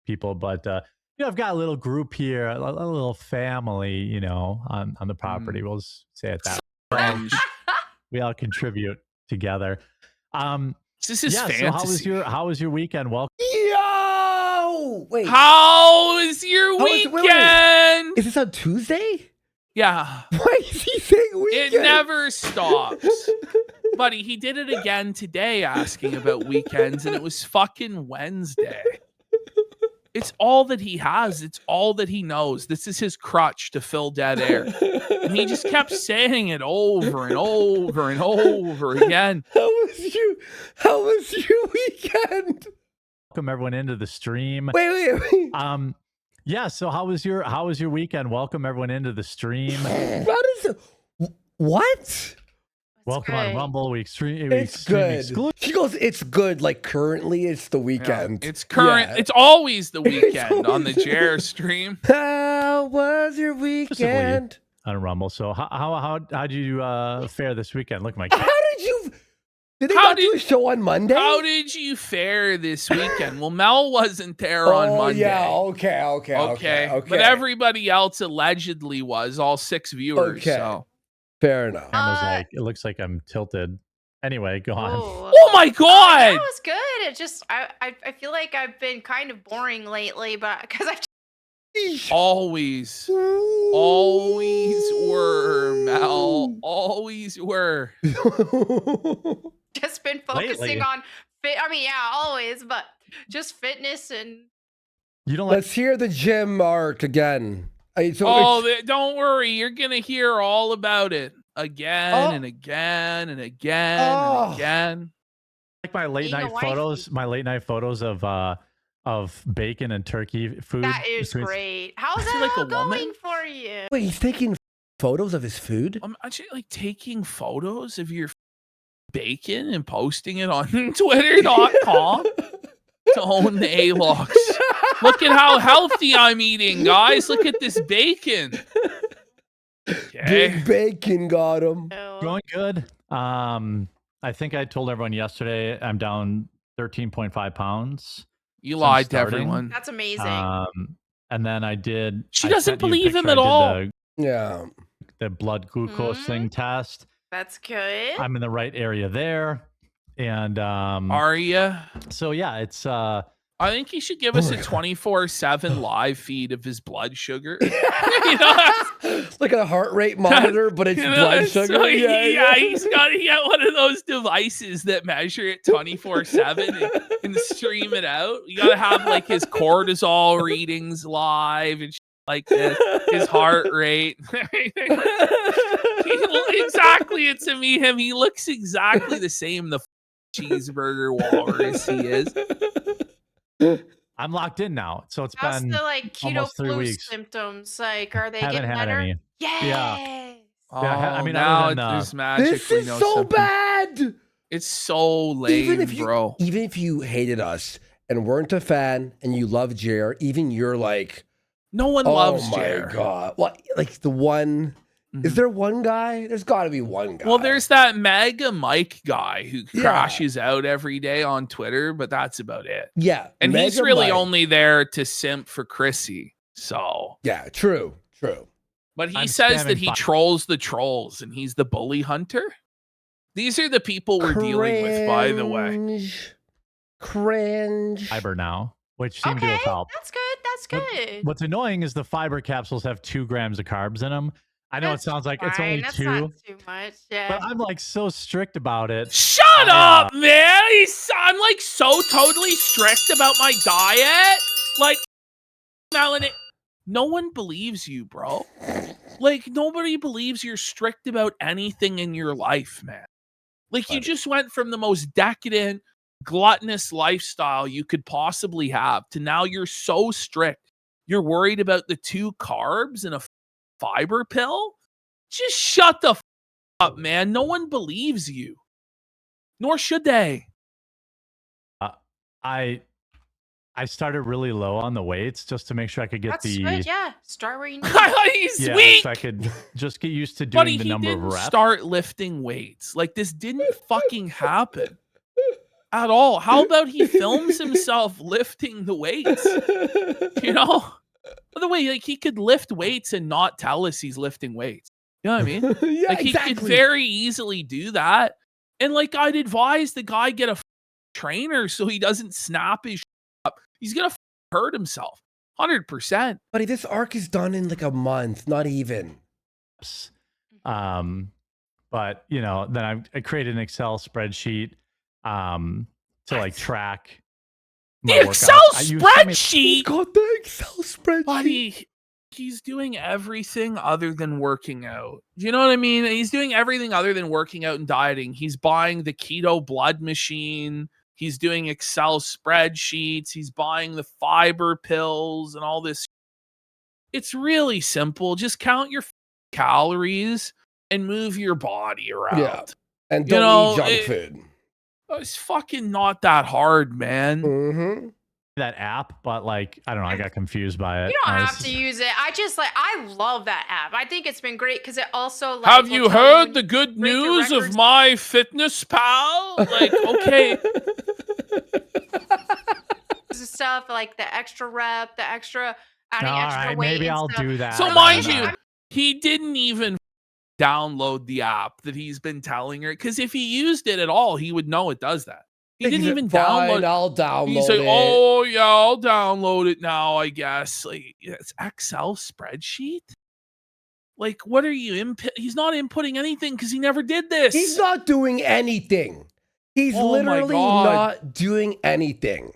people, but I've got a little group here, a little family, on the property. We'll just say it that way. We all contribute together. This is fantasy. So how was your weekend? Welcome. Yo! Wait. How is your weekend? Wait. Is this on Tuesday? Yeah. Why is he saying weekend? It never stops. Buddy, he did it again today asking about weekends, and it was fucking Wednesday. It's all that he has. It's all that he knows. This is his crutch to fill dead air. And he just kept saying it over and over and over again. How was your weekend? Welcome everyone into the stream. Wait. Yeah, so how was your weekend? Welcome everyone into the stream. What? Welcome on Rumble. It's good. She goes, it's good. Like currently, it's the weekend. Yeah, it's current. Yeah. It's always the weekend on the Jer stream. How was your weekend? On Rumble. So how'd you fare this weekend? Look, Mike. How did you? Did they not do a show on Monday? How did you fare this weekend? Well, Mel wasn't there on Monday. Yeah. Okay. But everybody else allegedly was. All 6 viewers. Okay. So. Fair enough. It looks like I'm tilted. Anyway, go on. Oh my God! That was good. It just I feel like I've been kind of boring lately, but because I've always were, Mel. Always were. just been focusing on fit. I mean, yeah, always, but just fitness and. You don't. Let's hear the gym art again. Don't worry. You're gonna hear all about it again and again and again and again. Like my late night photos of bacon and turkey food. That is great. How's that like all a going woman? for you? Wait, he's taking photos of his food? I'm actually like taking photos of your bacon and posting it on Twitter.com to own the A-Locks. Look at how healthy I'm eating, guys. Look at this bacon. Okay. Big Bacon got him. Going good. I think I told everyone yesterday I'm down 13.5 pounds. You lied to starting. everyone. That's amazing. And then I did. She I doesn't sent you a believe him picture. at I did all. Yeah. The blood glucose thing test. That's good. I'm in the right area there. And Are you? so yeah, it's I think he should give us a 24/7 live feed of his blood sugar. You know, like a heart rate monitor, but it's blood sugar. So he's got to get one of those devices that measure it 24/7 and stream it out. You got to have like his cortisol readings live and like this, his heart rate. Exactly, it's him. He looks exactly the same. The cheeseburger walrus he is. I'm locked in now, so it's How's been the like keto almost 3 flu weeks. symptoms? Like, are they Haven't getting had better? any. Yes. Yeah. Oh, I mean, now other than, there's magically This is no so symptoms. bad. It's so lame, bro. Even if you hated us and weren't a fan and you love JR, even you're like, No one loves oh my JR. God. Well, like the one, is there one guy? There's got to be one guy. Well, there's that Mega Mike guy who crashes out every day on Twitter, but that's about it. Yeah. And he's Mega really Mike. only there to simp for Chrissy. So, Yeah, true. but he I'm says that spamming he fi- trolls the trolls and he's the bully hunter. These are the people we're dealing with, by the way. Cringe. Fiber now, which seem to Okay, have helped. that's good. That's good. What's annoying is the fiber capsules have 2 grams of carbs in them. I know That's it sounds like it's fine. only That's 2, not too much. Yeah. but I'm like so strict about it. Shut up, man. I'm like so totally strict about my diet. Like, Melanie, no one believes you, bro. Like, nobody believes you're strict about anything in your life, man. Like, you just went from the most decadent, gluttonous lifestyle you could possibly have to now you're so strict. You're worried about the 2 carbs and a fiber pill? Just shut the up, man. No one believes you. Nor should they. I started really low on the weights just to make sure I could get That's good. Yeah. Start where you need. He's yeah, weak. so I could just get used to doing Buddy, the he number of didn't reps. start lifting weights. Like, this didn't fucking happen at all. How about he films himself lifting the weights? You know? By the way, like, he could lift weights and not tell us he's lifting weights. You know what I mean? Yeah, Like, he could very easily do that. And, like, I'd advise the guy get a trainer so he doesn't snap his up. He's going to hurt himself. 100%. Buddy, this arc is done in like a month, not even. But you know, then I created an Excel spreadsheet to like track my The Excel workouts. spreadsheet? Got the Excel spreadsheet. Buddy, he's doing everything other than working out. Do you know what I mean? He's doing everything other than working out and dieting. He's buying the keto blood machine. He's doing Excel spreadsheets. He's buying the fiber pills and all this. It's really simple. Just count your calories and move your body around. Yeah. And You don't know, eat junk food. It's fucking not that hard, man. Mm-hmm. that app, but like I don't know, I got confused by it. You don't I have was- to use it. I love that app. I think it's been great because it also like. Have will you tell heard when the you good break your news of records. my fitness pal? Like, okay. Stuff like the extra rep, the extra adding All extra right, weight. maybe and I'll stuff. do that. So I mind don't you, know. he didn't even download the app that he's been telling her. Because if he used it at all, he would know it does that. He didn't even download. I'll download He's like, it. oh yeah, I'll download it now, I guess. Like, it's Excel spreadsheet. Like, what are you He's not inputting anything because he never did this. He's not doing anything. He's Oh my literally God. not doing anything.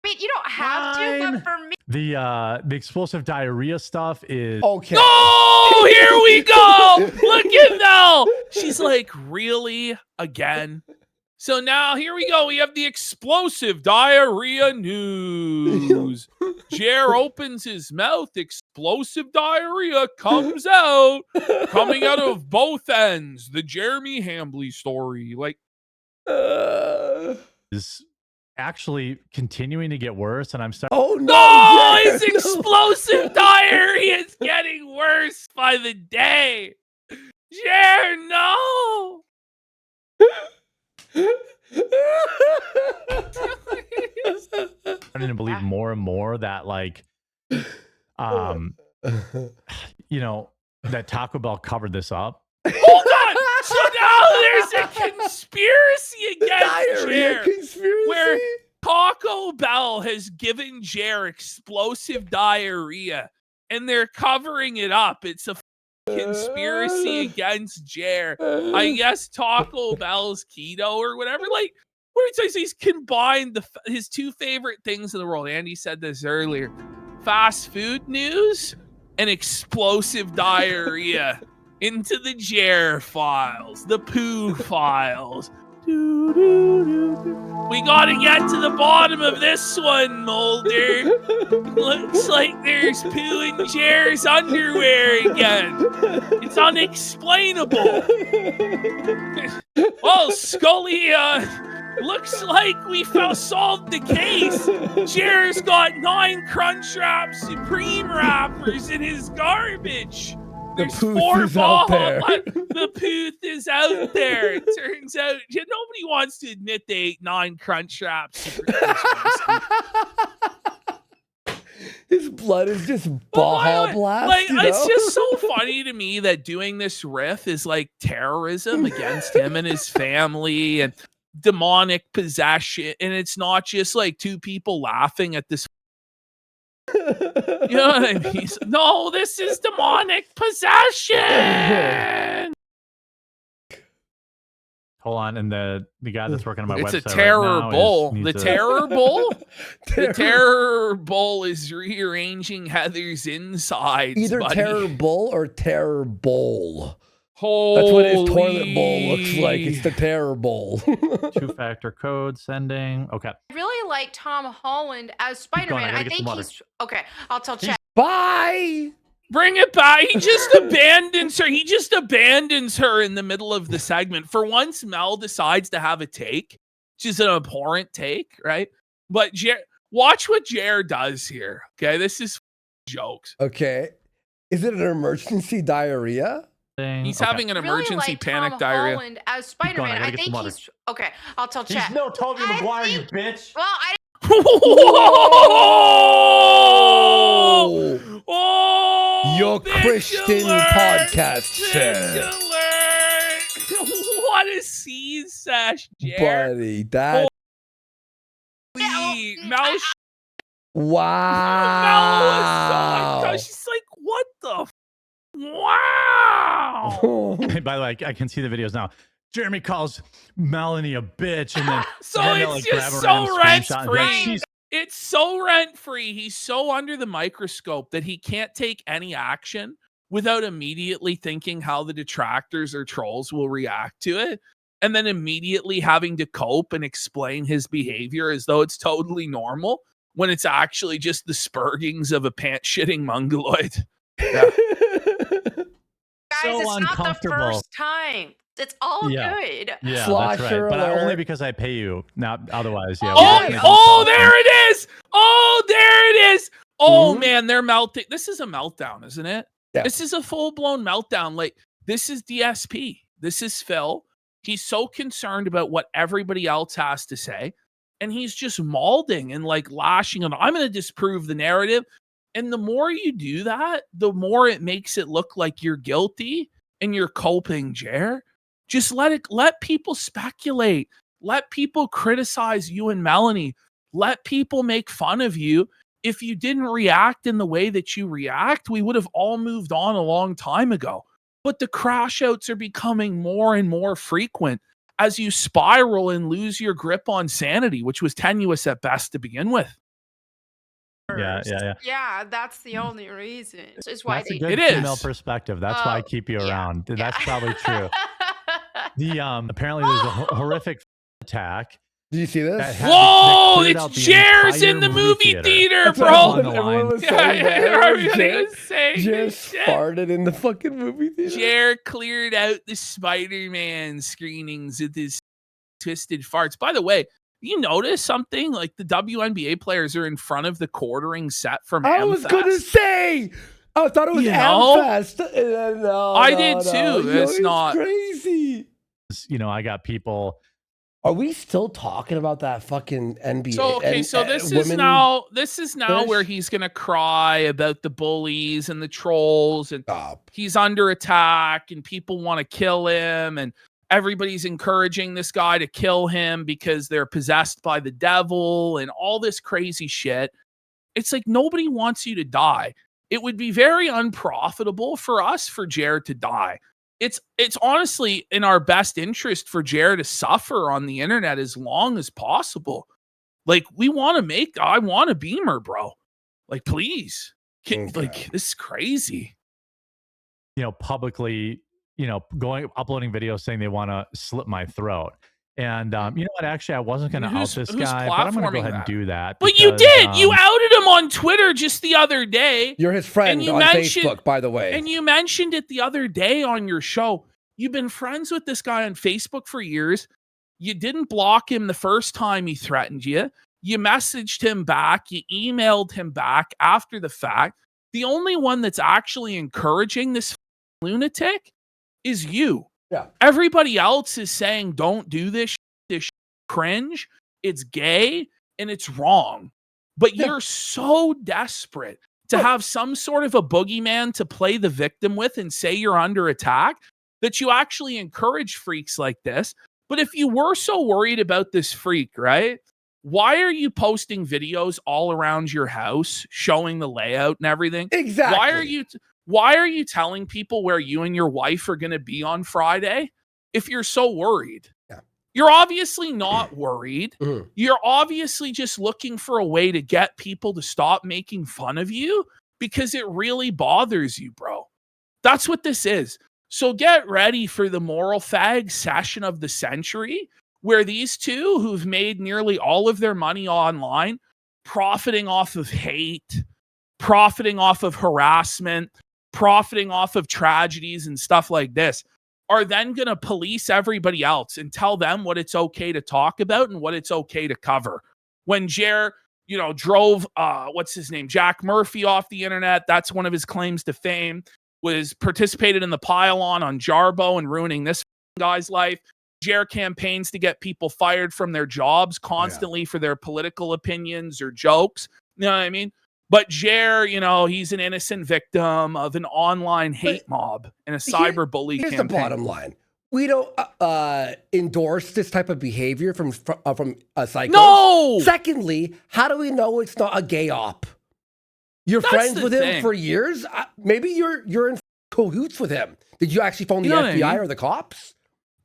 I mean, you don't have to, but for me, The explosive diarrhea stuff is Okay. Oh, here we go. Look at Nell. She's like, really? Again? So now here we go. We have the explosive diarrhea news. Jer opens his mouth. Explosive diarrhea comes out. Coming out of both ends. The Jeremy Hambley story. Like, is actually continuing to get worse, and I'm starting. Oh no! no, Jer, his explosive diarrhea is getting worse by the day. Jer, no. Starting to believe more and more that like, you know, that Taco Bell covered this up. Hold on. So now there's a conspiracy against Jer, conspiracy. where Taco Bell has given Jer explosive diarrhea, and they're covering it up. It's a conspiracy against Jer. I guess Taco Bell's keto or whatever. Like, what he says, he's combined his two favorite things in the world. Andy said this earlier: fast food news and explosive diarrhea into the Jer files, the poo files. We gotta get to the bottom of this one, Mulder. Looks like there's poo in Jer's underwear again. It's unexplainable. Oh, Scully, looks like we solved the case. Jer's got 9 Crunchwrap Supreme wrappers in his garbage. There's 4 balls. The pooth is out there. It turns out nobody wants to admit they ate 9 Crunchwrap Supreme. His blood is just Baja Blast. Like, you know? it's just so funny to me that doing this riff is like terrorism against him and his family and demonic possession. And it's not just like 2 people laughing at this. You know what I mean? No, this is demonic possession. Hold on, and the guy that's working on my website. It's a terror right bull. now The terror bull. The terror bull is rearranging Heather's insides. Either buddy. terror bull or terror bowl. Holy. That's what his toilet bowl looks like. It's the terror bowl. 2-factor code sending. Okay. I really like Tom Holland as Spider-Man. I think he's okay. I'll tell Chad. Bye. Bring it back. He just abandons her. He just abandons her in the middle of the segment. For once, Mel decides to have a take, which is an abhorrent take, right? But watch what Jer does here. Okay, this is jokes. Okay. Is it an emergency diarrhea? He's having an emergency panic Tom diarrhea. Holland as Spider-Man. I think he's okay. I'll tell Chad. He's no Tobey Maguire, you bitch. Well, I. Oh, Your Christian podcast said. said. What a seed sash, Jer. Buddy, that. Mel. Wow. Mel was so, she's like, what the? Wow. By the way, I can see the videos now. Jeremy calls Melanie a bitch, and then so it's just so rent-free. It's so rent-free. He's so under the microscope that he can't take any action without immediately thinking how the detractors or trolls will react to it, and then immediately having to cope and explain his behavior as though it's totally normal when it's actually just the spurgings of a pant-shitting mongoloid. Yeah. Guys, so it's not the first time. It's all good. Yeah, Slosher that's right. But alert. only because I pay you. Not otherwise. Yeah. Oh, there it is. Oh, there it is. Oh, man, they're melting. This is a meltdown, isn't it? Yeah. This is a full-blown meltdown. Like, this is DSP. This is Phil. He's so concerned about what everybody else has to say. And he's just mauling and like lashing on. I'm going to disprove the narrative. And the more you do that, the more it makes it look like you're guilty and you're coping, Jer. Just let people speculate. Let people criticize you and Melanie. Let people make fun of you. If you didn't react in the way that you react, we would have all moved on a long time ago. But the crash outs are becoming more and more frequent as you spiral and lose your grip on sanity, which was tenuous at best to begin with. Yeah, that's the only reason. It's why that's a good female perspective. That's why I keep you around. That's probably true. The apparently there's a horrific attack. Did you see this? Whoa! It's Jer's in the movie theater, bro. Just farted in the fucking movie theater. Jer cleared out the Spider-Man screenings with his twisted farts. By the way, you notice something? Like the WNBA players are in front of the quartering set from I was gonna say, I thought it was Amfest. No, I did too. It's not crazy. I got people. Are we still talking about that fucking NBA? So this is now where he's gonna cry about the bullies and the trolls, and he's under attack, and people want to kill him, and everybody's encouraging this guy to kill him because they're possessed by the devil and all this crazy shit. It's like nobody wants you to die. It would be very unprofitable for us for Jared to die. It's honestly in our best interest for Jared to suffer on the internet as long as possible. Like, I want a Beamer, bro. Like, please. Like, this is crazy. Publicly, uploading videos saying they want to slit my throat. And you know what? Actually, I wasn't going to out this guy, but I'm going to go ahead and do that. But you did. You outed him on Twitter just the other day. You're his friend on Facebook, by the way. And you mentioned it the other day on your show. You've been friends with this guy on Facebook for years. You didn't block him the first time he threatened you. You messaged him back. You emailed him back after the fact. The only one that's actually encouraging this lunatic is you. Yeah. Everybody else is saying, don't do this. This cringe. It's gay and it's wrong. But you're so desperate to have some sort of a boogeyman to play the victim with and say you're under attack that you actually encourage freaks like this. But if you were so worried about this freak, right? Why are you posting videos all around your house showing the layout and everything? Exactly. Why are you telling people where you and your wife are going to be on Friday if you're so worried? Yeah. You're obviously not worried. You're obviously just looking for a way to get people to stop making fun of you because it really bothers you, bro. That's what this is. So get ready for the moral fag session of the century, where these two who've made nearly all of their money online, profiting off of hate, profiting off of harassment, profiting off of tragedies and stuff like this, are then going to police everybody else and tell them what it's okay to talk about and what it's okay to cover. When Jer, drove, Jack Murphy off the internet, that's one of his claims to fame, was participated in the pile-on Jarbo and ruining this guy's life. Jer campaigns to get people fired from their jobs constantly for their political opinions or jokes. You know what I mean? But Jer, he's an innocent victim of an online hate mob and a cyberbully campaign. Here's the bottom line. We don't endorse this type of behavior from psychos. No! Secondly, how do we know it's not a gay op? You're friends with him for years? Maybe you're in cahoots with him. Did you actually phone the FBI or the cops?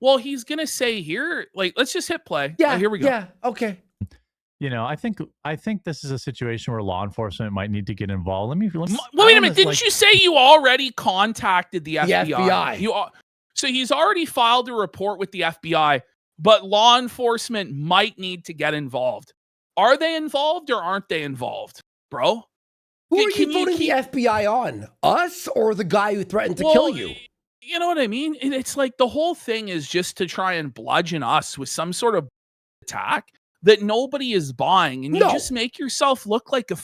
Well, he's going to say here, let's just hit play. Yeah, here we go. Yeah, okay. I think this is a situation where law enforcement might need to get involved. Let me wait a minute. Didn't you say you already contacted the FBI? The FBI. So he's already filed a report with the FBI, but law enforcement might need to get involved. Are they involved or aren't they involved, bro? Who are you voting the FBI on? Us or the guy who threatened to kill you? You know what I mean? It's like the whole thing is just to try and bludgeon us with some sort of attack that nobody is buying. And you just make yourself look like a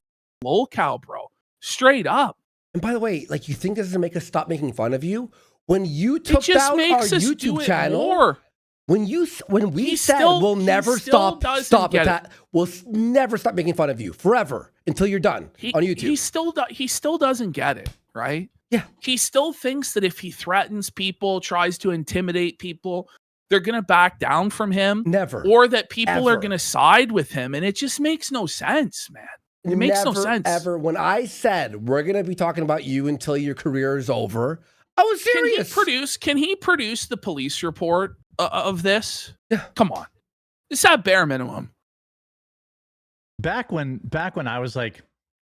lolcow, bro. Straight up. And by the way, you think this is to make us stop making fun of you? When you took down our YouTube channel, when we said we'll never stop we'll never stop making fun of you forever until you're done on YouTube. He still doesn't get it, right? Yeah. He still thinks that if he threatens people, tries to intimidate people, they're going to back down from him. Never. Or that people are going to side with him. And it just makes no sense, man. It makes no sense. Ever. When I said we're going to be talking about you until your career is over, I was serious. Can he produce the police report of this? Yeah. Come on. It's at bare minimum. Back when I was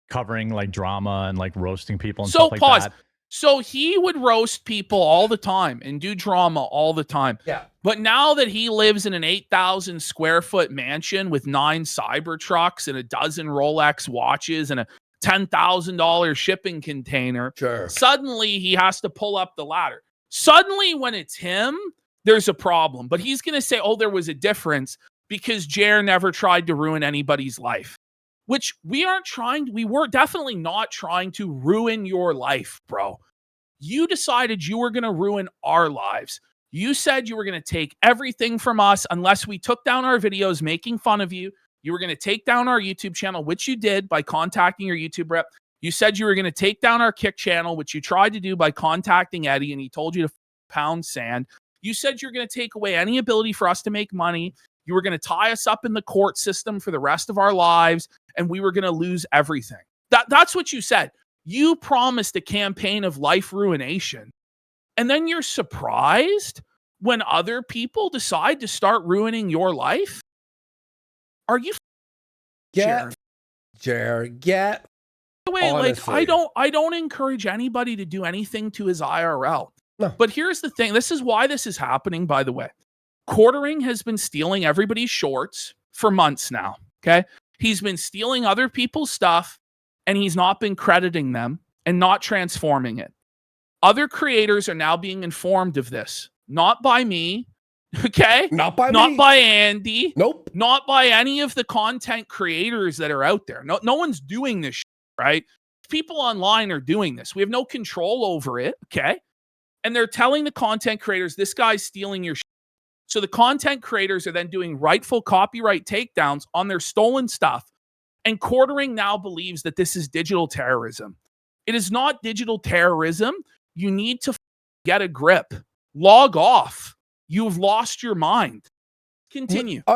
covering drama and roasting people and stuff like that. So he would roast people all the time and do drama all the time. Yeah. But now that he lives in an 8,000 square foot mansion with 9 Cybertrucks and a dozen Rolex watches and a $10,000 shipping container, suddenly he has to pull up the ladder. Suddenly when it's him, there's a problem. But he's going to say, there was a difference because Jer never tried to ruin anybody's life. which we were definitely not trying to ruin your life, bro. You decided you were going to ruin our lives. You said you were going to take everything from us unless we took down our videos making fun of you. You were going to take down our YouTube channel, which you did by contacting your YouTube rep. You said you were going to take down our Kick channel, which you tried to do by contacting Eddie, and he told you to pound sand. You said you're going to take away any ability for us to make money. You were going to tie us up in the court system for the rest of our lives, and we were going to lose everything. That's what you said. You promised a campaign of life ruination. And then you're surprised when other people decide to start ruining your life? Are you Jared? Get Wait, like I don't encourage anybody to do anything to his IRL. No. But here's the thing. This is why this is happening, by the way. Quartering has been stealing everybody's shorts for months now. Okay. He's been stealing other people's stuff, and he's not been crediting them and not transforming it. Other creators are now being informed of this. Not by me. Okay? Not by me. Not by Andy. Nope. Not by any of the content creators that are out there. No one's doing this shit, right? People online are doing this. We have no control over it. Okay? And they're telling the content creators, this guy's stealing your shit. So the content creators are then doing rightful copyright takedowns on their stolen stuff. And Quartering now believes that this is digital terrorism. It is not digital terrorism. You need to get a grip. Log off. You've lost your mind. Continue. All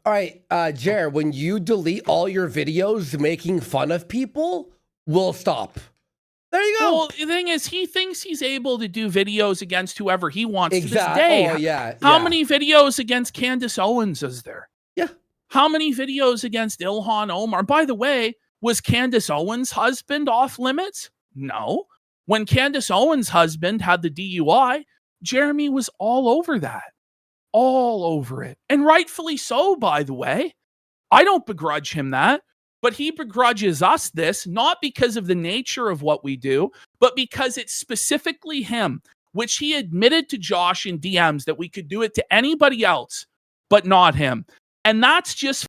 right, Jared, when you delete all your videos making fun of people, we'll stop. There you go. Well, the thing is, he thinks he's able to do videos against whoever he wants to this Exactly. day. Oh, yeah. How many videos against Candace Owens is there? Yeah. How many videos against Ilhan Omar? By the way, was Candace Owens' husband off limits? No. When Candace Owens' husband had the DUI, Jeremy was all over that. All over it. And rightfully so, by the way. I don't begrudge him that. But he begrudges us this, not because of the nature of what we do, but because it's specifically him, which he admitted to Josh in DMs that we could do it to anybody else, but not him. And that's just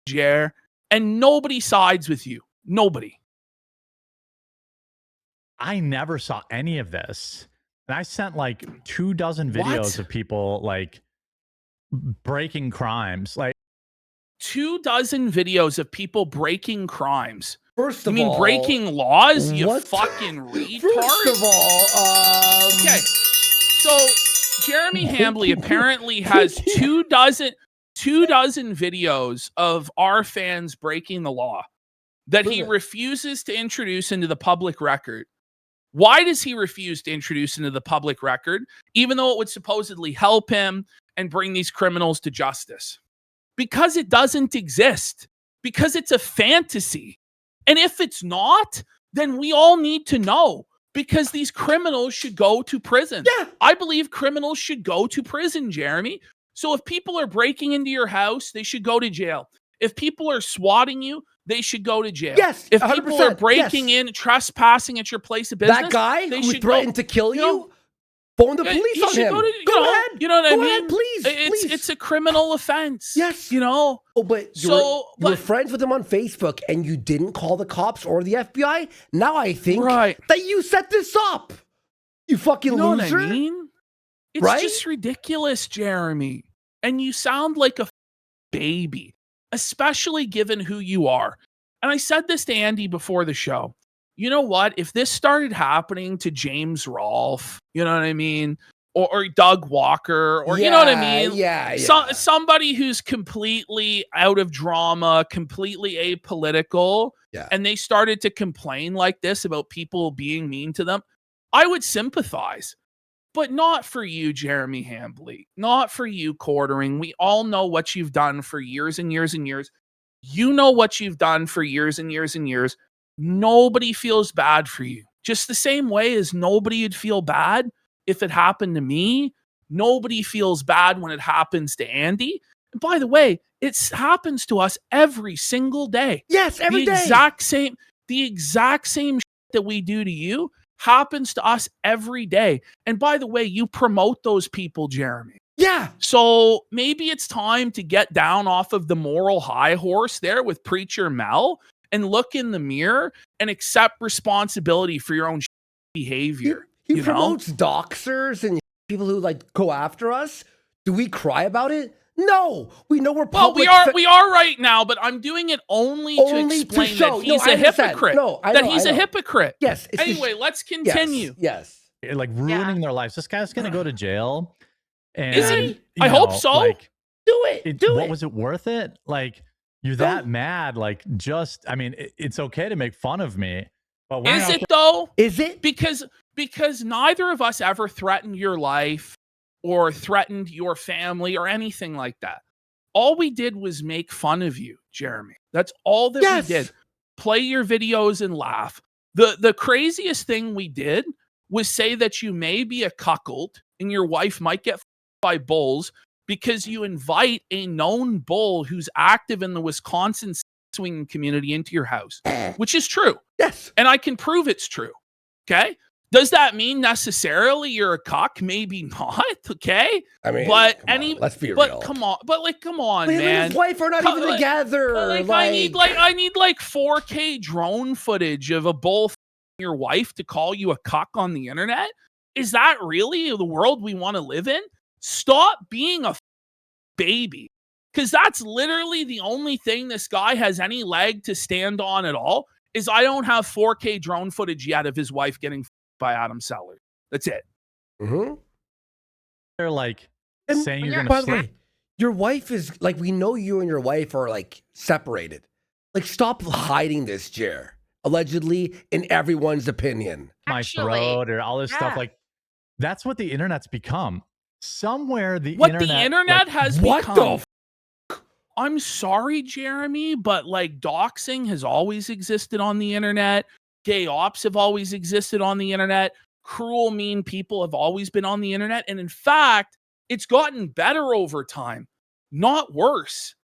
Jer, and nobody sides with you. Nobody. I never saw any of this. And I sent like 24 videos of people like breaking crimes. Like 24 videos of people breaking crimes. First of all, you mean breaking laws? You what? fucking retard. First of all, okay. So Jeremy Hambley apparently has 24 videos of our fans breaking the law that he refuses to introduce into the public record. Why does he refuse to introduce into the public record, even though it would supposedly help him and bring these criminals to justice? Because it doesn't exist. Because it's a fantasy. And if it's not, then we all need to know. Because these criminals should go to prison. Yeah. I believe criminals should go to prison, Jeremy. So if people are breaking into your house, they should go to jail. If people are swatting you, they should go to jail. Yes, if people are breaking yes. in, trespassing at your place of business, that guy they who should threatened to kill you, phone the police on him. Go ahead. You know what I mean? Go ahead, please. It's a criminal offense. Yes. You know? Oh, but you were friends with him on Facebook and you didn't call the cops or the FBI? Now I think that you set this up. You fucking loser. What I mean? It's just ridiculous, Jeremy. And you sound like a baby, especially given who you are. And I said this to Andy before the show. You know what? If this started happening to James Rolfe, you know what I mean? Or Doug Walker, or you know what I mean? Yeah. Somebody who's completely out of drama, completely apolitical, and they started to complain like this about people being mean to them, I would sympathize. But not for you, Jeremy Hambley. Not for you, Quartering. We all know what you've done for years and years and years. You know what you've done for years and years and years. Nobody feels bad for you. Just the same way as nobody would feel bad if it happened to me. Nobody feels bad when it happens to Andy. And by the way, it happens to us every single day. Yes, every day. The exact same shit that we do to you happens to us every day. And by the way, you promote those people, Jeremy. Yeah, Yeah. So maybe it's time to get down off of the moral high horse there with Preacher Mel and look in the mirror and accept responsibility for your own behavior. He promotes doxers and people who like go after us. Do we cry about it? No, we know we're public. Well, we are right now, but I'm doing it only to explain that he's a hypocrite. He's a hypocrite. Yes. Anyway, let's continue. Yes. Like ruining their lives. This guy's gonna go to jail. And, is he? I hope so. Like, do it. What was it worth it? Like, you're that mad? Like, I mean, it's okay to make fun of me, but is it though? Is it? Because neither of us ever threatened your life or threatened your family or anything like that. All we did was make fun of you, Jeremy. That's all that we did. Play your videos and laugh. The craziest thing we did was say that you may be a cuckold and your wife might get by bulls because you invite a known bull who's active in the Wisconsin swinging community into your house, which is true. Yes. And I can prove it's true. Okay. Does that mean necessarily you're a cuck? Maybe not. Okay. I mean, but let's be real. But come on, him man. And his wife are not even together. I need 4K drone footage of a bull your wife to call you a cuck on the internet. Is that really the world we want to live in? Stop being a baby. Because that's literally the only thing this guy has any leg to stand on at all, is I don't have 4K drone footage yet of his wife getting by Adam Sellers. That's it. Mm-hmm. They're like saying you're By going the way, your wife is like, we know you and your wife are like separated. Like, stop hiding this, Jer. Allegedly, in everyone's opinion. My throat or all this stuff. Like, that's what the internet's become. Somewhere the internet has become. I'm sorry, Jeremy, but like doxing has always existed on the internet. Gay ops have always existed on the internet. Cruel, mean people have always been on the internet. And in fact, it's gotten better over time, not worse.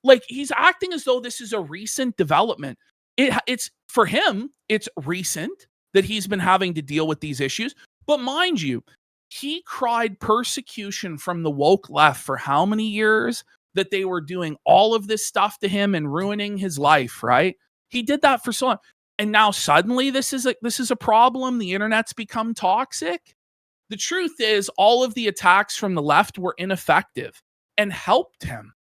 Like, he's acting as though this is a recent development. It's for him, it's recent that he's been having to deal with these issues. But mind you, he cried persecution from the woke left for how many years that they were doing all of this stuff to him and ruining his life, right? He did that for so long. And now suddenly this is a problem. The internet's become toxic. The truth is, all of the attacks from the left were ineffective and helped him.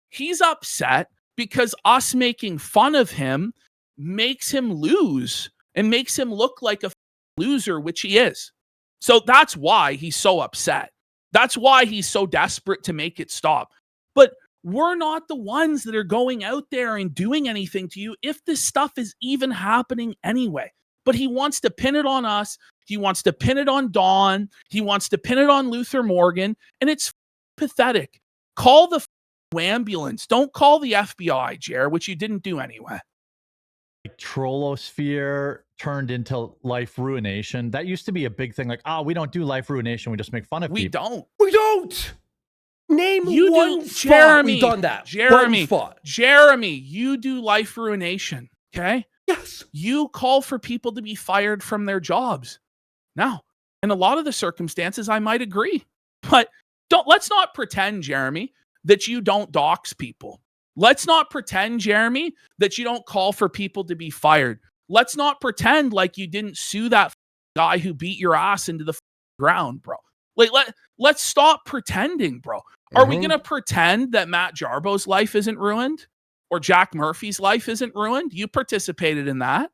He's upset because us making fun of him makes him lose and makes him look like a loser, which he is. So that's why he's so upset. That's why he's so desperate to make it stop. But we're not the ones that are going out there and doing anything to you if this stuff is even happening anyway. But he wants to pin it on us. He wants to pin it on Dawn. He wants to pin it on Luther Morgan. And it's pathetic. Call the ambulance. Don't call the FBI, Jer, which you didn't do anyway. Trollosphere turned into life ruination. That used to be a big thing. Like, we don't do life ruination. We just make fun of people. We don't. Name you one do, spot Jeremy, we've done that. Jeremy, you do life ruination, okay? Yes. You call for people to be fired from their jobs. Now, in a lot of the circumstances, I might agree. But let's not pretend, Jeremy, that you don't dox people. Let's not pretend, Jeremy, that you don't call for people to be fired. Let's not pretend like you didn't sue that guy who beat your ass into the ground, bro. Like, let's stop pretending, bro. Are we going to pretend that Matt Jarbo's life isn't ruined? Or Jack Murphy's life isn't ruined? You participated in that.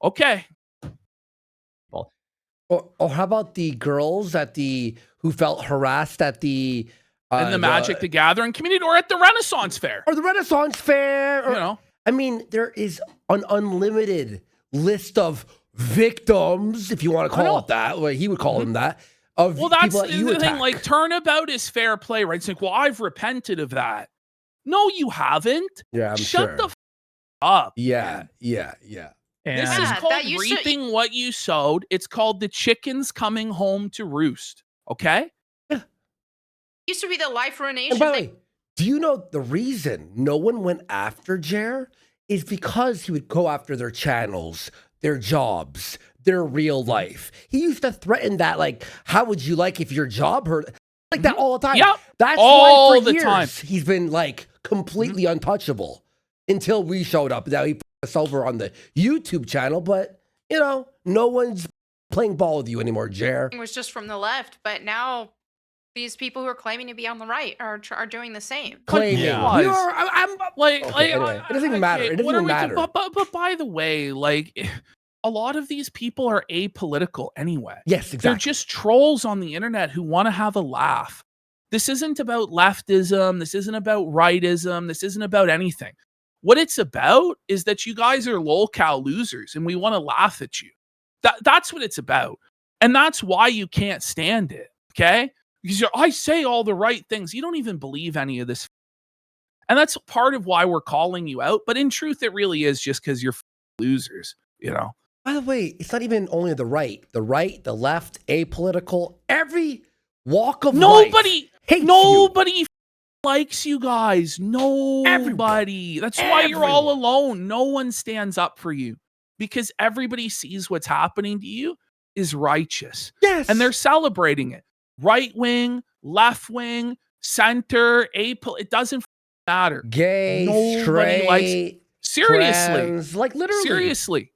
Okay. Or how about the girls who felt harassed at the in the Magic the Gathering community, or at the Renaissance Fair? Or the Renaissance Fair. Or, you know. I mean, there is an unlimited list of victims, if you want to call it that. Well, he would call them that. Well, that's the thing. Like, turnabout is fair play, right? It's like, well, I've repented of that. No, you haven't. Yeah, I'm Shut the up. Yeah. And this is called reaping what you sowed. It's called the chickens coming home to roost. Okay? Yeah. Used to be the life ruination and by the way, do you know the reason no one went after Jer is because he would go after their channels, their jobs, their real life. He used to threaten that, like, how would you like if your job hurt? like that all the time. Yep. That's All why for the years time. he's been like completely untouchable until we showed up. Now he put us over on the YouTube channel, but you know, no one's playing ball with you anymore, Jer. It was just from the left, but now these people who are claiming to be on the right are doing the same. Claiming. Yeah. I'm Like, okay, anyway, it doesn't even matter. It doesn't what even are we matter. But by the way, like, a lot of these people are apolitical anyway. Yes, They're exactly. just trolls on the internet who want to have a laugh. This isn't about leftism. This isn't about rightism. This isn't about anything. What it's about is that you guys are lol-cow losers and we want to laugh at you. That's what it's about. And that's why you can't stand it, okay? Because I say all the right things. You don't even believe any of this. And that's part of why we're calling you out. But in truth, it really is just because you're losers, you know? By the way, it's not even only the right, the left, apolitical, every walk of life. Nobody likes you guys. Nobody. That's why you're all alone. No one stands up for you because everybody sees what's happening to you is righteous. Yes. And they're celebrating it. Right wing, left wing, center, it doesn't matter. Gay, Nobody straight, likes seriously. trans, like literally. Seriously.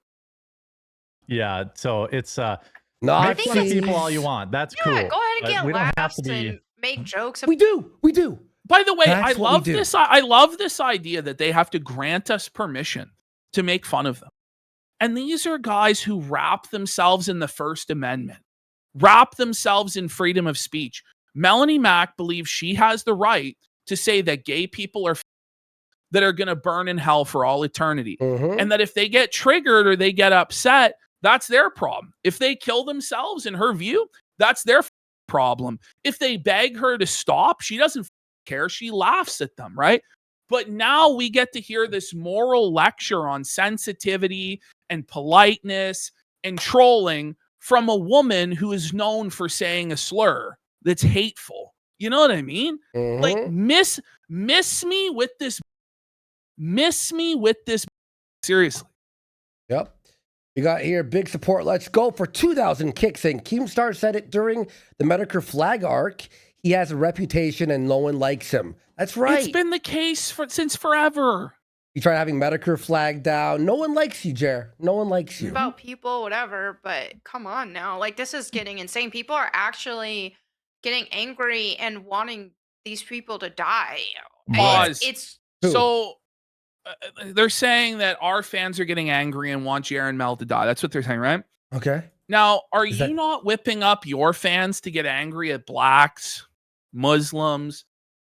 Yeah, so it's Not make fun of people all you want. That's cool. Yeah, go ahead and but get we don't have laughs to be. and make jokes. We do. By the way, That's what we do. I love this idea that they have to grant us permission to make fun of them. And these are guys who wrap themselves in the First Amendment, wrap themselves in freedom of speech. Melanie Mack believes she has the right to say that gay people are that are going to burn in hell for all eternity. Mhm. And that if they get triggered or they get upset, that's their problem. If they kill themselves, in her view, that's their problem. If they beg her to stop, she doesn't care. She laughs at them, right? But now we get to hear this moral lecture on sensitivity and politeness and trolling from a woman who is known for saying a slur that's hateful. You know what I mean? Like Mhm. miss me with this. Miss me with this. Seriously. Yep. We got here big support. Let's go for 2,000 kicks. And Keemstar said it during the Medicare flag arc. He has a reputation and no one likes him. That's right. It's been the case since forever. You try having Medicare flag down. No one likes you, Jer. No one likes you. About people, whatever, but come on now. Like, this is getting insane. People are actually getting angry and wanting these people to die. Pause. It's So they're saying that our fans are getting angry and want Jaren Mel to die. That's what they're saying, right? Okay. Now, are Is you that- not whipping up your fans to get angry at blacks, Muslims,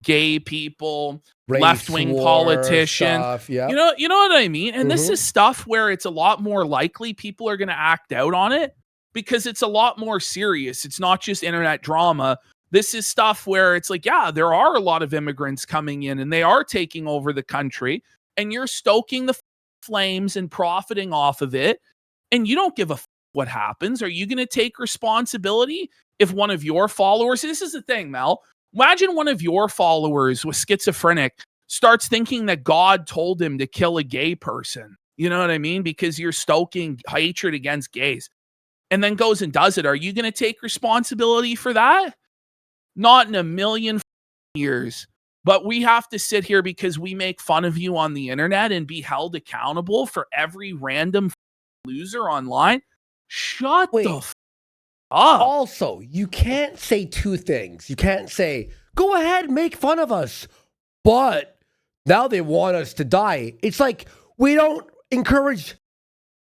gay people, Race left-wing war politicians? stuff, yeah. You know what I mean? And this Mhm. is stuff where it's a lot more likely people are going to act out on it because it's a lot more serious. It's not just internet drama. This is stuff where it's like, yeah, there are a lot of immigrants coming in and they are taking over the country and you're stoking the flames and profiting off of it. And you don't give a what happens. Are you going to take responsibility if one of your followers, this is the thing, Mel, imagine one of your followers was schizophrenic, starts thinking that God told him to kill a gay person. You know what I mean? Because you're stoking hatred against gays and then goes and does it. Are you going to take responsibility for that? Not in a million years. But we have to sit here because we make fun of you on the internet and be held accountable for every random loser online. Shut Wait. the up. Also, you can't say two things. You can't say, go ahead, make fun of us, but now they want us to die. It's like we don't encourage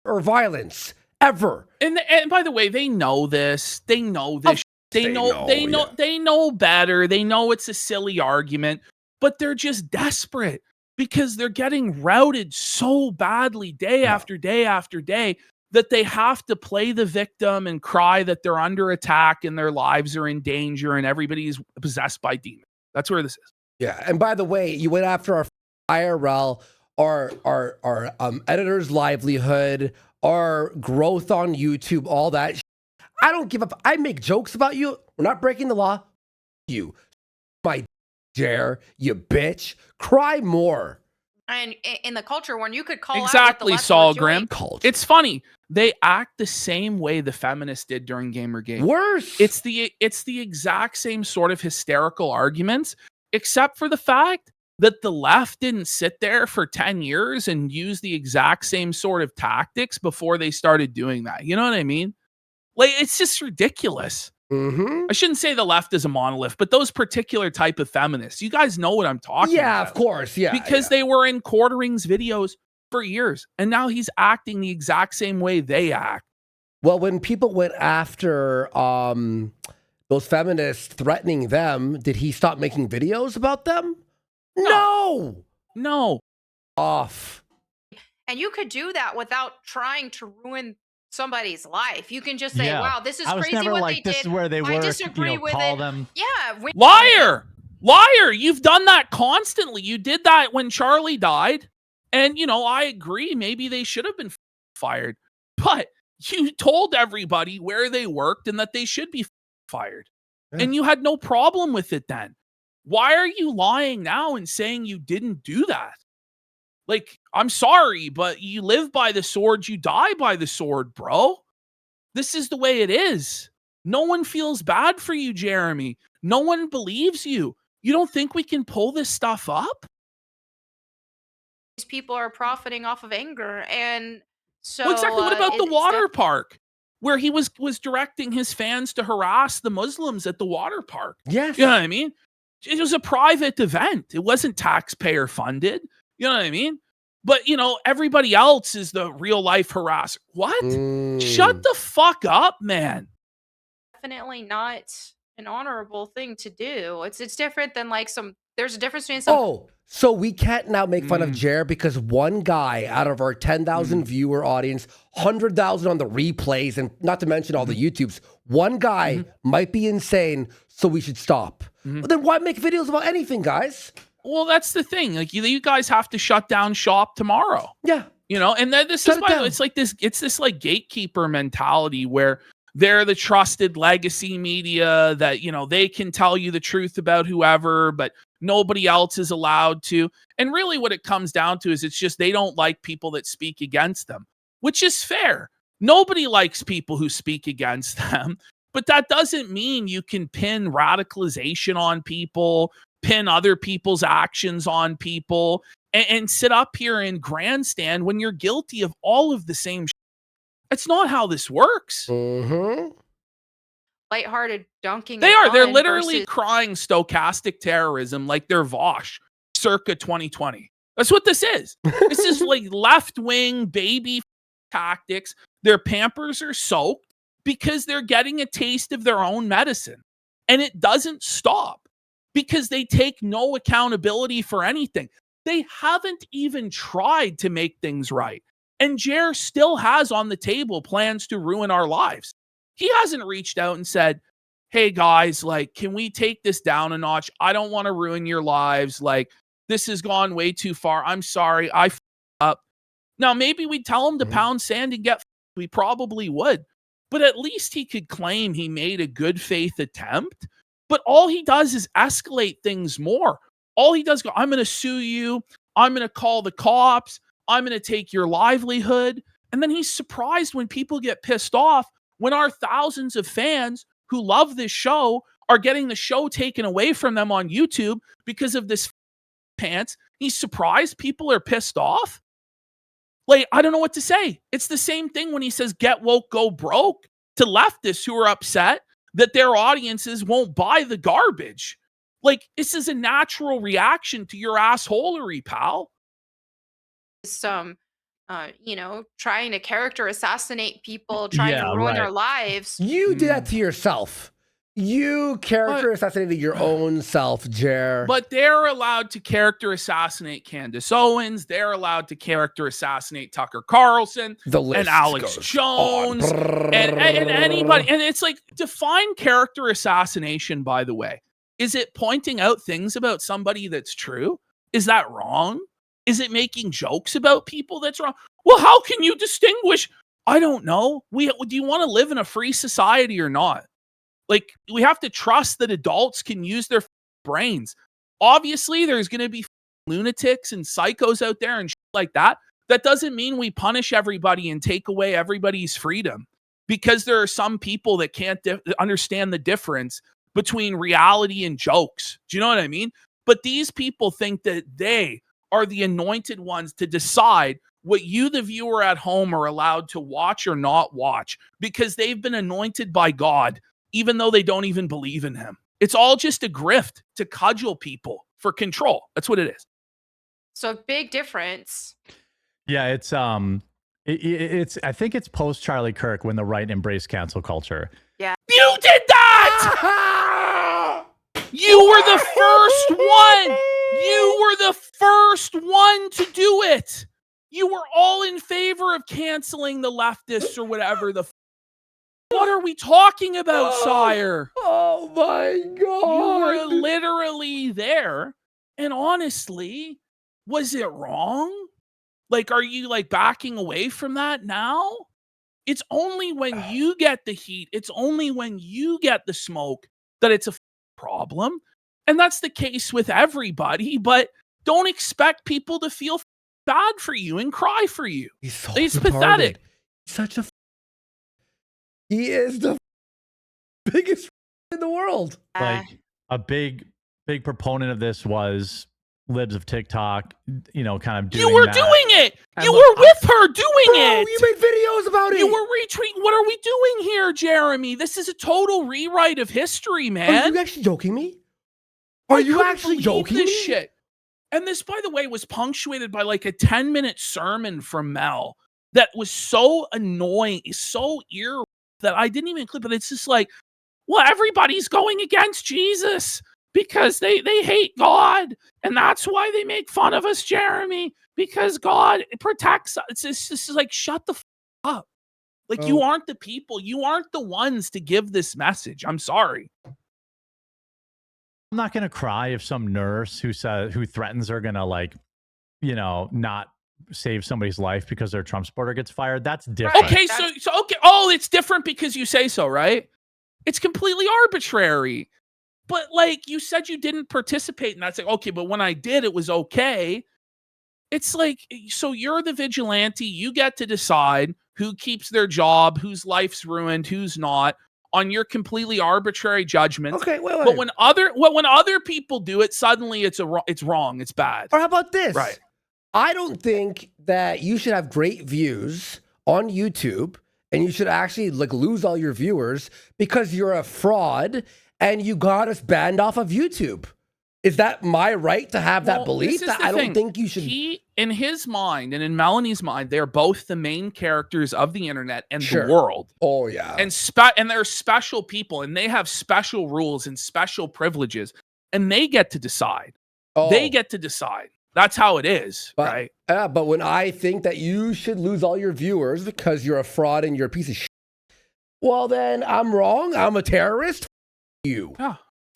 or violence ever. And by the way, they know this. They know this. They know better. They know it's a silly argument, but they're just desperate because they're getting routed so badly day after day after day that they have to play the victim and cry that they're under attack and their lives are in danger and everybody's possessed by demons. That's where this is. Yeah. And by the way, you went after our IRL, our editor's livelihood, our growth on YouTube, all that. I don't give up. I make jokes about you. We're not breaking the law. You, my Jer, you bitch. Cry more. And in the culture, when you could call out what the Exactly, left Saul was doing, Grim. It's funny. They act the same way the feminists did during Gamergate. Worse. It's the exact same sort of hysterical arguments, except for the fact that the left didn't sit there for 10 years and use the exact same sort of tactics before they started doing that. You know what I mean? Like, it's just ridiculous. I shouldn't say the left is a monolith, but those particular type of feminists, you guys know what I'm talking about. Yeah, of course. Yeah. Because they were in Quartering's videos for years, and now he's acting the exact same way they act. Well, when people went after those feminists threatening them, did he stop making videos about them? No. Off. and you could do that without trying to ruin somebody's life. You can just say, Yeah. wow, this is I was crazy never what like, they this did. is where they I work, disagree with call it. them. Yeah. Liar! You've done that constantly. You did that when Charlie died. And, I agree. Maybe they should have been fired. But you told everybody where they worked and that they should be fired. Yeah. And you had no problem with it then. Why are you lying now and saying you didn't do that? Like, I'm sorry, but you live by the sword, you die by the sword, bro. This is the way it is. No one feels bad for you, Jeremy. No one believes you. You don't think we can pull this stuff up? These people are profiting off of anger. And so Well, exactly. What about the it's water park where he was directing his fans to harass the Muslims at the water park? Yes. You know what I mean? It was a private event. It wasn't taxpayer funded. You know what I mean? But, everybody else is the real life harasser. What? Shut the fuck up, man. definitely not an honorable thing to do. It's different than like there's a difference between some. Oh, so we can't now make fun of Jer because one guy out of our 10,000 viewer audience, 100,000 on the replays, and not to mention all the YouTubes, one guy might be insane, so we should stop. Well, then why make videos about anything, guys? Well, that's the thing. Like, you guys have to shut down shop tomorrow. Yeah. And then this Shut is it why down. it's this like gatekeeper mentality where they're the trusted legacy media that, they can tell you the truth about whoever, but nobody else is allowed to. And really what it comes down to is it's just they don't like people that speak against them, which is fair. Nobody likes people who speak against them, but that doesn't mean you can pin radicalization on people, pin other people's actions on people, and sit up here and grandstand when you're guilty of all of the same shit. That's not how this works. Lighthearted dunking. They're literally crying stochastic terrorism like they're Vosh circa 2020. That's what this is. This is like left-wing baby tactics. Their Pampers are soaked because they're getting a taste of their own medicine. And it doesn't stop because they take no accountability for anything. They haven't even tried to make things right. And Jer still has on the table plans to ruin our lives. He hasn't reached out and said, hey guys, like, can we take this down a notch? I don't want to ruin your lives. Like, this has gone way too far. I'm sorry. I f***ed up. Now, maybe we'd tell him to pound sand and get f***ed. We probably would. But at least he could claim he made a good faith attempt. But all he does is escalate things more. All he does go, I'm going to sue you. I'm going to call the cops. I'm going to take your livelihood. And then he's surprised when people get pissed off when our thousands of fans who love this show are getting the show taken away from them on YouTube because of this pants. He's surprised people are pissed off. Like, I don't know what to say. It's the same thing when he says get woke, go broke to leftists who are upset that their audiences won't buy the garbage. Like, this is a natural reaction to your assholery, pal. Trying to character assassinate people, trying to ruin their lives. You did that to yourself. You character assassinated your own self, Jer. But they're allowed to character assassinate Candace Owens. They're allowed to character assassinate Tucker Carlson and Alex Jones and anybody. And it's like, define character assassination, by the way. Is it pointing out things about somebody that's true? Is that wrong? Is it making jokes about people that's wrong? Well, how can you distinguish? I don't know. Do you want to live in a free society or not? Like, we have to trust that adults can use their brains. Obviously, there's going to be lunatics and psychos out there and shit like that, that doesn't mean we punish everybody and take away everybody's freedom, because there are some people that can't understand the difference between reality and jokes. Do you know what I mean? But these people think that they are the anointed ones to decide what you, the viewer at home, are allowed to watch or not watch, because they've been anointed by God, even though they don't even believe in him. It's all just a grift to cudgel people for control. That's what it is. So big difference. Yeah, it's it's I think it's post Charlie Kirk when the right embraced cancel culture. Yeah. You did that! You were the first one. You were the first one to do it. You were all in favor of canceling the leftists or whatever the what are we talking about, sire? Oh my God. You were literally there. And honestly, was it wrong? Like, are you like backing away from that now? It's only when you get the heat, it's only when you get the smoke that it's a problem. And that's the case with everybody, but don't expect people to feel bad for you and cry for you. It's pathetic. Such a he is the biggest in the world. Like a big proponent of this was libs of TikTok, you know, kind of doing You were that. doing it. And You look, were with her doing it. You made videos about it. You were retweeting. What are we doing here, Jeremy? This is a total rewrite of history, man. Are you actually joking me? Are you actually joking this me? shit? And this, by the way, was punctuated by like a 10-minute sermon from Mel that was so annoying, so ear that I didn't even clip it. It's just like, well, everybody's going against Jesus because they hate God, and that's why they make fun of us, Jeremy, because God protects us. It's just like, shut the up. Like, you aren't the people. You aren't the ones to give this message. I'm sorry. I'm not gonna cry if some nurse who threatens they're gonna, like, you know, not save somebody's life because their Trump supporter gets fired. That's different. Okay, so okay. Oh, it's different because you say so, right? It's completely arbitrary. But like, you said you didn't participate, and that's like, okay, but when I did, it was okay. It's like, so you're the vigilante. You get to decide who keeps their job, whose life's ruined, who's not, on your completely arbitrary judgment. Okay, wait. But when other people do it, suddenly it's wrong. It's bad. Or how about this? Right. I don't think that you should have great views on YouTube and you should actually like lose all your viewers because you're a fraud and you got us banned off of YouTube. Is that my right to have that belief? I don't think you should. He, in his mind and in Melanie's mind, they're both the main characters of the internet and Sure. the world. Oh yeah. And they're special people, and they have special rules and special privileges, and they get to decide. They get to decide. That's how it is, right? Yeah, but when I think that you should lose all your viewers because you're a fraud and you're a piece of shit, well then I'm wrong. I'm a terrorist. You. Yeah.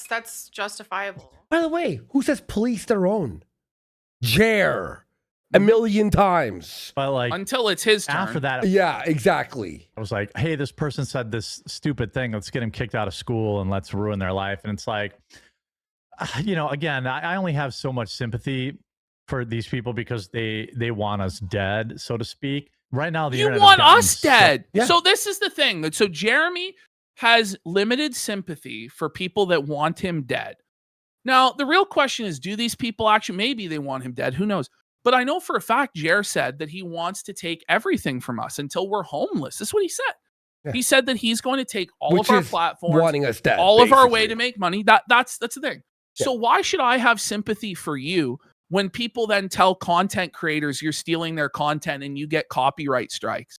That's justifiable. By the way, who says police their own? Jer. A million times. But like, until it's his turn. After that, yeah, exactly. I was like, hey, this person said this stupid thing. Let's get him kicked out of school and let's ruin their life. And it's like, you know, again, I only have so much sympathy for these people because they want us dead, so to speak. Right now, the internet want us dead. Yeah. So this is the thing. So Jeremy has limited sympathy for people that want him dead. Now, the real question is, do these people actually, maybe they want him dead, who knows? But I know for a fact, Jer said that he wants to take everything from us until we're homeless. That's what he said. Yeah. He said that he's going to take all of our platforms, wanting us dead, all of our way to make money. That's the thing. Yeah. So why should I have sympathy for you when people then tell content creators you're stealing their content and you get copyright strikes?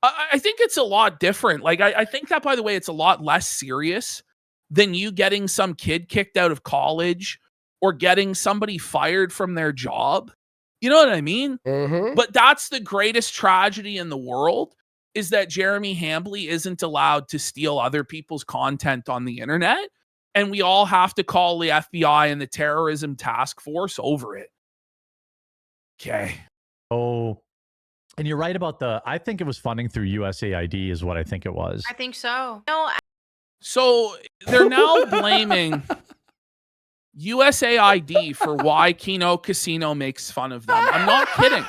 I think it's a lot different. Like, I think that, by the way, it's a lot less serious than you getting some kid kicked out of college or getting somebody fired from their job. You know what I mean? Mm-hmm. But that's the greatest tragedy in the world, is that Jeremy Hambly isn't allowed to steal other people's content on the internet. And we all have to call the FBI and the terrorism task force over it. Okay. Oh, and you're right about I think it was funding through USAID is what I think it was. I think so. No. So they're now blaming USAID for why Keno Casino makes fun of them. I'm not kidding.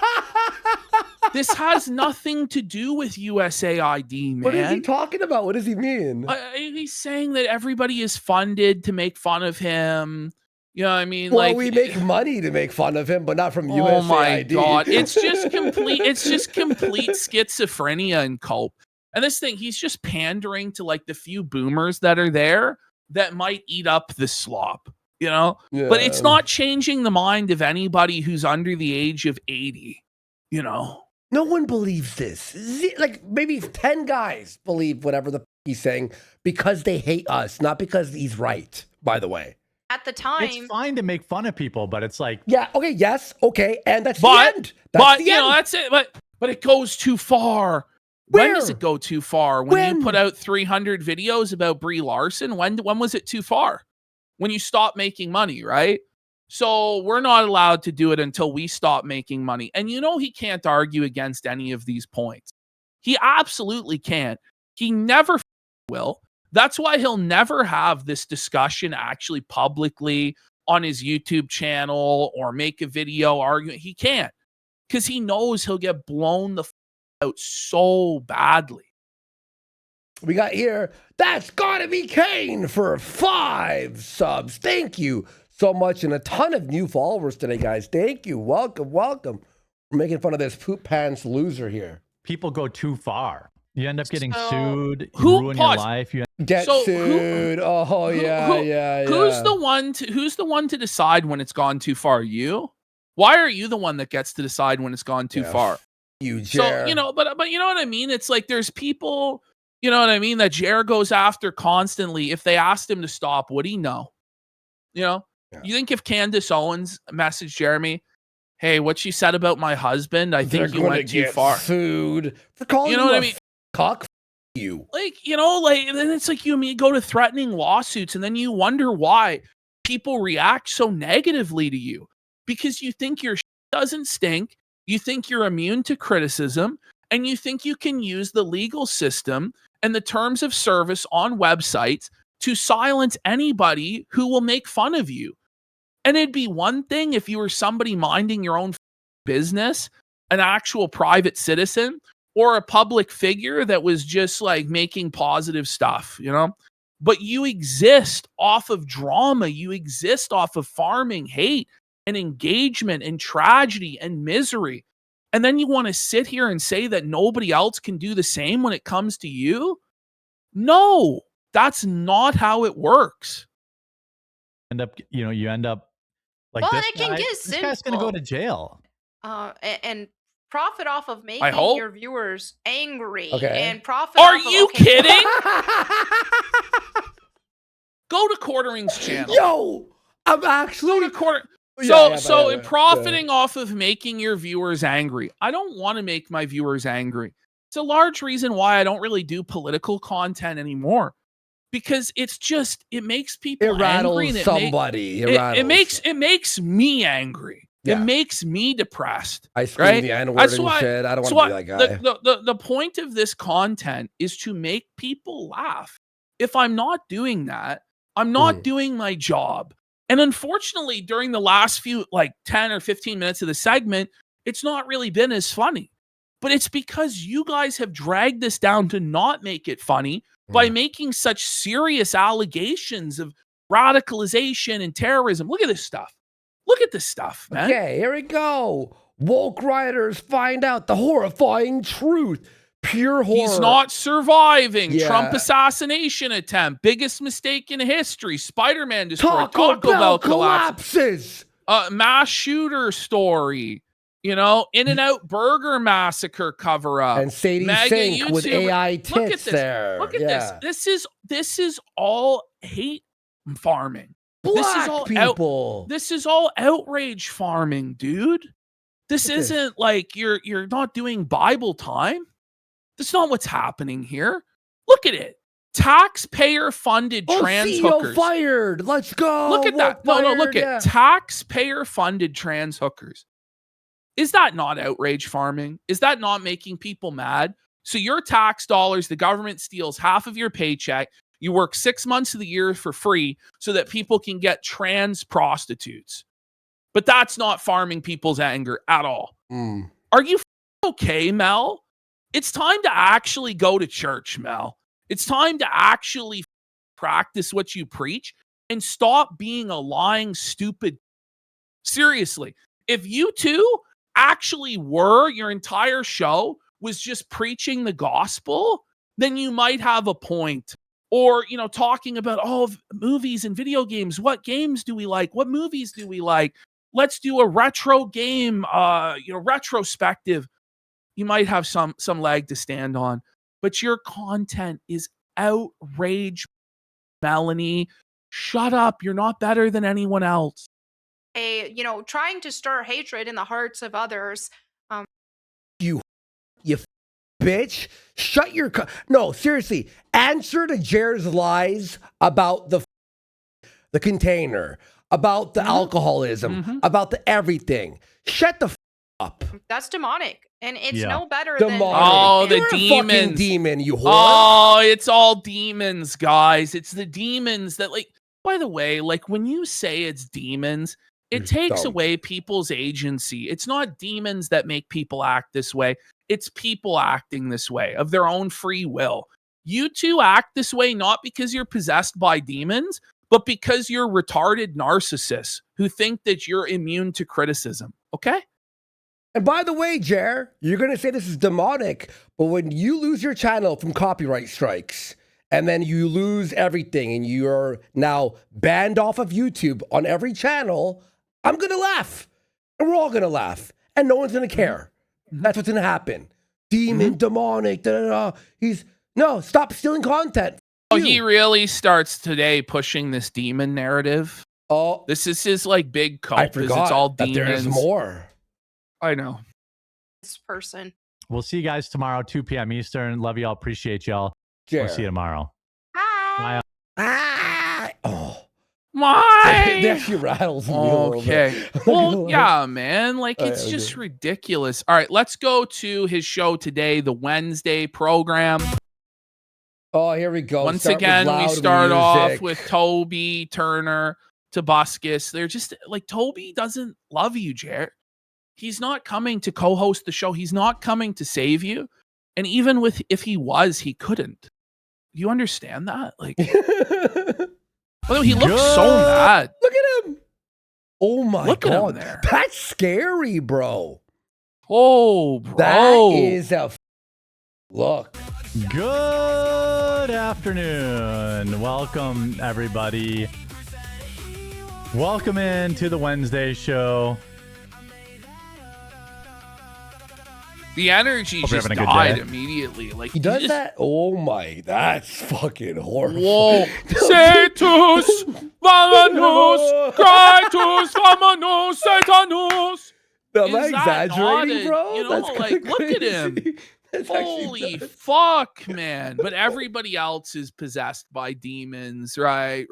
This has nothing to do with USAID, man. What is he talking about? What does he mean? He's saying that everybody is funded to make fun of him. You know what I mean? Well, like we make money to make fun of him, but not from USAID. Oh my God. It's just complete schizophrenia and cope. And this thing, he's just pandering to like the few boomers that are there that might eat up the slop, you know? Yeah. But it's not changing the mind of anybody who's under the age of 80, you know? No one believes this. Like maybe 10 guys believe whatever the he's saying because they hate us, not because he's right, by the way. At the time, it's fine to make fun of people, but it's like, yeah, okay, yes, okay, and that's the end. But you know, that's it. But it goes too far. Where? When does it go too far? When you put out 300 videos about Brie Larson, when was it too far? When you stop making money, right? So we're not allowed to do it until we stop making money. And you know he can't argue against any of these points. He absolutely can't. He never will. That's why he'll never have this discussion actually publicly on his YouTube channel or make a video arguing. He can't, because he knows he'll get blown the out so badly. We got here, that's gotta be Kane for 5 subs. Thank you so much, and a ton of new followers today, guys. Thank you. Welcome. We're making fun of this poop pants loser here. People go too far. You end up getting sued. You ruin your life. You get sued. Yeah. Who's the one to decide when it's gone too far? You? Why are you the one that gets to decide when it's gone too far? You, Jer. So, you know, but you know what I mean? It's like there's people, you know what I mean, that Jer goes after constantly. If they asked him to stop, would he? No. You know? Yeah. You think if Candace Owens messaged Jeremy, hey, what she said about my husband, I think you went too far. Sued for calling you know what I mean? Cock you. Like, you know, like, and then it's like you and me go to threatening lawsuits, and then you wonder why people react so negatively to you, because you think your shit doesn't stink, you think you're immune to criticism, and you think you can use the legal system and the terms of service on websites to silence anybody who will make fun of you. And it'd be one thing if you were somebody minding your own business, an actual private citizen, or a public figure that was just like making positive stuff, you know? But you exist off of drama. You exist off of farming hate and engagement and tragedy and misery. And then you want to sit here and say that nobody else can do the same when it comes to you? No, that's not how it works. You end up like well, this it can guy. get This sinful. guy's gonna go to jail. And profit off of making your viewers angry. Okay. And profit. Are you kidding? Go to Quartering's channel. Yo, I'm actually go to Quarter. Profiting off of making your viewers angry. I don't want to make my viewers angry. It's a large reason why I don't really do political content anymore, because it's just, it makes people angry. And it makes me angry. Yeah. It makes me depressed. I scream the N-word and shit. I don't want to be that guy. The point of this content is to make people laugh. If I'm not doing that, I'm not doing my job. And unfortunately, during the last few, like 10 or 15 minutes of the segment, it's not really been as funny. But it's because you guys have dragged this down to not make it funny by making such serious allegations of radicalization and terrorism. Look at this stuff. Look at this stuff, man. Okay, here we go. Woke rioters find out the horrifying truth. Pure horror. He's not surviving. Yeah. Trump assassination attempt. Biggest mistake in history. Spider-Man destroyed. Taco Bell collapses. Mass shooter story. You know, In-N-Out Burger massacre cover-up. And Sadie Sink YouTuber. With AI tits. Look at this. There. Look at this. This is all hate farming. Black people. This is all outrage farming, dude. This isn't like you're not doing Bible time. That's not what's happening here. Look at it. Taxpayer-funded trans hookers. Fired. Let's go. Look at that. No, look at taxpayer-funded trans hookers. Is that not outrage farming? Is that not making people mad? So your tax dollars, the government steals half of your paycheck. You work 6 months of the year for free so that people can get trans prostitutes. But that's not farming people's anger at all. Are you okay, Mel? It's time to actually go to church, Mel. It's time to actually practice what you preach and stop being a lying, stupid. Seriously, if you two actually were, your entire show was just preaching the gospel, then you might have a point. Or, you know, talking about, movies and video games. What games do we like? What movies do we like? Let's do a retro game, retrospective. You might have some leg to stand on, but your content is outrage, Melanie. Shut up. You're not better than anyone else. Trying to stir hatred in the hearts of others. You bitch. Shut your... No, seriously. Answer to Jared's lies about the container, about the alcoholism, about the everything. Shut the up. That's demonic. And it's no better demonic. than... Oh, the You're demons. A fucking demon, you whore. Oh, it's all demons, guys. It's the demons that, like, by the way, like, when you say it's demons, it takes away people's agency. It's not demons that make people act this way. It's people acting this way of their own free will. You two act this way not because you're possessed by demons, but because you're retarded narcissists who think that you're immune to criticism. Okay? And by the way, Jer, you're going to say this is demonic, but when you lose your channel from copyright strikes, and then you lose everything, and you're now banned off of YouTube on every channel, I'm going to laugh. And we're all going to laugh. And no one's going to care. That's what's going to happen. Demon, demonic, No, stop stealing content. Oh, he really starts today pushing this demon narrative. Oh, this is his, like, big cope. I forgot it's all that demons. there is more. I know. This person. We'll see you guys tomorrow, 2 p.m. Eastern. Love y'all. Appreciate y'all. We'll see you tomorrow. Hi. Bye. Oh. My. That actually rattles me a little bit. Well, yeah, man. Like, it's just ridiculous. All right, let's go to his show today, the Wednesday program. Oh, here we go. Once again, we start off with Toby, Turner, Tobuscus. They're just like, Toby doesn't love you, Jared. He's not coming to co-host the show. He's not coming to save you. And even if he was, he couldn't. Do you understand that? Like, well, he looks so mad. Look at him. Oh my Look God. At him there. That's scary, bro. Oh, bro. That is a look. Good afternoon. Welcome, everybody. Welcome into the Wednesday show. The energy just died immediately. Like, he does that? Oh my, that's fucking horrible. Whoa. Cetus, vamonos, Kratos, vamonos, Satanos. Am I exaggerating, bro? You know, like, look at him. Holy fuck, man. But everybody else is possessed by demons. Right.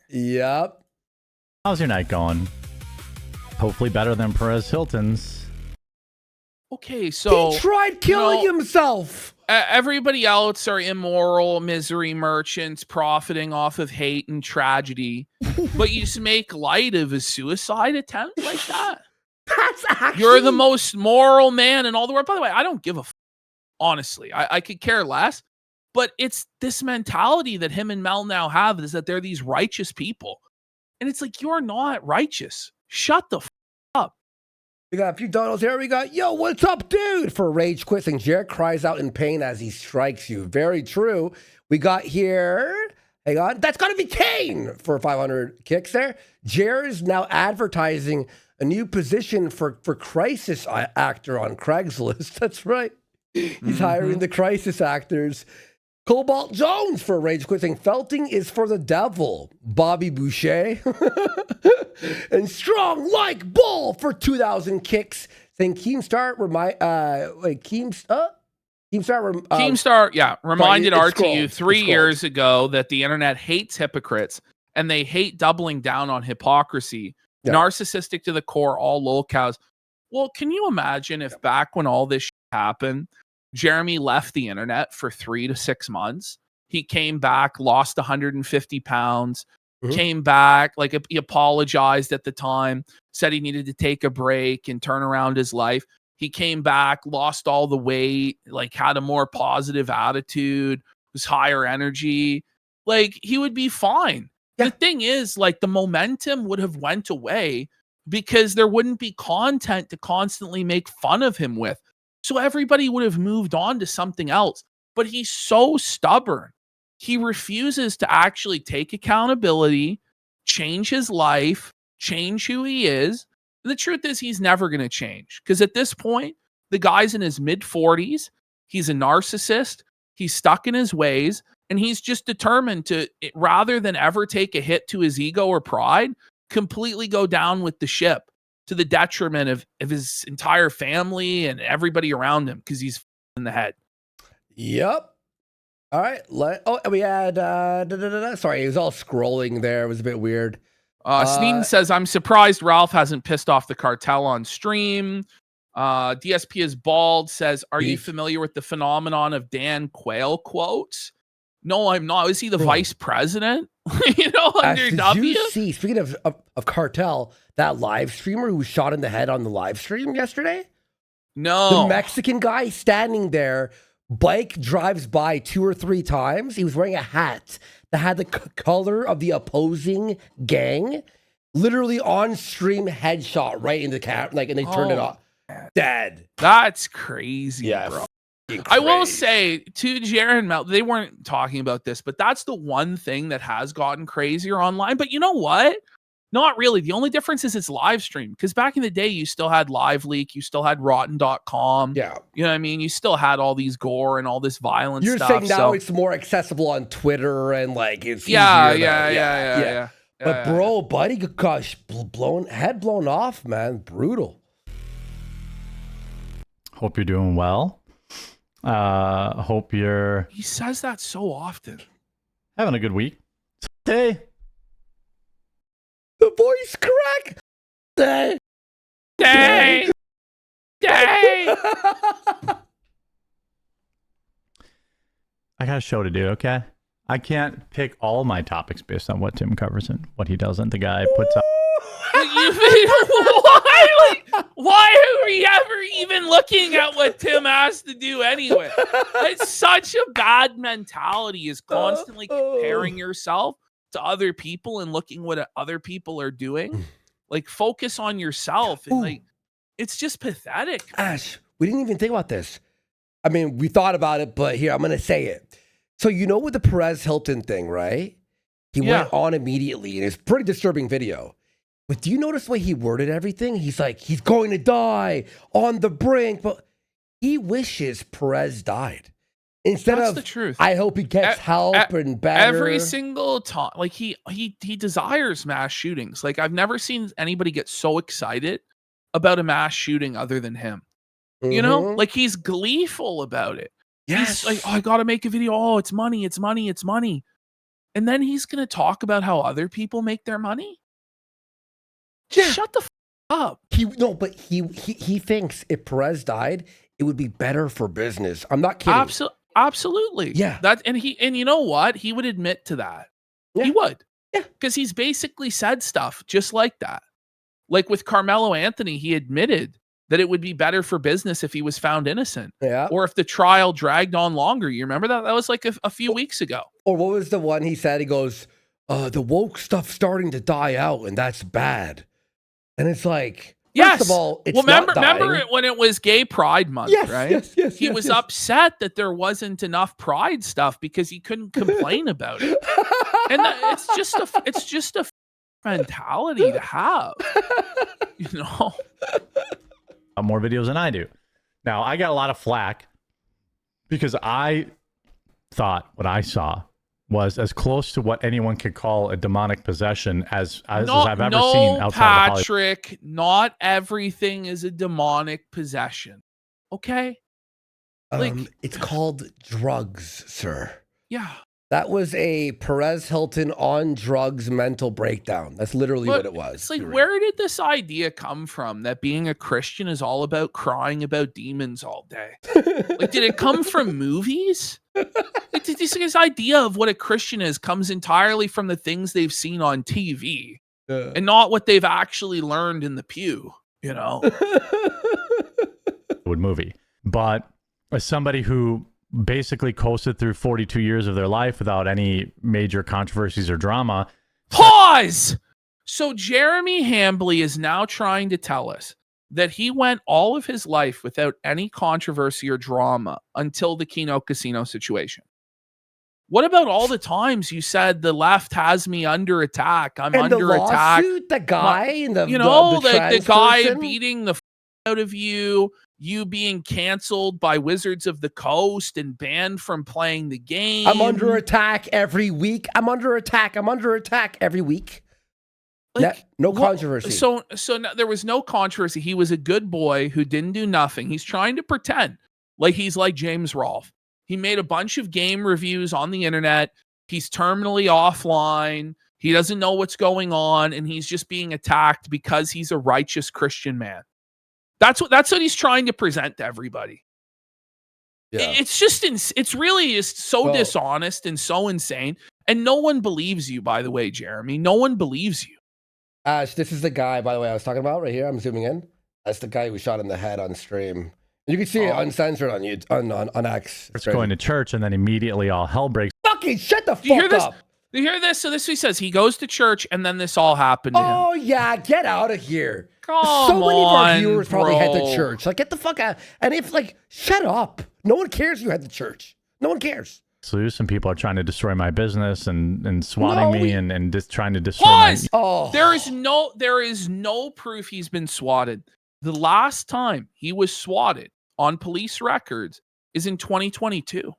Yep. How's your night going? Hopefully better than Perez Hilton's. Okay, so... He tried killing himself! Everybody else are immoral misery merchants profiting off of hate and tragedy. But you just make light of a suicide attempt like that? That's actually... You're the most moral man in all the world. By the way, I don't give a honestly. I could care less. But it's this mentality that him and Mel now have is that they're these righteous people. And it's like, you're not righteous. Shut the up. We got a few donos here. We got, yo, what's up, dude? For Rage Quits, and Jared cries out in pain as he strikes you. Very true. We got here, hang on, that's got to be Kane for 500 kicks there. Jared is now advertising a new position for crisis actor on Craigslist. That's right. He's hiring the crisis actors. Cobalt Jones for Rage Quit, saying Felting is for the devil. Bobby Boucher. And Strong Like Bull for 2,000 kicks. Saying Keemstar reminded RTU 3 years ago that the internet hates hypocrites and they hate doubling down on hypocrisy. Yeah. Narcissistic to the core, all lolcows. Well, can you imagine if back when all this happened, Jeremy left the internet for 3 to 6 months He came back, lost 150 pounds, came back, like he apologized at the time, said he needed to take a break and turn around his life. He came back, lost all the weight, like had a more positive attitude, was higher energy. Like he would be fine. Yeah. The thing is, like the momentum would have went away because there wouldn't be content to constantly make fun of him with. So everybody would have moved on to something else. But he's so stubborn. He refuses to actually take accountability, change his life, change who he is. And the truth is he's never going to change because at this point, the guy's in his mid-40s. He's a narcissist. He's stuck in his ways. And he's just determined to, rather than ever take a hit to his ego or pride, completely go down with the ship to the detriment of his entire family and everybody around him because he's in the head. Yep. All right. We had, sorry, it was all scrolling there. It was a bit weird. Sneeden says, I'm surprised Ralph hasn't pissed off the cartel on stream. DSP is bald says, are you familiar with the phenomenon of Dan Quayle quotes? No, I'm not. Is he the vice president? Under W? Did you see, speaking of cartel, that live streamer who was shot in the head on the live stream yesterday? No. The Mexican guy standing there, bike drives by 2 or 3 times. He was wearing a hat that had the color of the opposing gang. Literally on stream headshot right in the cat, and they turned it off. Dead. That's crazy, bro. Crazy. I will say to Jaron Mel, they weren't talking about this, but that's the one thing that has gotten crazier online. But you know what? Not really. The only difference is it's live stream. Because back in the day, you still had Live Leak, you still had Rotten.com. Yeah. You know what I mean? You still had all these gore and all this violence You're stuff. saying now it's more accessible on Twitter and it's yeah. But bro, buddy, gosh, head blown off, man. Brutal. Hope you're doing well. Hope you're He says that so often. having a good week. Hey. The voice crack. Day. Day. Day. I got a show to do, okay? I can't pick all my topics based on what Tim covers and what he doesn't. The guy puts up. Why are we ever even looking at what Tim has to do anyway? It's such a bad mentality, is constantly comparing yourself to other people and looking what other people are doing. Like, focus on yourself. And it's just pathetic. Ash, we didn't even think about this. I mean, we thought about it, but here, I'm going to say it. So you know with the Perez Hilton thing, right? He went on immediately, and it's a pretty disturbing video. But do you notice the way he worded everything? He's like, he's going to die on the brink, but he wishes Perez died. Instead That's of the truth. I hope he gets help and better. Every single time, like he desires mass shootings. Like I've never seen anybody get so excited about a mass shooting other than him. You know, like he's gleeful about it. Yes. He's like, oh, I got to make a video. Oh, it's money. It's money. It's money. And then he's going to talk about how other people make their money. Just shut the up. But he thinks if Perez died, it would be better for business. I'm not kidding. Absolutely. Yeah. And you know what? He would admit to that. Yeah. He would. Yeah. Because he's basically said stuff just like that. Like with Carmelo Anthony, he admitted that it would be better for business if he was found innocent. Yeah. Or if the trial dragged on longer. You remember that? That was like a few weeks ago. Or what was the one he said? He goes, the woke stuff's starting to die out, and that's bad. And it's like, first of all, it's remember dying. when it was Gay Pride Month, right? Yes, he was upset that there wasn't enough Pride stuff because he couldn't complain about it. And it's just a mentality to have, you know. More videos than I do. Now I got a lot of flack because I thought what I saw was as close to what anyone could call a demonic possession as I've ever seen outside of Hollywood. Patrick, not everything is a demonic possession. Okay? It's called drugs, sir. Yeah. That was a Perez Hilton on drugs mental breakdown. That's literally what it was. It's like, where did this idea come from that being a Christian is all about crying about demons all day? Like, did it come from movies? This idea of what a Christian is comes entirely from the things they've seen on TV and not what they've actually learned in the pew, you know? Movie. But as somebody who basically coasted through 42 years of their life without any major controversies or drama. Pause! So Jeremy Hambley is now trying to tell us that he went all of his life without any controversy or drama until the Keno Casino situation. What about all the times you said the left has me under attack? I'm and under the attack. Lawsuit, the guy, and the the guy person? beating the out of you, you being canceled by Wizards of the Coast and banned from playing the game. I'm under attack every week. I'm under attack every week. Like, no controversy. So there was no controversy. He was a good boy who didn't do nothing. He's trying to pretend like he's like James Rolfe. He made a bunch of game reviews on the internet. He's terminally offline. He doesn't know what's going on, and he's just being attacked because he's a righteous Christian man. That's what he's trying to present to everybody. Yeah. It's just it's really just so dishonest and so insane, and no one believes you. By the way, Jeremy, no one believes you. Ash, this is the guy, by the way, I was talking about right here. I'm zooming in. That's the guy who shot in the head on stream. You can see it uncensored on YouTube, on X. It's going to church, and then immediately all hell breaks. Fucking shut the fuck up. Do you hear this? So this he says he goes to church, and then this all happened to him. Oh yeah, get out of here. Come so many of our on, viewers probably bro. head to church. Like, get the fuck out. And if shut up. No one cares you had to church. No one cares. So some people are trying to destroy my business and swatting me and just trying to destroy my... There is no proof he's been swatted. The last time he was swatted on police records is in 2022.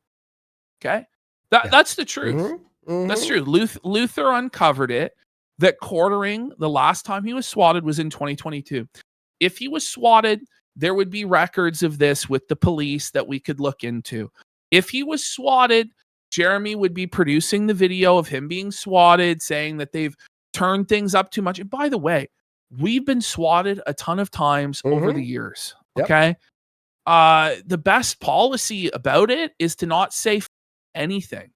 Okay? That's the truth. Mm-hmm. Mm-hmm. That's true. Luther uncovered it, that quartering, the last time he was swatted was in 2022. If he was swatted, there would be records of this with the police that we could look into. If he was swatted, Jeremy would be producing the video of him being swatted, saying that they've turned things up too much. And by the way, we've been swatted a ton of times over the years. Yep. Okay. The best policy about it is to not say anything.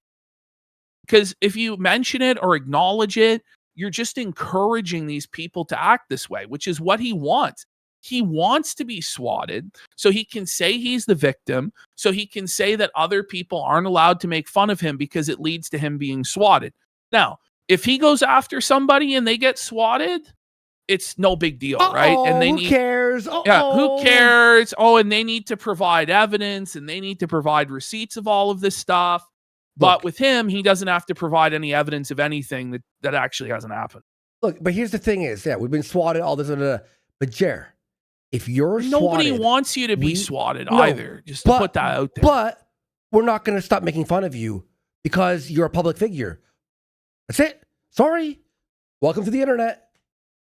Because if you mention it or acknowledge it, you're just encouraging these people to act this way, which is what he wants. He wants to be swatted so he can say he's the victim, so he can say that other people aren't allowed to make fun of him because it leads to him being swatted. Now, if he goes after somebody and they get swatted, it's no big deal, right? And who cares? Yeah, who cares? Oh, and they need to provide evidence and they need to provide receipts of all of this stuff. But with him, he doesn't have to provide any evidence of anything that actually hasn't happened. Look, but here's the thing is, we've been swatted, all this, but Jer, if you're nobody swatted, wants you to be swatted either. Just to put that out there. But we're not going to stop making fun of you because you're a public figure. That's it. Sorry. Welcome to the internet.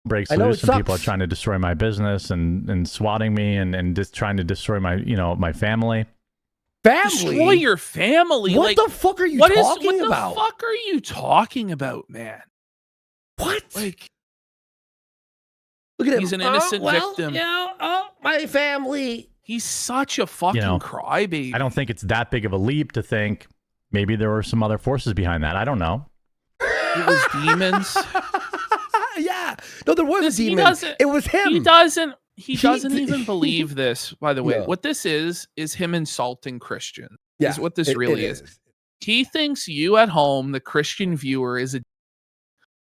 Breaks loose and people are trying to destroy my business and swatting me and just trying to destroy my my family. Destroy your family. What the fuck are you talking about? What the fuck are you talking about, man? What? Like, look at him. He's an innocent victim. My family. He's such a fucking crybaby. I don't think it's that big of a leap to think maybe there were some other forces behind that. I don't know. It was demons. Yeah. No, there was a demon. It was him. He doesn't even believe this, by the way. No. What this is him insulting Christians. Yeah, is what this really is. He thinks you at home, the Christian viewer, is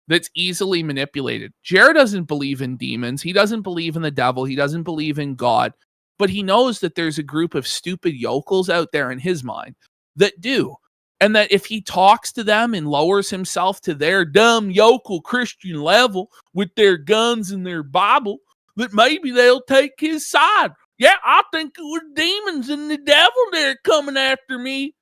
that's easily manipulated. Jared doesn't believe in demons. He doesn't believe in the devil. He doesn't believe in God. But he knows that there's a group of stupid yokels out there in his mind that do. And that if he talks to them and lowers himself to their dumb yokel Christian level with their guns and their Bible, that maybe they'll take his side. Yeah, I think it was demons and the devil there coming after me.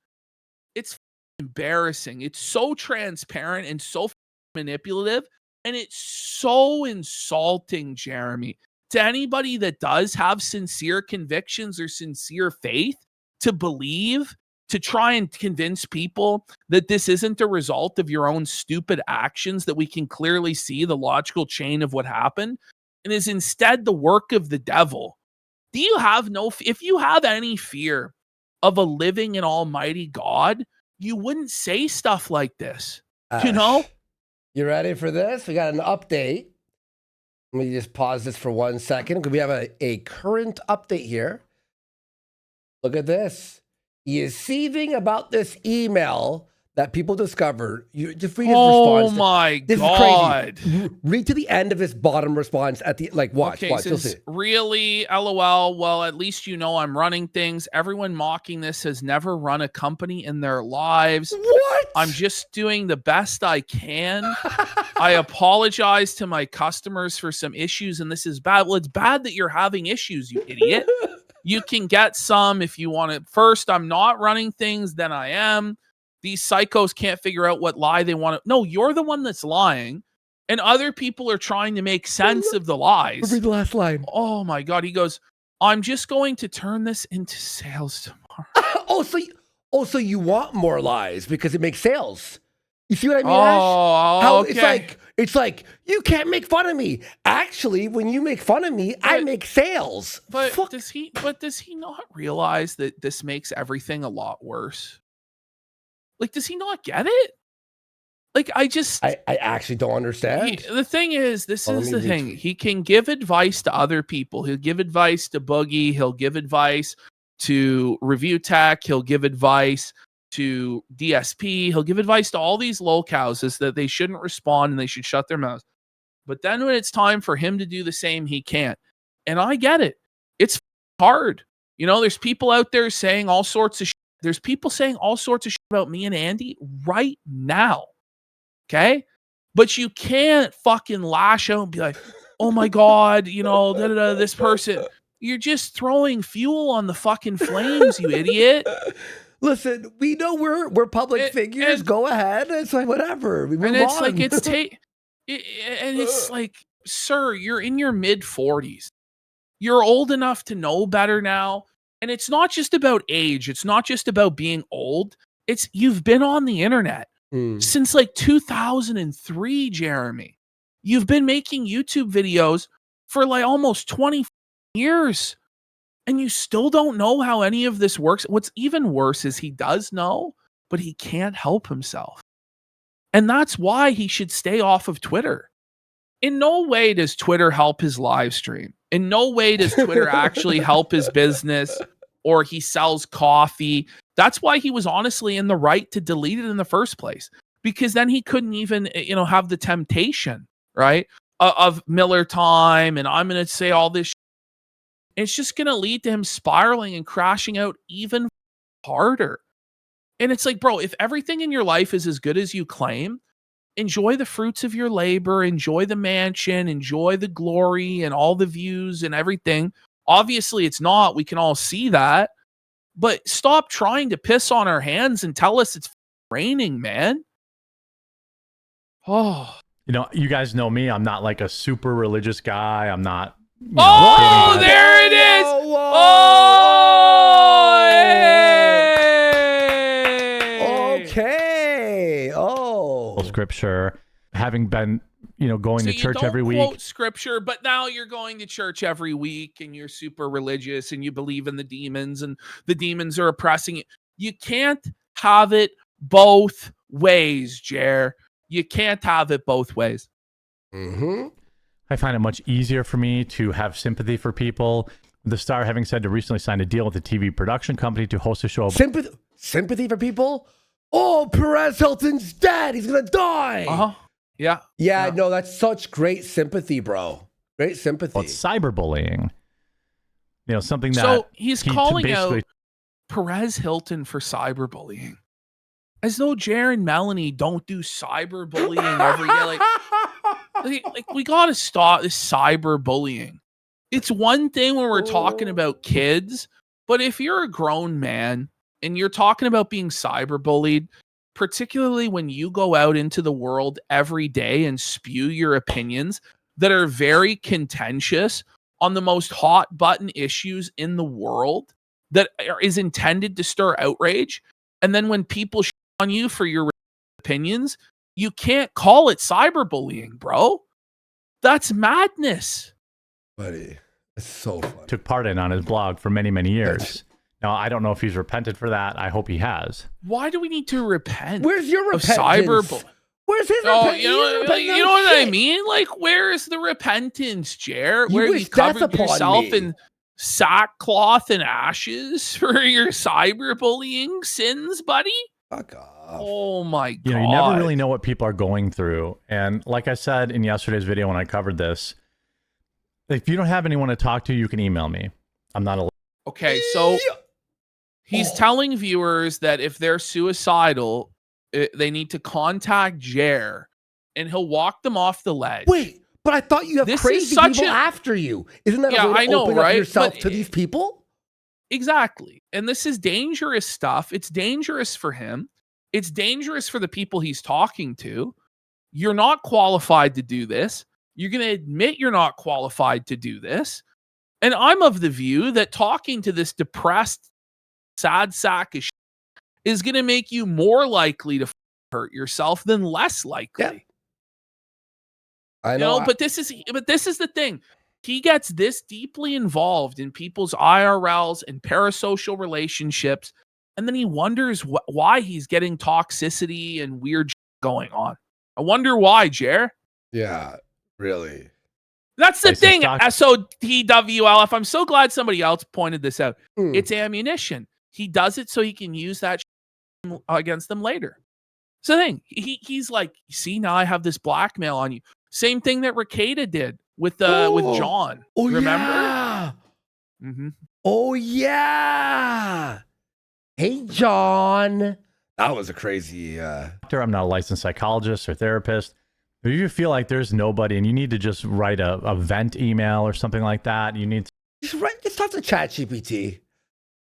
It's embarrassing. It's so transparent and so manipulative. And it's so insulting, Jeremy, to anybody that does have sincere convictions or sincere faith to believe, to try and convince people that this isn't a result of your own stupid actions, that we can clearly see the logical chain of what happened, and is instead the work of the devil. Do you have if you have any fear of a living and almighty God, you wouldn't say stuff like this. Ash, You know? You ready for this? We got an update. Let me just pause this for 1 second because we have a current update here. Look at this. He is seething about this email that people discovered. You just read his response. Oh my This God. is crazy. Read to the end of his bottom response at the watch. Okay, Watch. You'll says, see. really, LOL. Well, at least you know I'm running things. Everyone mocking this has never run a company in their lives. What? I'm just doing the best I can. I apologize to my customers for some issues, and this is bad. Well, it's bad that you're having issues, you idiot. You can get some if you want it. First, I'm not running things, then I am. These psychos can't figure out what lie they want to. No, you're the one that's lying, and other people are trying to make sense of the lies. Read the last line. Oh my God. He goes, I'm just going to turn this into sales tomorrow. So you want more lies because it makes sales. You see what I mean, Oh, Ash? How okay. it's like you can't make fun of me. Actually, when you make fun of me, I make sales. But Fuck. does he not realize that this makes everything a lot worse? Like, does he not get it? Like, I actually don't understand. The thing is, this Well, is let the me read thing. He can give advice to other people. He'll give advice to Boogie. He'll give advice to Review Tech. He'll give advice to DSP. He'll give advice to all these locals that they shouldn't respond and they should shut their mouths. But then when it's time for him to do the same, he can't. And I get it. It's hard. You know, there's people out there saying all sorts of shit. There's people saying all sorts of shit about me and Andy right now. Okay? But you can't fucking lash out and be like, oh my God, you know, this person. You're just throwing fuel on the fucking flames, you idiot. Listen, we know we're public figures. Go ahead. It's like whatever. We move and it's on. like and it's like, sir, you're in your mid-40s. You're old enough to know better now. And it's not just about age. It's not just about being old. It's you've been on the internet since like 2003, Jeremy. You've been making YouTube videos for like almost 20 years. And you still don't know how any of this works. What's even worse is he does know, but he can't help himself. And that's why he should stay off of Twitter. In no way does Twitter help his live stream. In no way does Twitter actually help his business or he sells coffee. That's why he was honestly in the right to delete it in the first place, because then he couldn't even, have the temptation, right, of Miller time. And I'm going to say all this. It's just going to lead to him spiraling and crashing out even harder. And it's like, bro, if everything in your life is as good as you claim, enjoy the fruits of your labor, enjoy the mansion, enjoy the glory and all the views and everything. Obviously, it's not. We can all see that. But stop trying to piss on our hands and tell us it's raining, man. Oh. You guys know me. I'm not like a super religious guy. I'm not. There it is. Hey! Okay. Scripture, having been, going to church every week. Quote scripture, but now you're going to church every week and you're super religious and you believe in the demons and the demons are oppressing you. You can't have it both ways, Jer. You can't have it both ways. Mm-hmm. I find it much easier for me to have sympathy for people. The Star having said to recently signed a deal with a TV production company to host a show. Sympathy for people? Oh, Perez Hilton's dead. He's going to die. Uh-huh. Yeah. No, that's such great sympathy, bro. Great sympathy. Well, it's cyberbullying. Something that... So he's calling out Perez Hilton for cyberbullying. As though Jer and Melanie don't do cyberbullying every day. Like we got to stop this cyberbullying. It's one thing when we're talking about kids, but if you're a grown man and you're talking about being cyberbullied, particularly when you go out into the world every day and spew your opinions that are very contentious on the most hot button issues in the world that is intended to stir outrage, and then when people shit on you for your opinions, you can't call it cyberbullying, bro. That's madness. Buddy, it's so funny. Took part in on his blog for many, many years. Now, I don't know if he's repented for that. I hope he has. Why do we need to repent? Where's your of repentance? cyberbullying? Where's his Oh, repentance? you know what I mean? Like, where is the repentance, Jer? You Where wish you covered death upon yourself me. in sackcloth and ashes for your cyberbullying sins, buddy? Fuck off. Oh my god! You know, you never really know what people are going through. And like I said in yesterday's video when I covered this, if you don't have anyone to talk to, you can email me. I'm not a... Okay, so he's telling viewers that if they're suicidal, they need to contact Jer, and he'll walk them off the ledge. Wait, but I thought you have This is crazy such people a- after you. Isn't that Yeah, a way to I know, open up right? yourself But to these people? Exactly. And this is dangerous stuff. It's dangerous for him. It's dangerous for the people he's talking to. You're not qualified to do this. You're going to admit you're not qualified to do this. And I'm of the view that talking to this depressed, sad sack of shit is going to make you more likely to hurt yourself than less likely. Yeah. I You know. know, but this is the thing. He gets this deeply involved in people's IRLs and parasocial relationships, and then he wonders why he's getting toxicity and weird going on. I wonder why, Jer. Yeah, really. That's the Licensed thing. doc- SOTWLF. I'm so glad somebody else pointed this out. Hmm. It's ammunition. He does it so he can use that against them later. It's the thing. He's like, see, now I have this blackmail on you. Same thing that Ricada did with John. Oh, remember? yeah. Mm-hmm. Oh, yeah. Hey, John. That was a crazy... doctor. I'm not a licensed psychologist or therapist. If you feel like there's nobody and you need to just write a vent email or something like that, you need Just talk to ChatGPT.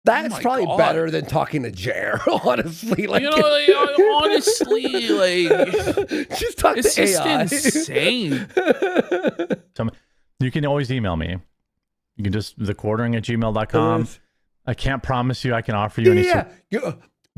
That's my probably God. better than talking to Jer, honestly. Like, You know, like, honestly, like, just talk it's to just AI. insane. you can always email me. You can just thequartering@gmail.com. I can't promise you I can offer you any Yeah.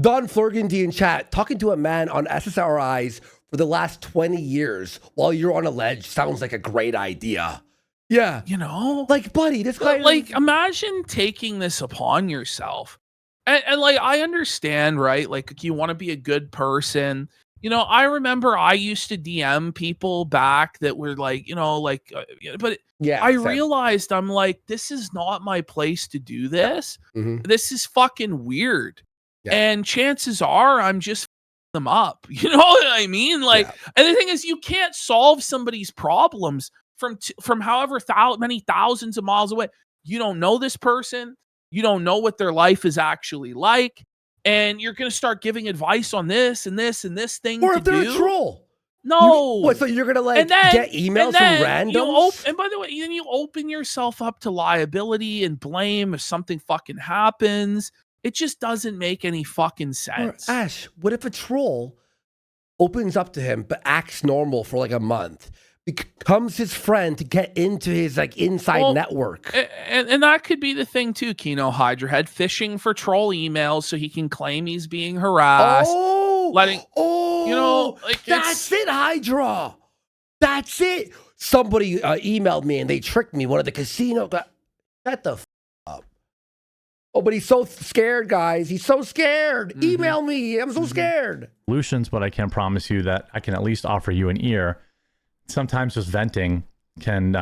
Don Flurgandy in chat, talking to a man on SSRIs for the last 20 years while you're on a ledge sounds like a great idea. Yeah. You know, Like, buddy, this guy... like imagine taking this upon yourself. And like, I understand, right? Like, you want to be a good person. You know, I remember I used to DM people back that were like, you know, like, but yeah, I same. realized I'm like, this is not my place to do this. Mhm. This is fucking weird. Yeah. And chances are I'm just them up. You know what I mean? Like, Yeah. and the thing is, you can't solve somebody's problems from however many thousands of miles away. You don't know this person. You don't know what their life is actually like. And you're going to start giving advice on this and this and this thing Or to if they're do. a troll. No. What, so you're going to, like, And then- get emails and then from you randoms? and by the way, then you open yourself up to liability and blame if something fucking happens. It just doesn't make any fucking Or, sense. Ash, what if a troll opens up to him but acts normal for like a month, becomes his friend to get into his like inside Well, network? And that could be the thing too, Kino Hydrahead, fishing for troll emails so he can claim he's being harassed. Oh, letting- oh, you know, like, that's it, Hydra. That's it. Somebody emailed me and they tricked me. One of the casino guys. Shut the up. Oh, but he's so scared, guys. He's so scared. Mhm. Email me. I'm so scared. solutions, but I can promise you that I can at least offer you an ear. Sometimes just venting can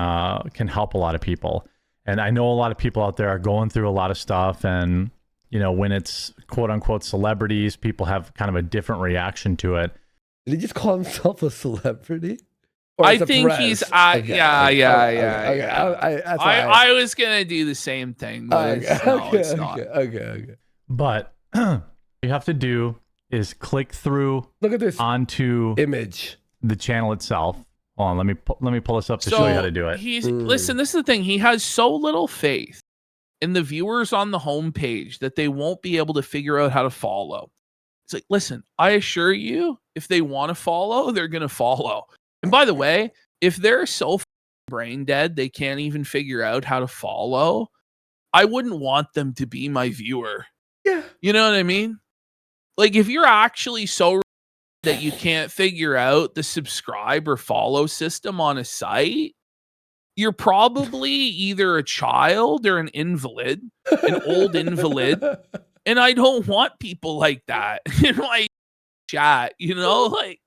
help a lot of people. And I know a lot of people out there are going through a lot of stuff, and you know, when it's quote unquote celebrities, people have kind of a different reaction to it. Did he just call himself a celebrity? Or I is it think Perez? he's Okay, yeah. that's all right. I was gonna do the same thing, but it's not. Okay. But all you have to do is click through Look at this onto image. the channel itself. Hold on, let me pull this up to show you how to do it. Listen, this is the thing. He has so little faith in the viewers on the homepage that they won't be able to figure out how to follow. It's like, listen, I assure you, if they want to follow, they're gonna follow. And by the way, if they're so brain dead they can't even figure out how to follow, I wouldn't want them to be my viewer. Yeah. You know what I mean? Like, if you're actually so that you can't figure out the subscribe or follow system on a site, you're probably either a child or an invalid, an old invalid, and I don't want people like that in my chat, you know, like.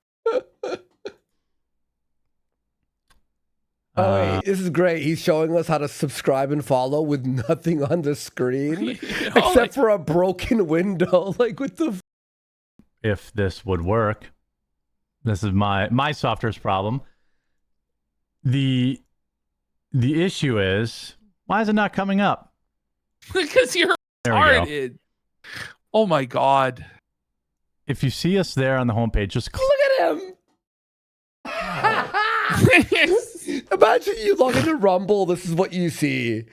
Oh, wait, this is great. He's showing us how to subscribe and follow with nothing on the screen except for a broken window. Like, what the? If this would work, this is my software's problem. The issue is, why is it not coming up? Because you're retarded. Oh my god! If you see us there on the homepage, just look at him. Imagine you log into Rumble. This is what you see.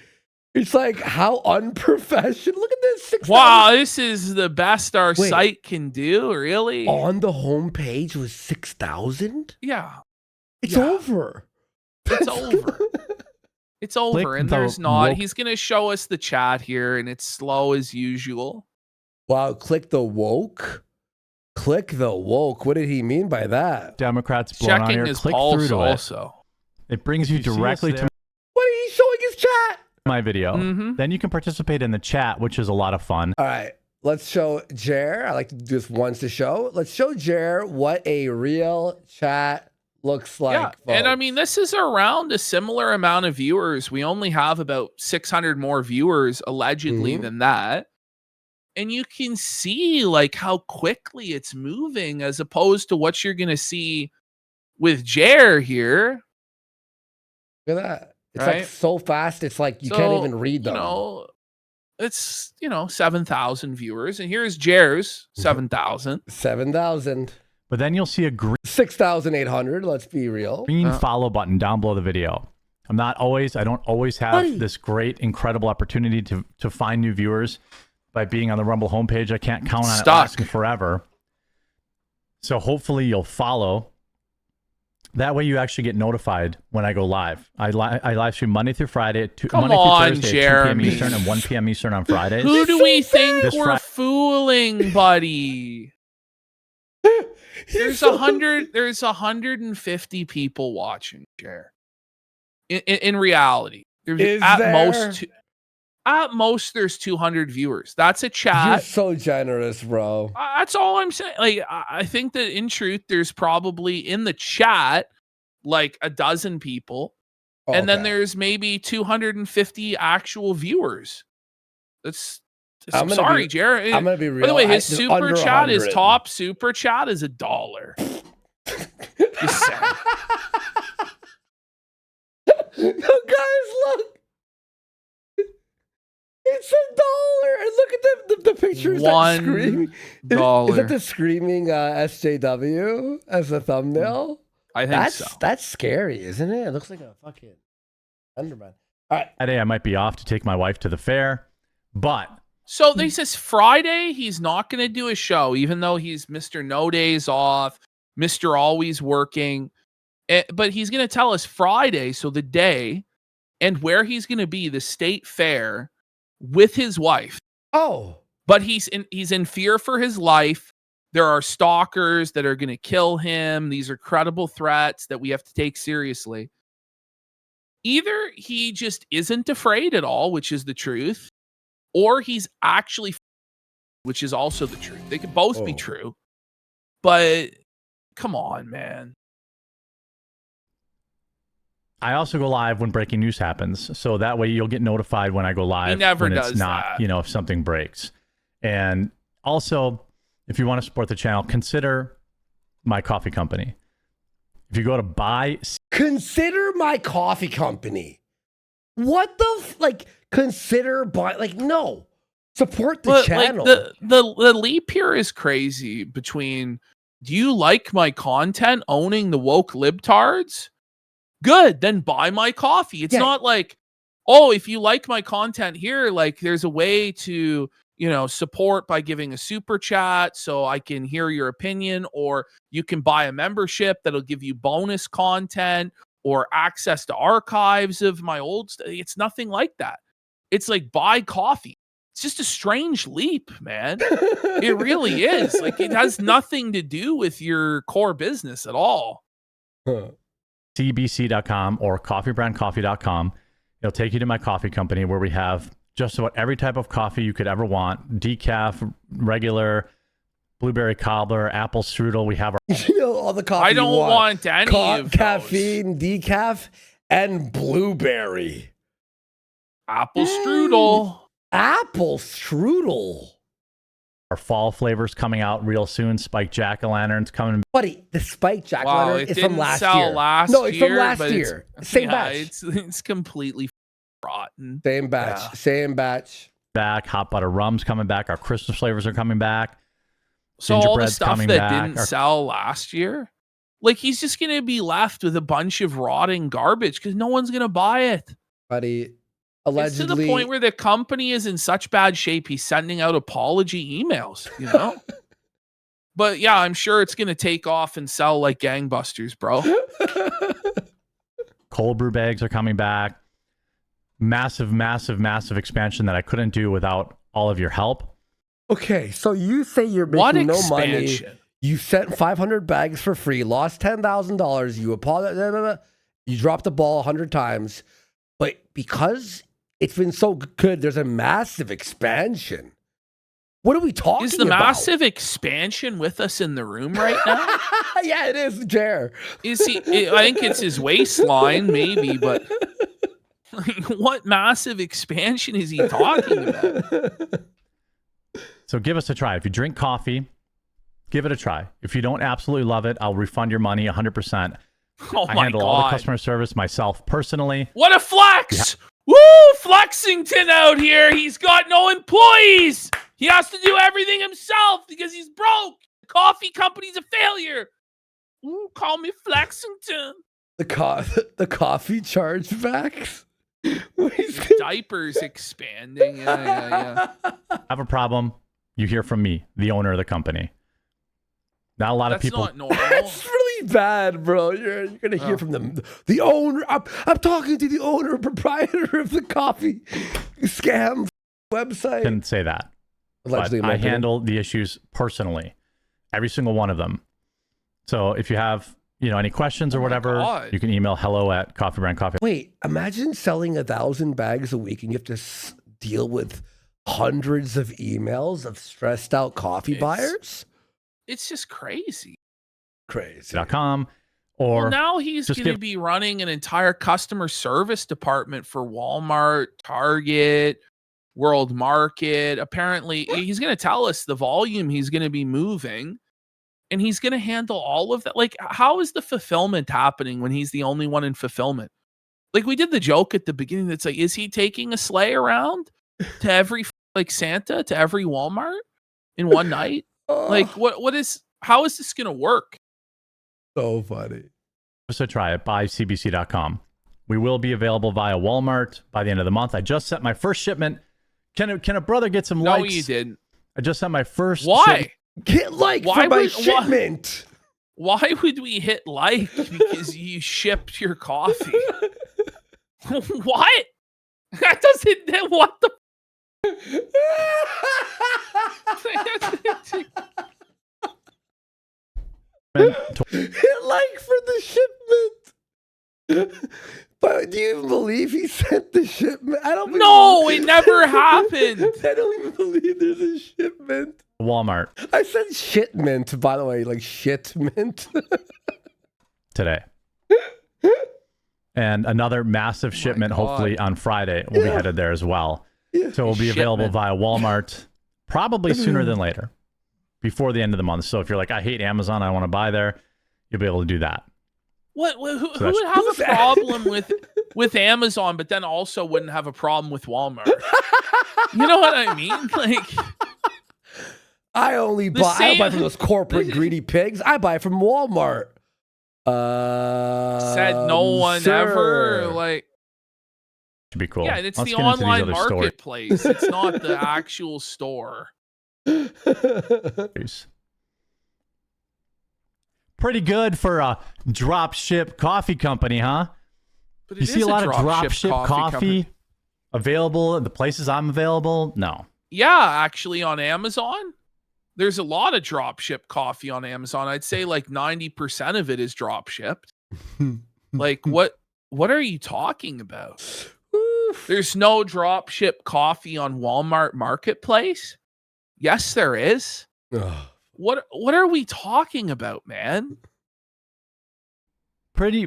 It's like, how unprofessional. Look at this. 6, wow, this is the best our site can do. Really? On the homepage was 6,000. Yeah, it's over. It's over. It's over, and there's not. He's gonna show us the chat here, and it's slow as usual. Wow, click the woke. Click the woke. What did he mean by that? Democrats blowing on here. Click through to also. It brings you directly to. What are you showing his chat? My video. Then you can participate in the chat, which is a lot of fun. All right, let's show Jer. I like to do this once to show. Let's show Jer what a real chat looks like. Yeah, and I mean, this is around a similar amount of viewers. We only have about 600 more viewers allegedly than that. And you can see like how quickly it's moving as opposed to what you're going to see with Jer here. Look at that. It's like so fast. It's like you can't even read them. You know, it's, 7,000 viewers. And here's Jer's 7,000. 7,000. But then you'll see a green 6,800. Let's be real. Green follow button down below the video. I don't always have this great, incredible opportunity to find new viewers by being on the Rumble homepage. I can't count on it lasting forever. So hopefully you'll follow. That way you actually get notified when I go live. I live stream Monday through Friday, Monday through Thursday at 2 p.m. Eastern and 1 p.m. Eastern on Fridays. Who do we think we're fooling, buddy? There's 150 people watching, Jer. In reality, there's at most there's 200 viewers. That's a chat. You're so generous, bro. That's all I'm saying. Like, I think that in truth, there's probably in the chat like a dozen people, and then there's maybe 250 actual viewers. I'm sorry, Jared. I'm gonna be real. By the way, his super chat, his top super chat is $1. Just saying. No, guys, look. It's $1, and look at the pictures. $1. Is that the screaming SJW as a thumbnail? I think so. That's scary, isn't it? It looks like a fucking Enderman. All right. That day I might be off to take my wife to the fair, but so they says Friday he's not going to do a show, even though he's Mr. No Days Off, Mr. Always Working, but he's going to tell us Friday, so the day, and where he's going to be, the state fair, with his wife. Oh. But he's in fear for his life. There are stalkers that are going to kill him. These are credible threats that we have to take seriously. Either he just isn't afraid at all, which is the truth, or he's actually, which is also the truth. They could both be true. But come on, man. I also go live when breaking news happens, so that way you'll get notified when I go live. He never when does it's not, that. If something breaks. And also, if you want to support the channel, consider my coffee company. If you go to consider my coffee company. What the consider no. Support the channel. The leap here is crazy between, do you like my content owning the woke libtards? Good, then buy my coffee. It's not like, oh, if you like my content here, like there's a way to, support by giving a super chat so I can hear your opinion, or you can buy a membership that'll give you bonus content or access to archives of my old stuff. It's nothing like that. It's like buy coffee. It's just a strange leap, man. It really is. Like, it has nothing to do with your core business at all. cbc.com or coffeebrandcoffee.com. It'll take you to my coffee company where we have just about every type of coffee you could ever want. Decaf, regular, blueberry cobbler, apple strudel. We have our all the coffee I don't want any of caffeine, decaf, and blueberry. Apple strudel. Apple strudel. Our fall flavors coming out real soon. Spiked jack-o'-lanterns coming. Buddy, the spiked jack-o'-lantern is from last year. No, it's from last year. Same batch. It's completely rotten. Same batch. Yeah. Same batch. Back. Hot butter rum's coming back. Our Christmas flavors are coming back. So all the Gingerbread's stuff coming that back. didn't sell last year, like he's just going to be left with a bunch of rotting garbage because no one's going to buy it. Buddy, allegedly. It's to the point where the company is in such bad shape, he's sending out apology emails, you know? But yeah, I'm sure it's going to take off and sell like gangbusters, bro. Cold brew bags are coming back. Massive, massive, massive expansion that I couldn't do without all of your help. Okay, so you say you're making no money. You sent 500 bags for free, lost $10,000. You apologize. You dropped the ball 100 times. But because it's been so good, there's a massive expansion. What are we talking about? Is the massive expansion with us in the room right now? Yeah, it is, Jer. Is he? I think it's his waistline, maybe, but like, what massive expansion is he talking about? So give us a try. If you drink coffee, give it a try. If you don't absolutely love it, I'll refund your money 100%. Oh I my handle God. all the customer service myself personally. What a flex! Woo! Flexington out here. He's got no employees. He has to do everything himself because he's broke. The coffee company's a failure. Ooh, call me Flexington. The coffee chargebacks? Diapers expanding. Yeah. Have a problem, you hear from me, the owner of the company. Not a lot of people. That's not normal. That's really bad, bro. You're gonna hear from them. The owner. I'm talking to the owner, proprietor of the coffee scam website. Didn't say that. Allegedly, but I handle the issues personally, every single one of them. So if you have, any questions or whatever, you can email hello@coffeebrandcoffee. Wait, imagine selling 1,000 bags a week and you have to deal with hundreds of emails of stressed out coffee buyers. It's just crazy. .com, or well, now he's going to be running an entire customer service department for Walmart, Target, World Market. Apparently, he's going to tell us the volume he's going to be moving, and he's going to handle all of that. Like, how is the fulfillment happening when he's the only one in fulfillment? Like, we did the joke at the beginning that's like, is he taking a sleigh around to every, like, Santa, to every Walmart in one night? Like, how is this going to work? So funny. So try it by cbc.com. We will be available via Walmart by the end of the month. I just sent my first shipment. Can a brother get some likes? No, you didn't. I just sent my first. Why? Get like for my shipment. Why would we hit like because you shipped your coffee? What? That doesn't. What the? Hit like for the shipment. But do you even believe he sent the shipment? I don't. No, it never happened. I don't even believe there's a shipment. Walmart. I said shipment, by the way, like shitment. Today. And another massive shipment, hopefully on Friday. We'll be headed there as well. Yeah. So we'll be available via Walmart probably sooner than later, before the end of the month. So if you're like, I hate Amazon, I want to buy there, you'll be able to do that. Who would have a problem with Amazon, but then also wouldn't have a problem with Walmart? You know what I mean? Like, I only buy. I don't buy from those corporate greedy pigs. I buy from Walmart. Said no one ever. Like, should be cool. Yeah, it's Let's the get into these online other marketplace. It's not the actual store. Pretty good for a drop ship coffee company, huh? But you see a lot of drop ship coffee available in the places I'm available? No. Yeah, actually on Amazon, there's a lot of drop ship coffee on Amazon. I'd say like 90% of it is drop shipped. Like, what are you talking about? There's no drop ship coffee on Walmart Marketplace? Yes, there is. What are we talking about, man? Pretty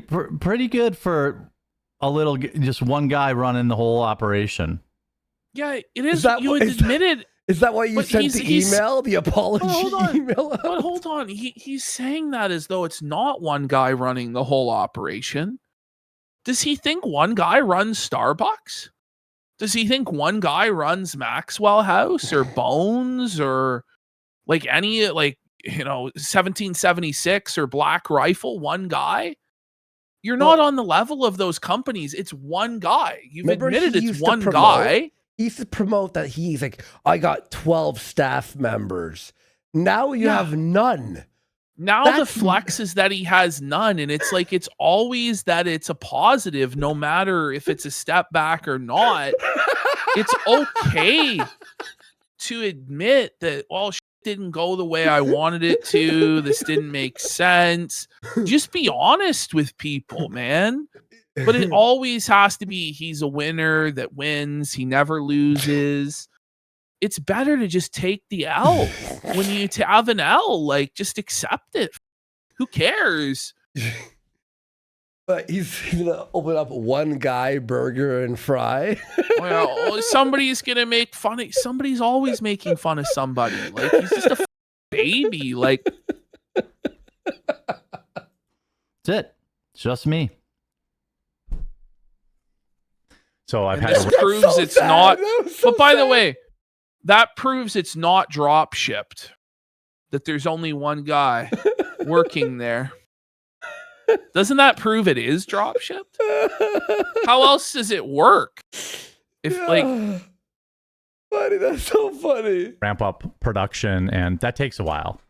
good for a little, just one guy running the whole operation. Yeah, it is. You admitted. Is that why you sent the email, the apology email? But hold on. He's saying that as though it's not one guy running the whole operation. Does he think one guy runs Starbucks? Does he think one guy runs Maxwell House or Bones or like any, like, 1776 or Black Rifle? One guy? You're not on the level of those companies. It's one guy. You've admitted it's one guy. He used to promote that he's like, I got 12 staff members. Now you have none. Now the flex is that he has none. And it's like, it's always that it's a positive, no matter if it's a step back or not. It's okay to admit that, well, shit didn't go the way I wanted it to. This didn't make sense. Just be honest with people, man. But it always has to be he's a winner that wins. He never loses. It's better to just take the L. When you have an L, like, just accept it. Who cares? But he's gonna open up one guy burger and fry. Well, somebody's gonna make fun of. Somebody's always making fun of somebody. Like, he's just a baby. Like, that's it. It's just me. So I've had. This proves it's not. But by the way, that proves it's not drop shipped. That there's only one guy working there. Doesn't that prove it is drop shipped? How else does it work? If funny, that's so funny. Ramp up production, and that takes a while.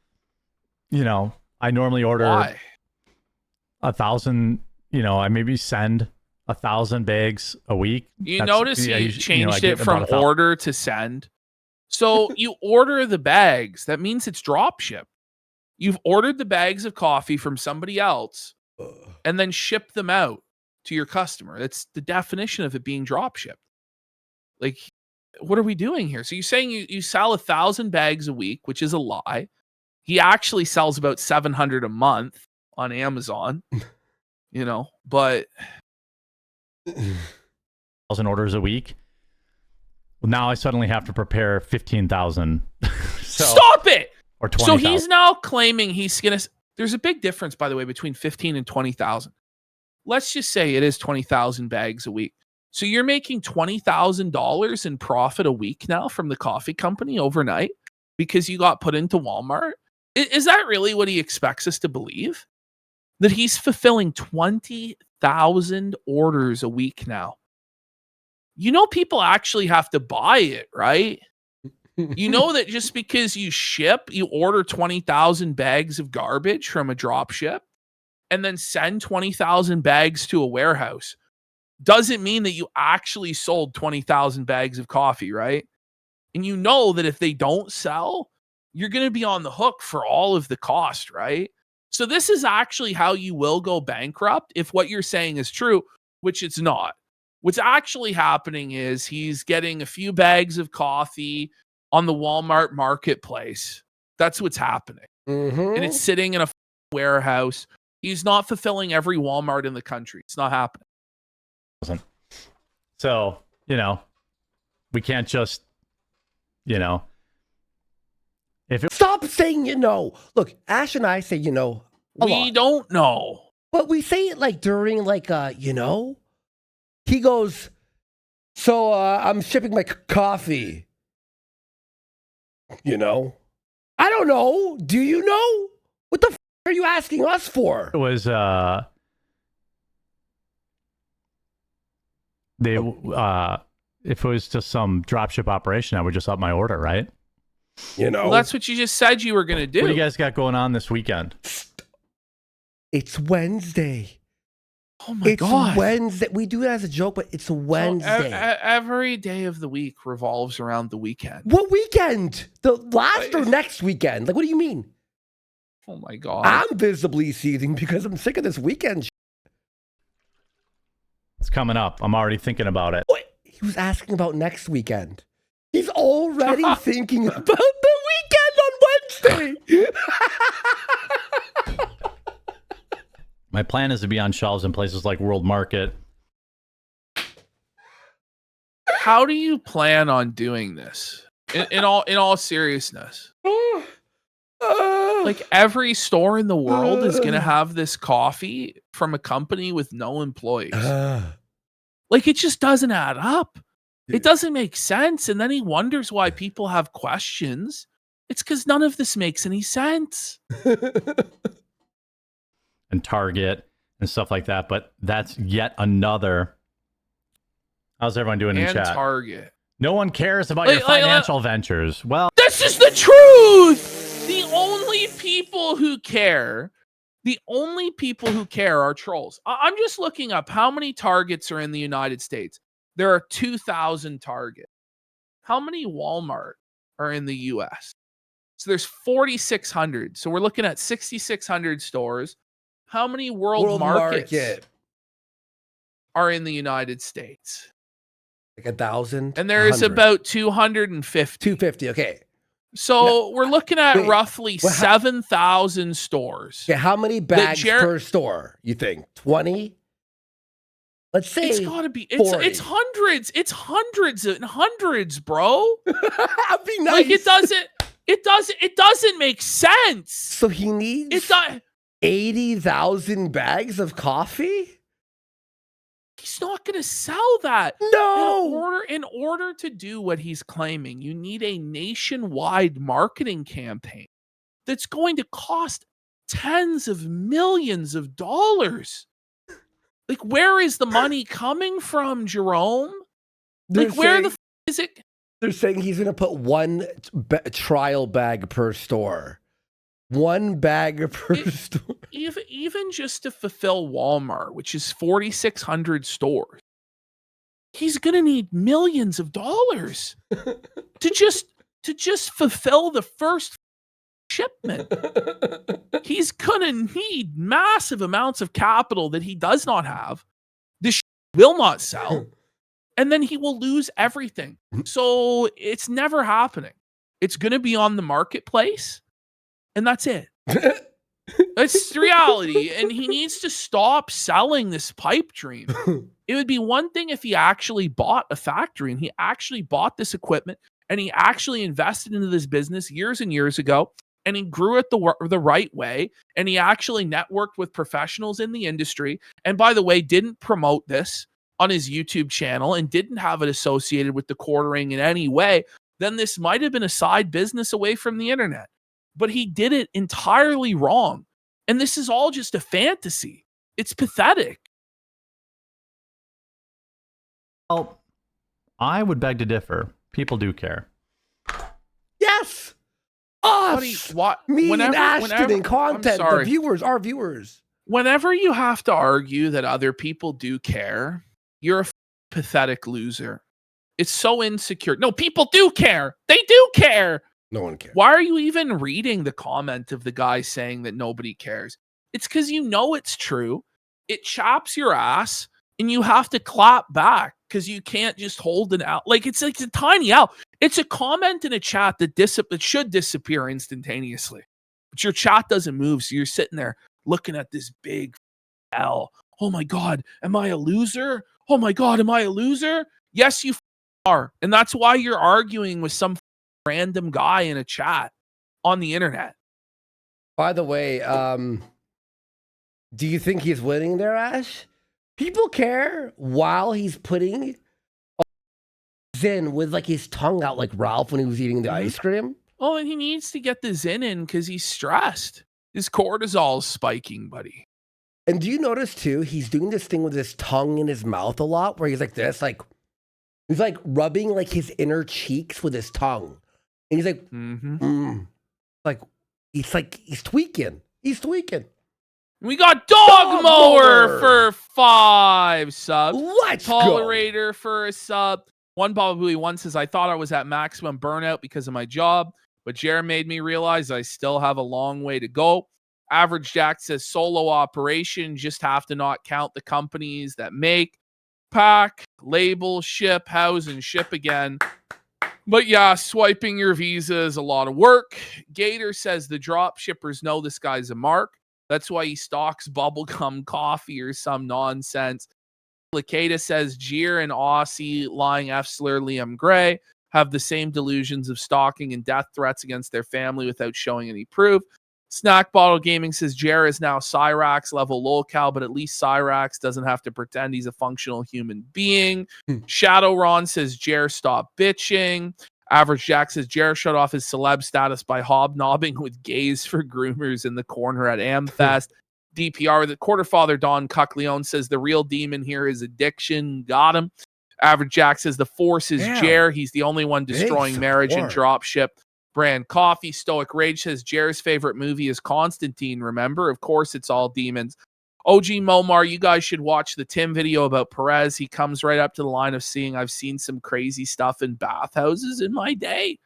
I normally order 1,000. I maybe send 1,000 bags a week. You notice he changed it from order to send. So you order the bags. That means it's drop shipped. You've ordered the bags of coffee from somebody else and then ship them out to your customer. That's the definition of it being drop shipped. Like, what are we doing here? So you're saying you sell 1,000 bags a week, which is a lie. He actually sells about 700 a month on Amazon, but 1,000 orders a week. Well, now I suddenly have to prepare 15,000. Stop it! Or 20,000. So he's now claiming he's gonna. There's a big difference, by the way, between 15 and 20,000. Let's just say it is 20,000 bags a week. So you're making $20,000 in profit a week now from the coffee company overnight because you got put into Walmart. Is that really what he expects us to believe? That he's fulfilling 20,000 orders a week now. People actually have to buy it, right? That just because you order 20,000 bags of garbage from a drop ship and then send 20,000 bags to a warehouse doesn't mean that you actually sold 20,000 bags of coffee, right? And that if they don't sell, you're going to be on the hook for all of the cost, right? So this is actually how you will go bankrupt if what you're saying is true, which it's not. What's actually happening is he's getting a few bags of coffee on the Walmart Marketplace. That's what's happening. Mm-hmm. And it's sitting in a warehouse. He's not fulfilling every Walmart in the country. It's not happening. So, we can't just, Stop saying Look, Ash and I say we don't know. But we say it like during he goes, so I'm shipping my coffee. I don't know. Do you know? What the are you asking us for? It was if it was just some dropship operation, I would just up my order, right? Well, that's what you just said you were going to do. What do you guys got going on this weekend? It's Wednesday. Oh my God. It's Wednesday. We do it as a joke, but it's Wednesday. So every day of the week revolves around the weekend. What weekend? The last or next weekend? Like, what do you mean? Oh my God. I'm visibly seething because I'm sick of this weekend. It's coming up. I'm already thinking about it. What? He was asking about next weekend. He's already thinking about the weekend on Wednesday. My plan is to be on shelves in places like World Market. How do you plan on doing this? In all seriousness. Like every store in the world is gonna have this coffee from a company with no employees. Like it just doesn't add up. It doesn't make sense. And then he wonders why people have questions. It's because none of this makes any sense. And Target and stuff like that. But that's yet another. How's everyone doing in And chat? Target. No one cares about your financial ventures. Well, this is the truth. The only people who care are trolls. I'm just looking up how many Targets are in the United States. There are 2,000 Target. How many Walmart are in the US? So there's 4,600. So we're looking at 6,600 stores. How many World Markets are in the United States? Like 1,000? And there's about 250. 250, okay. So we're looking at roughly 7,000 stores. Yeah, how many bags per store, you think? 20? Let's say it's gotta be it's hundreds. It's hundreds and hundreds, bro. That'd be nice. Like it doesn't make sense. So he needs 80,000 bags of coffee? He's not gonna sell that. No. In order to do what he's claiming, you need a nationwide marketing campaign that's going to cost tens of millions of dollars. Like, where is the money coming from, Jerome? Like, where the is it? They're saying he's going to put one trial bag per store. One bag per store. Even just to fulfill Walmart, which is 4,600 stores, he's going to need millions of dollars to just fulfill the first shipment. He's gonna need massive amounts of capital that he does not have. This will not sell, and then he will lose everything. So it's never happening. It's gonna be on the marketplace, and that's it. That's reality, and he needs to stop selling this pipe dream. It would be one thing if he actually bought a factory and he actually bought this equipment and he actually invested into this business years and years ago. And he grew it the right way. And he actually networked with professionals in the industry. And by the way, didn't promote this on his YouTube channel and didn't have it associated with the quartering in any way. Then this might have been a side business away from the internet. But he did it entirely wrong. And this is all just a fantasy. It's pathetic. Well, I would beg to differ. People do care. Yes. Us, me and Ashton and content, the viewers, our viewers. Whenever you have to argue that other people do care, you're a pathetic loser. It's so insecure. No, people do care. They do care. No one cares. Why are you even reading the comment of the guy saying that nobody cares? It's because you know it's true. It chaps your ass, and you have to clap back because you can't just hold an L. Like it's a tiny L. It's a comment in a chat that should disappear instantaneously. But your chat doesn't move, so you're sitting there looking at this big L. Oh my God, am I a loser? Oh my God, am I a loser? Yes, you are. And that's why you're arguing with some random guy in a chat on the internet. By the way, do you think he's winning there, Ash? People care while he's putting in with like his tongue out like Ralph when he was eating the ice cream. Oh, and he needs to get the Zyn in because he's stressed. His cortisol is spiking, buddy. And do you notice too, he's doing this thing with his tongue in his mouth a lot where he's like this, like he's like rubbing like his inner cheeks with his tongue. And he's like, he's tweaking. He's tweaking. We got Dog Mower for 5 subs. Let's Tolerator for a sub. One Bobby One says, I thought I was at maximum burnout because of my job, but Jared made me realize I still have a long way to go. Average Jack says, solo operation, just have to not count the companies that make. pack, label, ship, house, and ship again. But yeah, swiping your visa is a lot of work. Gator says the drop shippers know this guy's a mark. That's why he stocks bubblegum coffee or some nonsense. Lakeda says Jeer and Aussie lying F slur Liam Gray have the same delusions of stalking and death threats against their family without showing any proof. Snack Bottle Gaming says Jer is now Cyrax level lolcal, but at least Cyrax doesn't have to pretend he's a functional human being. Shadowron says Jer stop bitching. Average Jack says Jer shut off his celeb status by hobnobbing with gays for groomers in the corner at Amfest. DPR, the quarterfather Don Cuckleone says the real demon here is addiction. Got him. Average Jack says the force is Jer. He's the only one destroying marriage and dropship. Brand Coffee. Stoic Rage says Jer's favorite movie is Constantine. Remember? Of course, it's all demons. OG Momar, you guys should watch the Tim video about Perez. He comes right up to the line of seeing I've seen some crazy stuff in bathhouses in my day.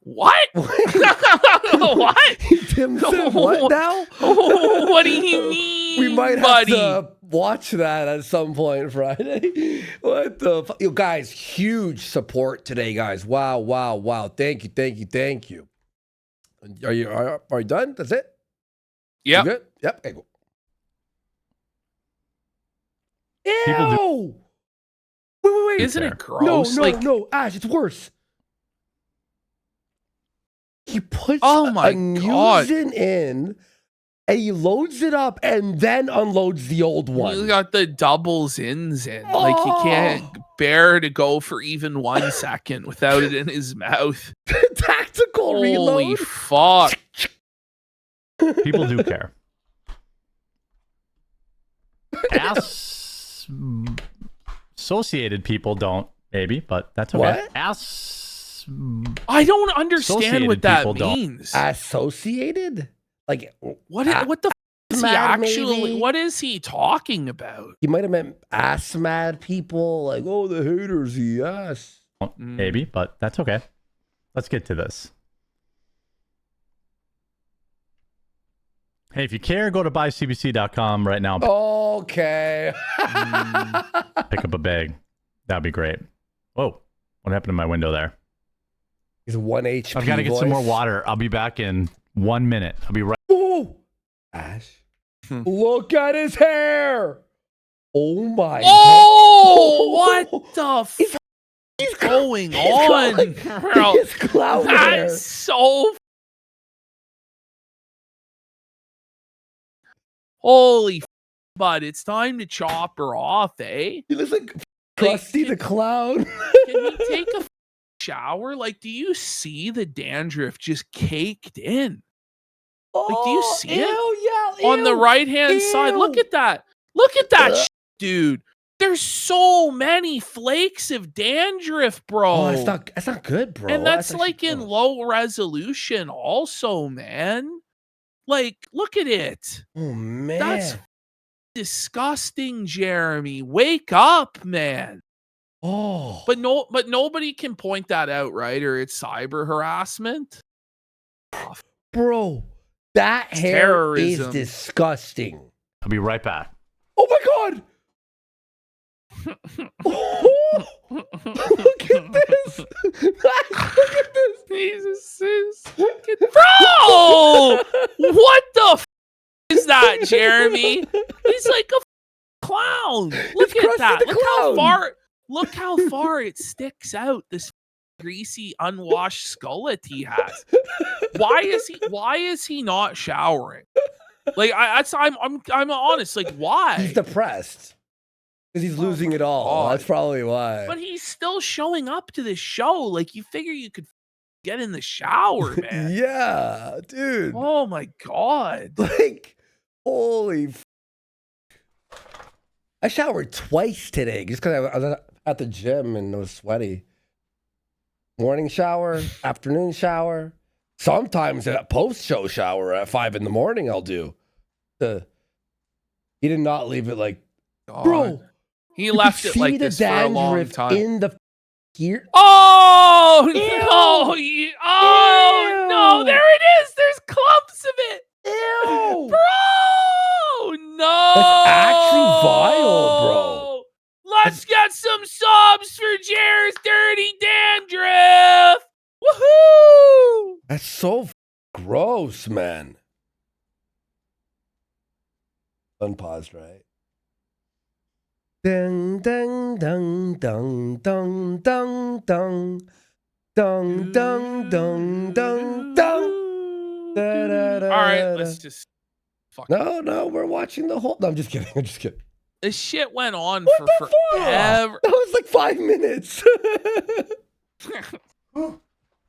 What? What? Tim said what now? What do you mean? We might have to watch that at some point Friday. What the fuck? You guys, huge support today, guys. Wow. Thank you. Are you done? That's it? Yep. You good? Yep. Okay, cool. People Wait. Isn't it gross? No, Ash, it's worse. He puts Oh my God. Newsen in, and he loads it up, and then unloads the old one. You got the doubles ins in. Like he can't bear to go for even 1 second without it in his mouth. Tactical reload. Holy fuck. People do care. Associated people don't, maybe, but that's okay. What? I don't understand what that means. Associated? Like what the f- is he actually maybe? What is he talking about? He might have meant ass mad people, like, oh, the haters, yes. Maybe, but that's okay. Let's get to this. Hey, if you care, go to buycbc.com right now. Okay. Pick up a bag. That'd be great. Whoa, what happened to my window there? He's 1 HP. I've got to get some more water. I'll be back in 1 minute. I'll be right. Oh, Ash, look at his hair. Oh my. Oh, God. What the f- is going on? Bro? His cloud hair. That's so. Holy f- bud, it's time to chop her off, eh? He looks like Krusty the Clown. Can he take a shower? Like, do you see the dandruff just caked in? Like, do you see it? On the right hand side. Look at that. Dude. There's so many flakes of dandruff, bro. Oh, that's not good, bro. And that's like in low resolution also, man. Like, look at it. Oh man. That's disgusting, Jeremy. Wake up, man. Oh. But nobody can point that out, right? Or it's cyber harassment. Bro, that hair terrorism. is disgusting. I'll be right back. Oh my God. Oh, look at this. Look at this. Jesus is bro! What the f- is that, Jeremy? He's like a clown. Look at that. Look how far it sticks out. This greasy, unwashed skullet he has. Why is he not showering? Like I'm honest. Like why? He's depressed because he's losing it all. God. That's probably why. But he's still showing up to this show. Like you figure you could get in the shower, man. Yeah, dude. Oh my God. Like, holy. I showered twice today just because I was at the gym and it was sweaty. Morning shower, afternoon shower. Sometimes a post-show shower at 5 a.m. I'll do. He did not leave it like, God. bro. He left it like this for a long time. In the here. Oh Ew. no! Oh no! There it is. There's clumps of it. Ew, bro! No! That's actually vile, bro. Let's dandruff. Woohoo! That's so gross, man. Unpaused, right? Ding, ding, ding, ding, ding, ding, ding. Ding, ding, ding, ding, ding. Da, da, da, All right, da. let's just. No, we're watching the whole. No, I'm just kidding. I'm just kidding. This shit went on What for the fuck? forever. That was like 5 minutes.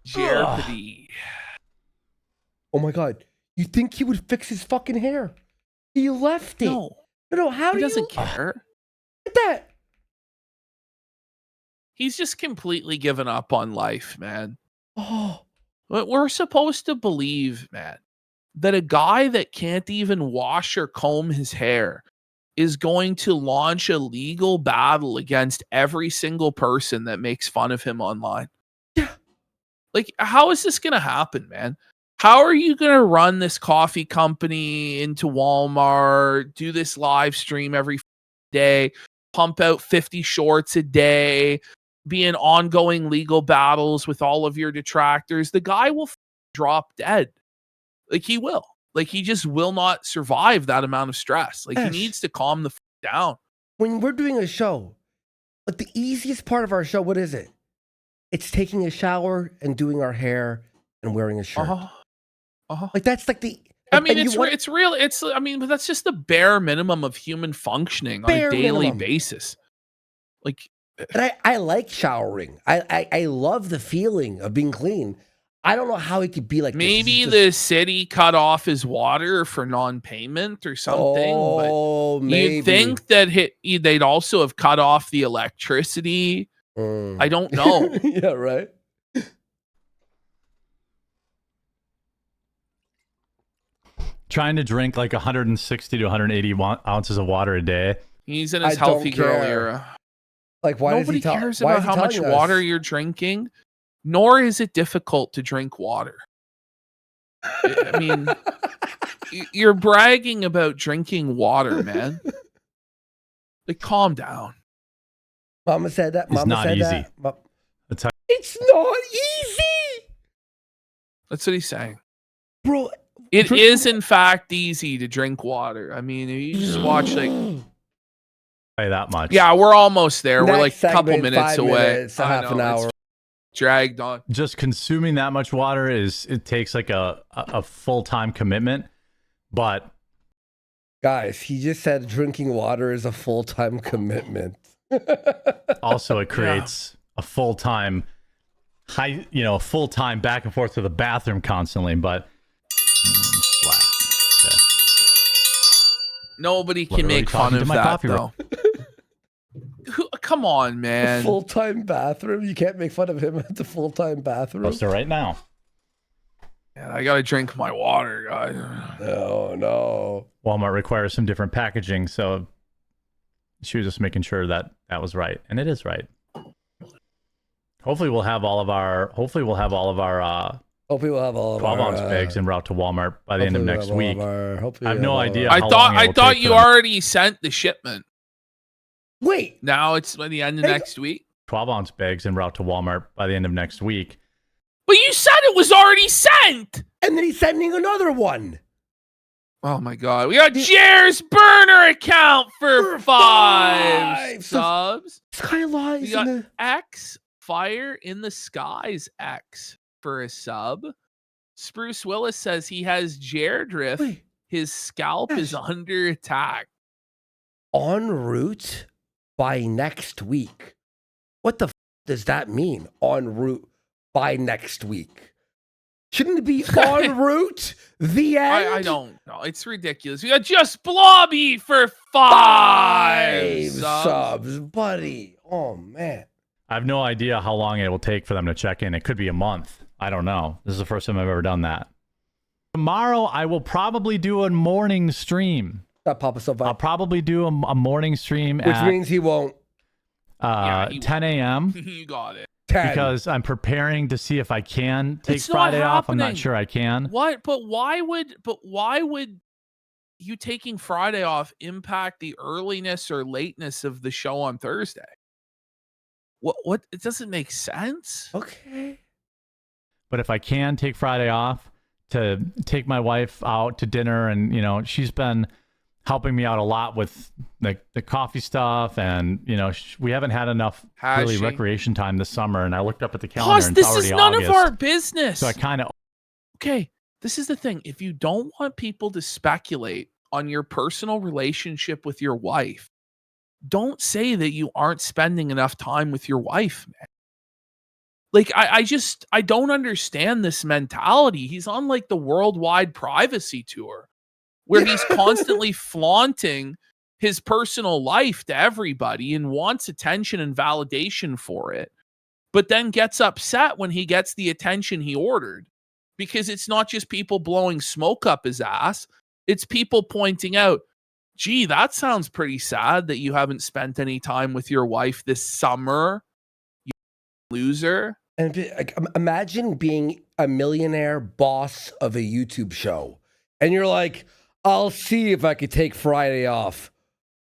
Jeopardy. Oh my god. You think he would fix his fucking hair? He left it. No, how He do doesn't you care. Look at that? He's just completely given up on life, man. Oh, But we're supposed to believe, man, that a guy that can't even wash or comb his hair is going to launch a legal battle against every single person that makes fun of him online. Yeah. Like, how is this going to happen, man? How are you going to run this coffee company into Walmart, do this live stream every day, pump out 50 shorts a day, be in ongoing legal battles with all of your detractors? The guy will drop dead. Like, he will. Like, he just will not survive that amount of stress. Like, he Yes. needs to calm the down. when we're doing a show, like the easiest part of our show, what is it? It's taking a shower and doing our hair and wearing a shirt. Like that's like the. I like, mean, and you want- it's real. I mean, but that's just the bare minimum of human functioning on a Bare daily minimum. basis. Like, And I like showering. I love the feeling of being clean. I don't know how it could be like this. maybe It's just- the city cut off his water for non-payment or something. Oh, but maybe. you'd think that they'd also have cut off the electricity. I don't know. Yeah, right. Trying to drink like 160 to 180 ounces of water a day. He's in his I don't healthy girl care. era. Like why Nobody does he cares why about is he how much telling us? water you're drinking, nor is it difficult to drink water. I mean, you're bragging about drinking water, man. Like, calm down. Mama said that. It's Mama not said easy. that. That's how It's not easy, That's what he's saying. bro. It Drink- is, in fact, easy to drink water. I mean, you just watch, like, Say that much. yeah, we're almost there. We're Next like a couple segment, minutes 5 away. minutes, a I half an know, it's hour. dragged on. Just consuming that much water it takes like a full-time commitment. But Guys, he just said drinking water is a full-time commitment. also it creates a full-time full-time back and forth to the bathroom constantly. But black. Okay. Nobody can Literally make fun talking to of my that, coffee though. Come on, man. Full-time bathroom. You can't make fun of him at the full-time bathroom. Poster right now. Man, I gotta drink my water, guys. No. Walmart requires some different packaging, so she was just making sure that that was right, and it is right. Hopefully we'll have all of our 12 ounce bags en route to Walmart by the end of next week. I have no idea. I how thought long it will I thought take you for them. already sent the shipment. Wait, Now it's by the end of Hey. next week. 12-ounce bags en route to Walmart by the end of next week. But you said it was already sent. and then he's sending another one. Oh my god. We got Jer's burner account for For 5 5 subs. Skylies We got in the X Fire in the Skies X for a sub. Spruce Willis says he has Jer drift. Wait, His scalp is Yes. under attack. en route by next week. What the does that mean? En route by next week. Shouldn't it be en route? The end? I don't know. It's ridiculous. We got Just Blobby for 5 subs, buddy. Oh man. I have no idea how long it will take for them to check in. It could be a month. I don't know. This is the first time I've ever done that. Tomorrow, I will probably do a morning stream. That Papa so I'll bad. probably do a morning stream Which at means he won't. Yeah, he 10 a.m. you got it. 10. because I'm preparing to see if I can take It's not Friday off. I'm happening. not sure I can. What? But why would you taking Friday off impact the earliness or lateness of the show on Thursday? What? It doesn't make sense. Okay. But if I can take Friday off to take my wife out to dinner, and she's been helping me out a lot with like the coffee stuff, and we haven't had enough recreation time this summer. And I looked up at the calendar. Plus, and this it's already is none August, of our business. So I kind of This is the thing. If you don't want people to speculate on your personal relationship with your wife, don't say that you aren't spending enough time with your wife, man. Like, I don't understand this mentality. He's on like the worldwide privacy tour where he's constantly flaunting his personal life to everybody and wants attention and validation for it, but then gets upset when he gets the attention he ordered, because it's not just people blowing smoke up his ass. It's people pointing out, gee, that sounds pretty sad that you haven't spent any time with your wife this summer, you loser. And imagine being a millionaire boss of a YouTube show, and you're like, I'll see if I could take Friday off.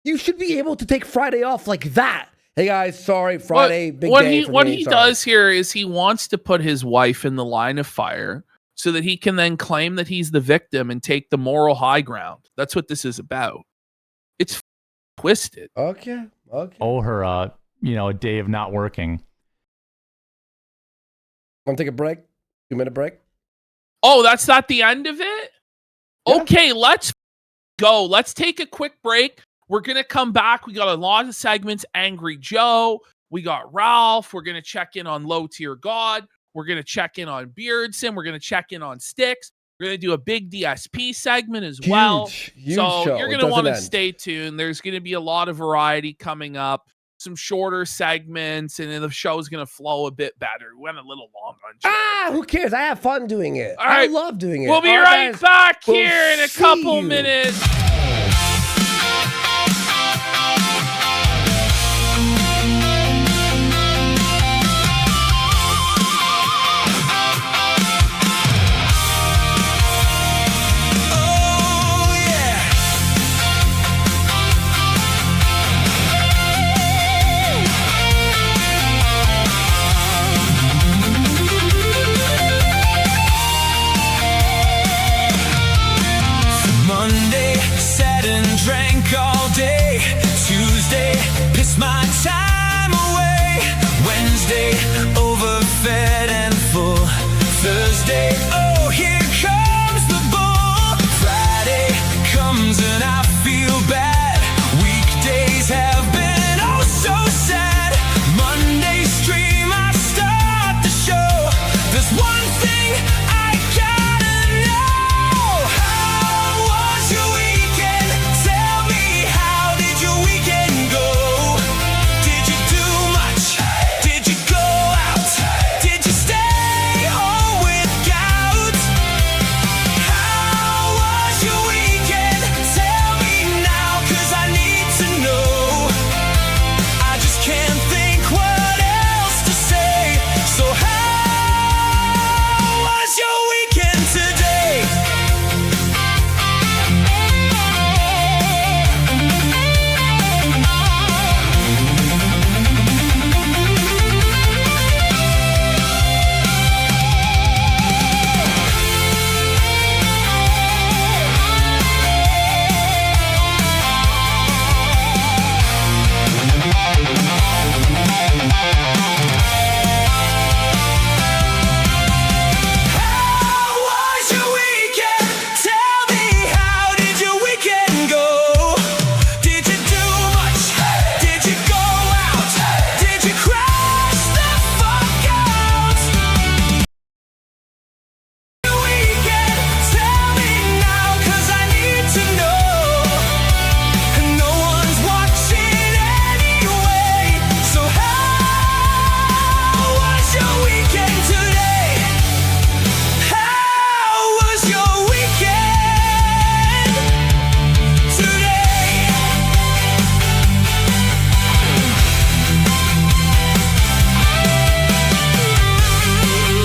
You should be able to take Friday off like that. Hey guys, sorry, Friday, big day for me. What he does here is he wants to put his wife in the line of fire so that he can then claim that he's the victim and take the moral high ground. That's what this is about. It's twisted. Okay. owe her a day of not working. Want to take a break? 2-minute break? Oh, that's not the end of it? Yeah. Okay, let's go. Let's take a quick break. We're going to come back. We got a lot of segments. Angry Joe. We got Ralph. We're going to check in on Low Tier God. We're going to check in on Beardson. We're going to check in on Sticks. We're going to do a big DSP segment as well. Huge so show. You're going to want to stay tuned. There's going to be a lot of variety coming up. Some shorter segments, and then the show's going to flow a bit better. We went a little long on who cares? I have fun doing it. All right. I love doing it. We'll be right back here in a couple minutes. Drank all day. Tuesday, pissed my time away. Wednesday, overfed and full. Thursday, oh, here comes the bull. Friday comes and I feel bad. Weekdays have been oh so sad. Monday stream, I start the show. There's one thing